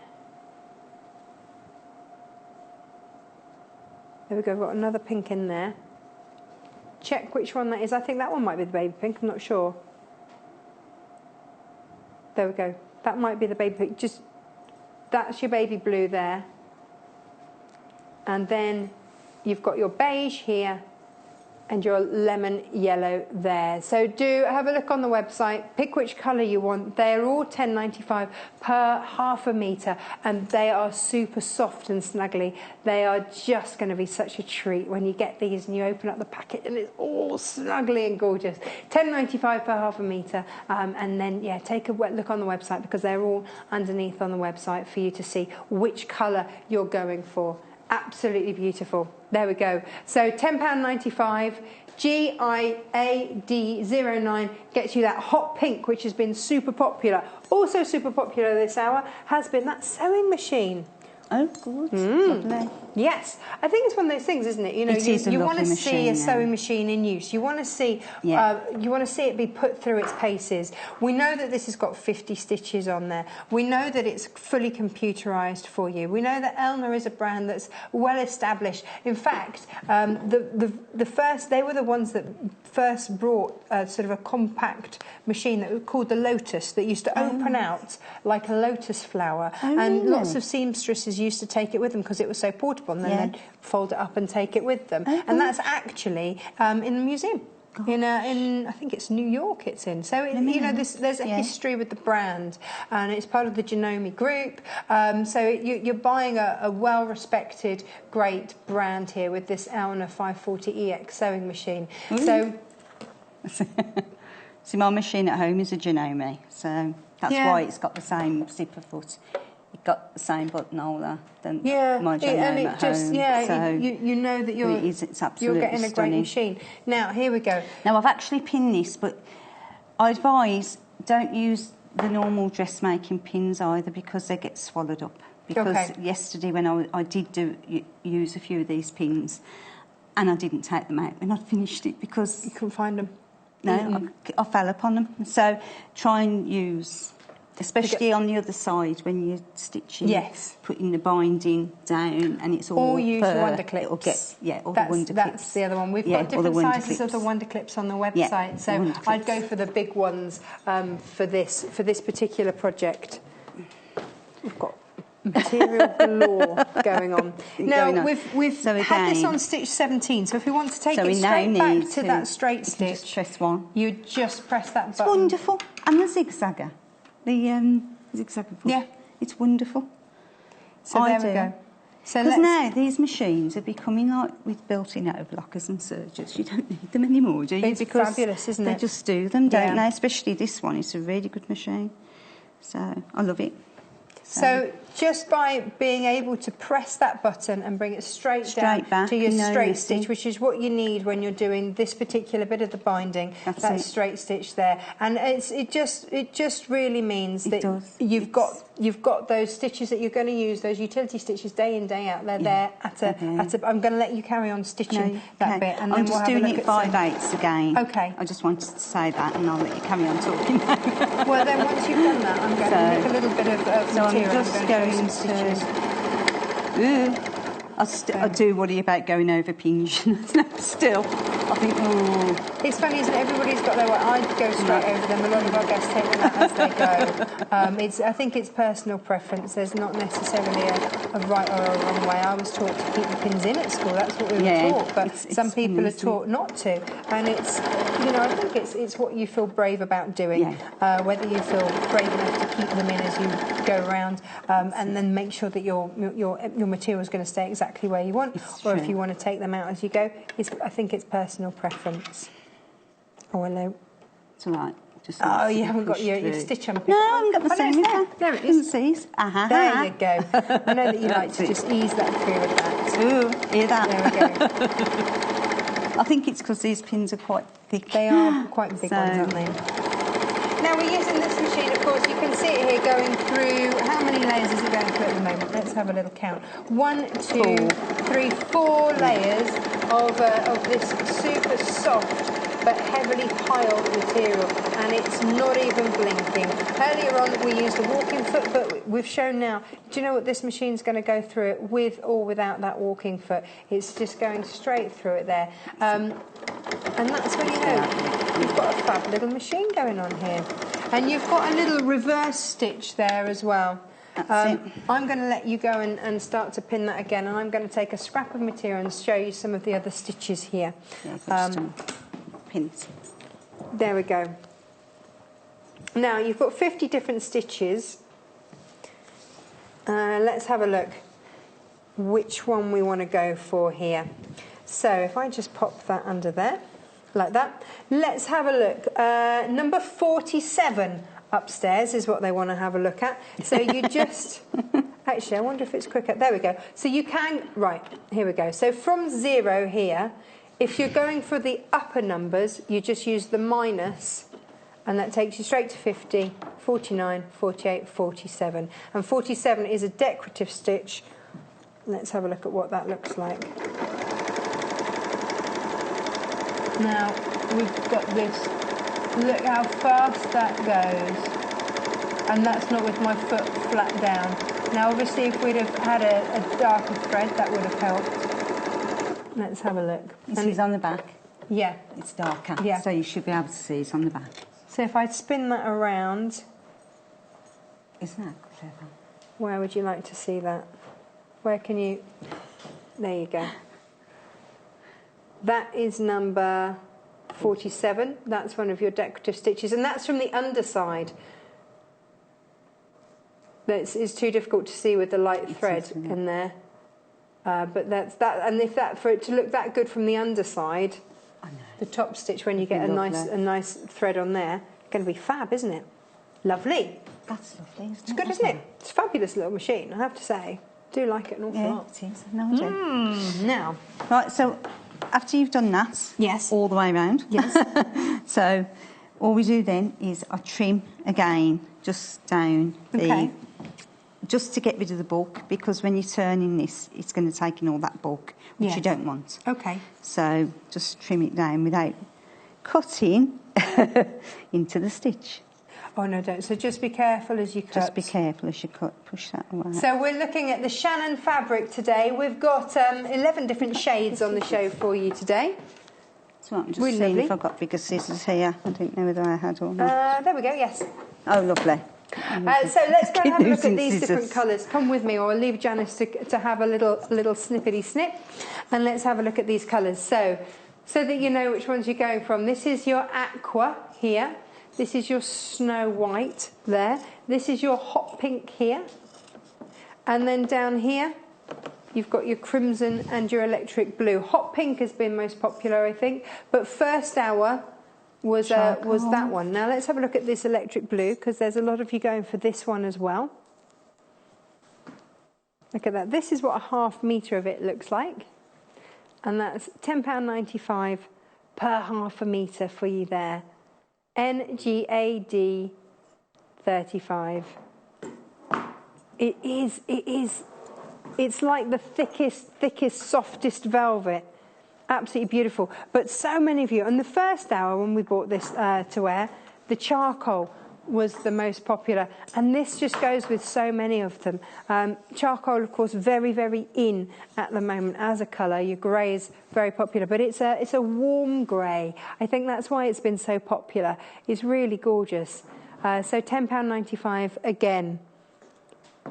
B: There we go, we've got another pink in there. Check which one that is. I think that one might be the baby pink, I'm not sure. There we go. That might be the baby pink. That's your baby blue there. And then you've got your beige here and your lemon yellow there. So do have a look on the website, pick which colour you want. They're all $10.95 per half a metre, and they are super soft and snuggly. They are just going to be such a treat when you get these and you open up the packet and it's all snuggly and gorgeous. $10.95 per half a metre, and then take a look on the website because they're all underneath on the website for you to see which colour you're going for. Absolutely beautiful. There we go. So £10.95, GIAD09 gets you that hot pink, which has been super popular. Also super popular this hour has been that sewing machine.
D: Oh, good. Lovely.
B: Yes, I think it's one of those things, isn't it? You know, you want to see a sewing machine in use. You want to see, it be put through its paces. We know that this has got 50 stitches on there. We know that it's fully computerised for you. We know that Elna is a brand that's well established. In fact, they were the ones that first brought sort of a compact machine that was called the Lotus that used to open out like a lotus flower, and lots of seamstresses used to take it with them because it was so portable, and then they'd fold it up and take it with them. And that's actually in the museum. In I think it's New York it's in. So, there's a history with the brand, and it's part of the Genome group. So you're buying a well-respected, great brand here with this Elna 540EX sewing machine. So,
D: see, my machine at home is a Genome, so that's why it's got the same zipper foot. It got the same buttonhole than my Genome at home. So
B: you know that you're getting a great machine. Now, here we go.
D: Now, I've actually pinned this, but I advise don't use the normal dressmaking pins either because they get swallowed up. Because yesterday when I did use a few of these pins, And I didn't take them out when I'd finished it because...
B: You couldn't find them?
D: No, I fell upon them. So try and use, especially on the other side when you're stitching, putting the binding down and it's all
B: or use wonder clips.
D: It'll get, or the wonder clips.
B: That's the other one. We've got different sizes of the wonder clips on the website. So I'd go for the big ones for this particular project. We've got material galore going on. Now, we've had this on stitch 17, so if we want to take it straight back to that straight stitch,
D: just press one.
B: You just press that button.
D: It's wonderful. And the zigzagger. The zigzagger.
B: Yeah.
D: It's wonderful.
B: So there we go. So
D: because now these machines are becoming like with built-in overlockers and sergers. You don't need them anymore, do you?
B: It's fabulous, isn't it?
D: They just do them, don't they? Especially this one. It's a really good machine. So I love it.
B: So just by being able to press that button and bring it straight down
D: back,
B: to your straight stitch, which is what you need when you're doing this particular bit of the binding, that straight stitch there, and it just really means that you've got those stitches that you're going to use, those utility stitches day in day out. They're there at a. I'm going to let you carry on stitching that bit, and then
D: I'm just doing it 5/8 again.
B: Okay.
D: I just wanted to say that, and I'll let you carry on talking.
B: Well, then once you've done that, I'm going to make a little bit of material.
D: I'm just going to... I do worry about going over pinch still. I think,
B: It's funny, isn't it? Everybody's got their way. I go straight over them. A lot of our guests take them out as they go. I think it's personal preference. There's not necessarily a right or a wrong way. I was taught to keep the pins in at school. That's what we were taught. But some people are taught not to. And it's, I think it's what you feel brave about doing. Whether you feel brave enough to keep them in as you go around, and then make sure that your material is going to stay exactly where you want, or if you want to take them out as you go. I think it's personal preference. Oh, hello.
D: It's all right. Just
B: you haven't got your stitch unpicker.
D: No, I haven't got my seam.
B: There it is.
D: There
B: you go. I know that you like to just ease that through with that.
D: Ooh, hear that?
B: There we go.
D: I think it's because these pins are quite thick.
B: They are quite big ones, aren't they? Now we're using this machine, of course. You can see it here going through. How many layers is it going through at the moment? Let's have a little count. 1, 2, 3, 4 layers of this super soft but heavily piled material, and it's not even blinking. Earlier on we used a walking foot, but we've shown now. Do you know what this machine's going to go through it with or without that walking foot? It's just going straight through it there. And that's when you know you've got a fab little machine going on here. And you've got a little reverse stitch there as well. I'm going to let you go and start to pin that again, and I'm going to take a scrap of material and show you some of the other stitches here.
D: Pins.
B: There we go. Now you've got 50 different stitches. Let's have a look which one we want to go for here. So if I just pop that under there like that, let's have a look. Number 47 upstairs is what they want to have a look at. So you just actually, I wonder if it's quicker. There we go. So you can, right, here we go. So from 0 here, if you're going for the upper numbers, you just use the minus, and that takes you straight to 50, 49, 48, 47. And 47 is a decorative stitch. Let's have a look at what that looks like. Now, we've got this. Look how fast that goes. And that's not with my foot flat down. Now, obviously, if we'd have had a darker thread, that would have helped. Let's have a look.
D: This is on the back.
B: Yeah.
D: It's darker.
B: Yeah.
D: So you should be able to see it's on the back.
B: So if I spin that around...
D: Isn't that clever?
B: Where would you like to see that? Where can you... There you go. That is number 47. That's one of your decorative stitches. And that's from the underside. It's too difficult to see with the light thread in there. But that's that, and if that, for it to look that good from the underside, the top stitch, when you get a nice thread on there, going to be fab, isn't it? Lovely.
D: That's lovely, isn't it?
B: It's good, isn't it? It's a fabulous little machine, I have to say. Do like it an awful lot.
D: It is. No, I do.
B: Now,
D: right. So after you've done that, all the way around.
B: Yes.
D: So all we do then is I trim again, just down the just to get rid of the bulk, because when you're turning this, it's going to take in all that bulk, which you don't want.
B: Okay.
D: So just trim it down without cutting into the stitch.
B: Oh, no, don't. So just be careful as you cut.
D: Just be careful as you cut. Push that away.
B: So we're looking at the Shannon fabric today. We've got 11 different shades on the show for you today.
D: So I'm just
B: Really
D: seeing
B: lovely.
D: if I've got bigger scissors here. I don't know whether I had or not.
B: There we go, yes.
D: Oh, lovely.
B: So let's go and have a look at
D: Losing
B: these different
D: scissors.
B: colours. Come with me, or I'll leave Janice to have a little snippety snip. And let's have a look at these colours. So that you know which ones you're going from. This is your aqua here. This is your snow white there. This is your hot pink here. And then down here, you've got your crimson and your electric blue. Hot pink has been most popular, I think. But first hour was that one. Now let's have a look at this electric blue, because there's a lot of you going for this one as well. Look at that. This is what a half metre of it looks like. And that's £10.95 per half a metre for you there. NGAD 35. It's like the thickest, softest velvet. Absolutely beautiful. But so many of you, on the first hour when we bought this to wear, the charcoal was the most popular. And this just goes with so many of them. Charcoal, of course, very, very in at the moment as a colour. Your grey is very popular, but it's a warm grey. I think that's why it's been so popular. It's really gorgeous. So £10.95 again.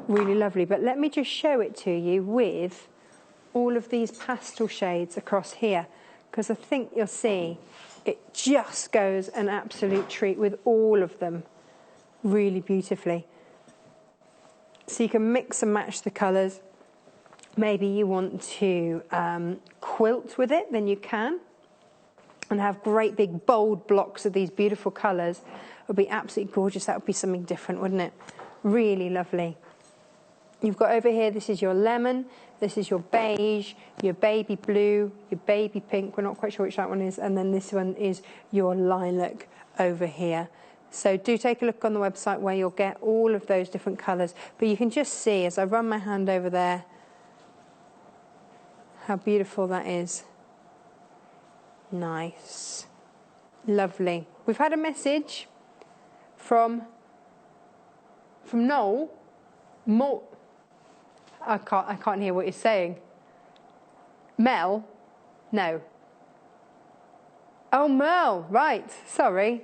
B: Really lovely. But let me just show it to you with all of these pastel shades across here, because I think you'll see it just goes an absolute treat with all of them. Really beautifully. So you can mix and match the colours. Maybe you want to quilt with it, then you can. And have great big bold blocks of these beautiful colours. It would be absolutely gorgeous. That would be something different, wouldn't it? Really lovely. You've got over here, this is your lemon, this is your beige, your baby blue, your baby pink. We're not quite sure which that one is. And then this one is your lilac over here. So do take a look on the website where you'll get all of those different colours. But you can just see, as I run my hand over there, how beautiful that is. Nice. Lovely. We've had a message from Noel. I can't hear what you're saying. Mel? No. Oh, Merle. Right. Sorry.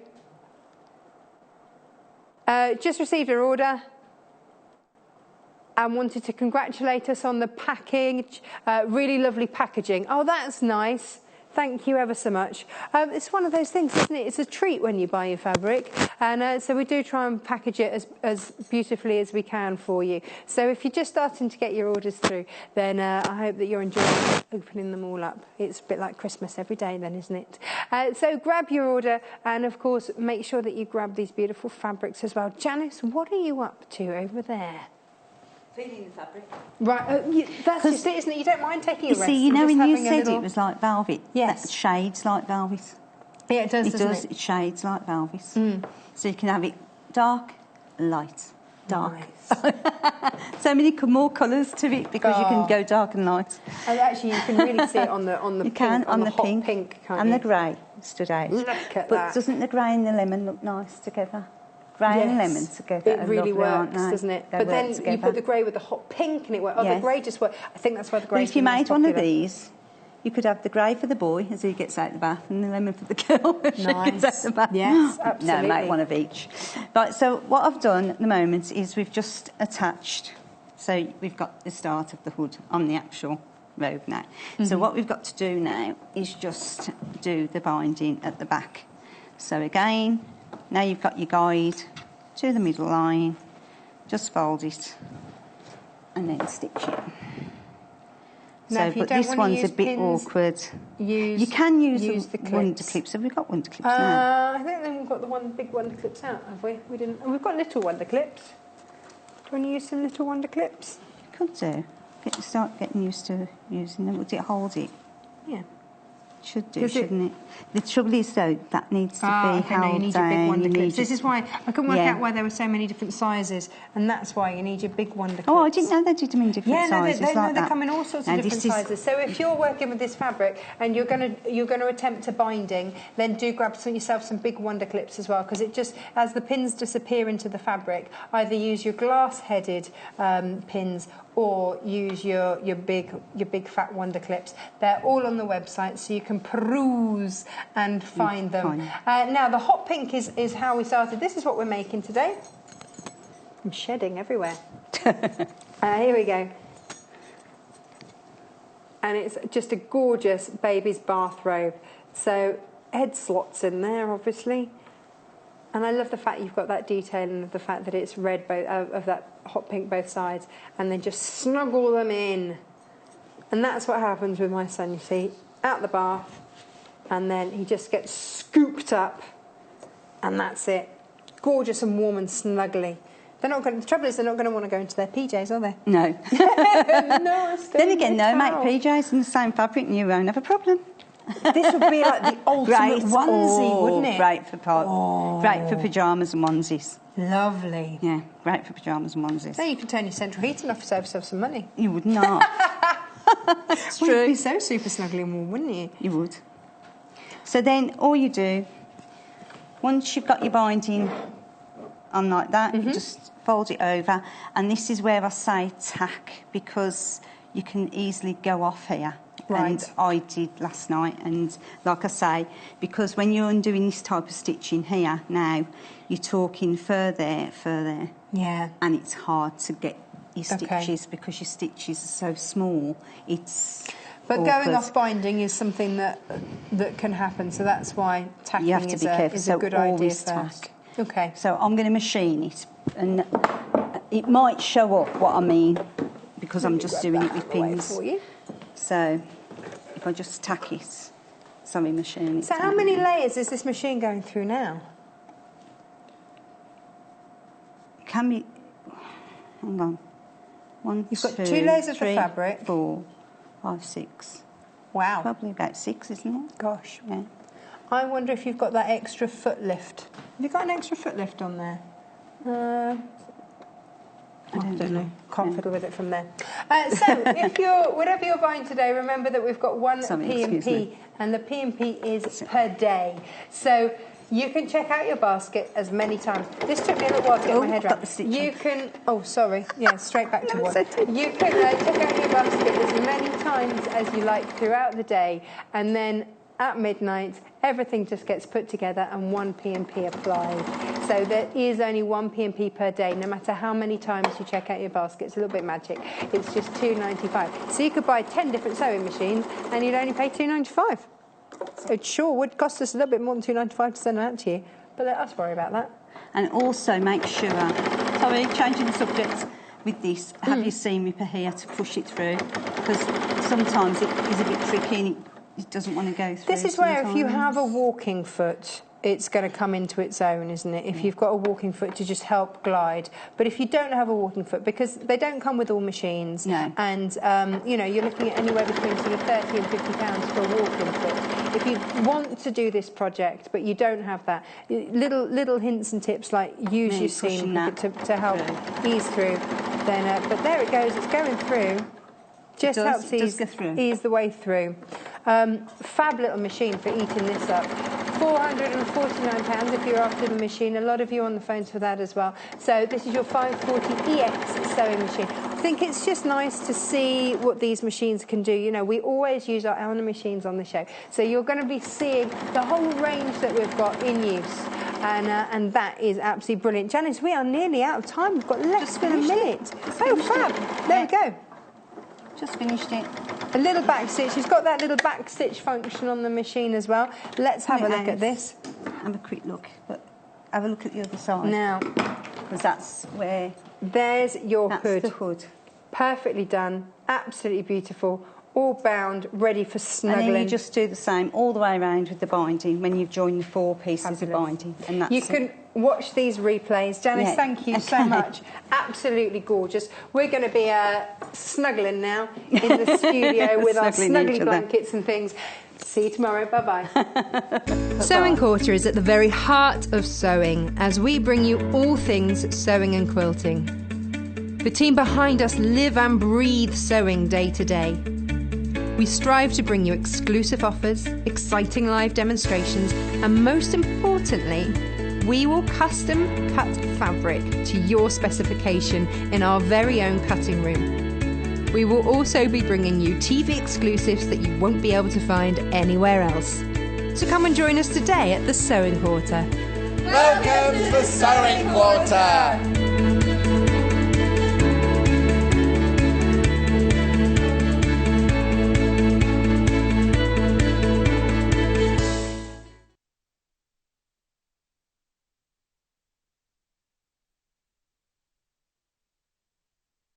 B: Just received her order and wanted to congratulate us on the packing. Really lovely packaging. Oh, that's nice. Thank you ever so much. It's one of those things, isn't it? It's a treat when you buy your fabric. And so we do try and package it as beautifully as we can for you. So if you're just starting to get your orders through, then I hope that you're enjoying opening them all up. It's a bit like Christmas every day then, isn't it? So grab your order, and of course, make sure that you grab these beautiful fabrics as well. Janice, what are you up to over there?
D: Feeling the fabric.
B: Right, that's just it, isn't it? You don't mind taking a rest.
D: See, you know, when you said it was like velvet,
B: yes,
D: that shades like velvet.
B: Yeah, it does.
D: It does. It shades like velvet. So you can have it dark, light, dark. Nice. So many more colours to it, because you can go dark and light.
B: And actually, you can really see it on the
D: you
B: pink,
D: can on the
B: hot
D: pink,
B: can't
D: and
B: you?
D: the grey stood out.
B: Look at that.
D: But doesn't the grey and the lemon look nice together? Grey and lemon together.
B: It really
D: lovely,
B: works, doesn't it?
D: They
B: but then
D: together.
B: you put the grey with the hot pink, and it works. Oh, the grey just works. I think that's why the grey.
D: But if you made one of these, you could have the grey for the boy as he gets out of the bath, and the lemon for the girl as she gets out of the bath.
B: Yes, absolutely.
D: No, make one of each. Right, so what I've done at the moment is we've just attached. So we've got the start of the hood on the actual robe now. So what we've got to do now is just do the binding at the back. So again, now you've got your guide to the middle line, just fold it and then stitch it.
B: Now,
D: so, but this one's a bit awkward. You can use the wonder clips. Have we got wonder clips now?
B: I think then we've got the big wonder clips out, have we? We didn't. We've got little wonder clips. Do you want to use some little wonder clips?
D: Could do. Start getting used to using them. Would it hold it?
B: Yeah.
D: Should do, shouldn't it? The trouble is, though, that needs to be held
B: no, you need your big
D: down.
B: wonder clips. This is why I couldn't work out why there were so many different sizes, and that's why you need your big wonder clips.
D: Oh, I didn't know they did them in different sizes.
B: They come in all sorts of different sizes. So if you're working with this fabric and you're going to attempt a binding, then do grab yourself some big wonder clips as well, because it just, as the pins disappear into the fabric, either use your glass-headed pins or use your big fat wonder clips. They're all on the website, so you can peruse and find them. Now the hot pink is how we started. This is what we're making today. I'm shedding everywhere. Here we go. And it's just a gorgeous baby's bathrobe. So head slots in there, obviously. And I love the fact you've got that detailing of the fact that it's red, of that hot pink both sides, and then just snuggle them in. And that's what happens with my son, you see, out the bath, and then he just gets scooped up, and that's it. Gorgeous and warm and snuggly. The trouble is they're not going to want to go into their PJs, are they?
D: No.
B: No.
D: Then again, though, make PJs in the same fabric and you won't have a problem.
B: This would be like the ultimate onesie, wouldn't it?
D: Great for pyjamas and onesies.
B: Lovely.
D: Yeah, great for pyjamas and onesies.
B: Then you can turn your central heating off to save yourself some money.
D: You would not. It's true.
B: You'd be so super snuggly and warm, wouldn't you?
D: You would. So then all you do, once you've got your binding on like that, you just fold it over. And this is where I say tack, because you can easily go off here.
B: Right.
D: And I did last night, and like I say, because when you're undoing this type of stitching here now, you're talking further,
B: yeah,
D: and it's hard to get your stitches because your stitches are so small.
B: But going off binding is something that can happen, so that's why tacking
D: you have to be careful.
B: is a good idea first.
D: Tack.
B: Okay.
D: So I'm going to machine it, and it might show up what I mean because I'm just doing it with pins.
B: For you.
D: So if I just tack it, machine it.
B: So how many layers is this machine going through now?
D: Can be. Hang on.
B: You've got 2 layers of the fabric.
D: 4, 5, 6.
B: Wow.
D: Probably about 6, isn't it?
B: Gosh.
D: Yeah.
B: I wonder if you've got that extra foot lift. Have you got an extra foot lift on there? I don't know. Can't fiddle with it from there. So, whatever you're buying today, remember that we've got one P&P, and the P&P is per day. So you can check out your basket as many times. This took me a little while to get my head around. You can. Oh, sorry. Yeah, straight back to one. You can check out your basket as many times as you like throughout the day, and then at midnight, everything just gets put together and one P&P applied. So there is only one P&P per day, no matter how many times you check out your basket. It's a little bit magic. It's just $2.95. So you could buy 10 different sewing machines and you'd only pay $2.95. So it sure would cost us a little bit more than $2.95 to send it out to you. But let us worry about that.
D: And also make sure, sorry, changing the subject with this, have your seam ripper here to push it through, because sometimes it is a bit tricky and it doesn't want to go through.
B: This is where if you have a walking foot, it's going to come into its own, isn't it? If you've got a walking foot to just help glide. But if you don't have a walking foot, because they don't come with all machines, and you're looking at anywhere between sort of £30 and £50 for a walking foot. If you want to do this project, but you don't have that, little hints and tips like use your seam to help ease through. Then, but there it goes. It's going through. Just helps ease the way through. Fab little machine for eating this up. £449 if you're after the machine. A lot of you on the phones for that as well. So this is your 540EX sewing machine. I think it's just nice to see what these machines can do. You know, we always use our own machines on the show. So you're going to be seeing the whole range that we've got in use. And that is absolutely brilliant. Janice, we are nearly out of time. We've got less than a minute. Oh, fab. There we go.
D: Just finished it.
B: A little back stitch. It's got that little back stitch function on the machine as well. Let's have a look at this.
D: Have a quick look, but have a look at the other side.
B: Now,
D: because that's where.
B: There's your
D: that's
B: hood.
D: The hood.
B: Perfectly done. Absolutely beautiful. All bound, ready for snuggling.
D: And then you just do the same all the way around with the binding when you've joined the 4 pieces of binding. And that's
B: you can watch these replays. Janice, thank you so much. Absolutely gorgeous. We're going to be snuggling now in the studio with our snuggly blankets and things. See you tomorrow. Bye-bye. Sewing Quarter is at the very heart of sewing as we bring you all things sewing and quilting. The team behind us live and breathe sewing day to day. We strive to bring you exclusive offers, exciting live demonstrations, and most importantly, we will custom cut fabric to your specification in our very own cutting room. We will also be bringing you TV exclusives that you won't be able to find anywhere else. So come and join us today at the Sewing Quarter.
C: Welcome to the Sewing Quarter!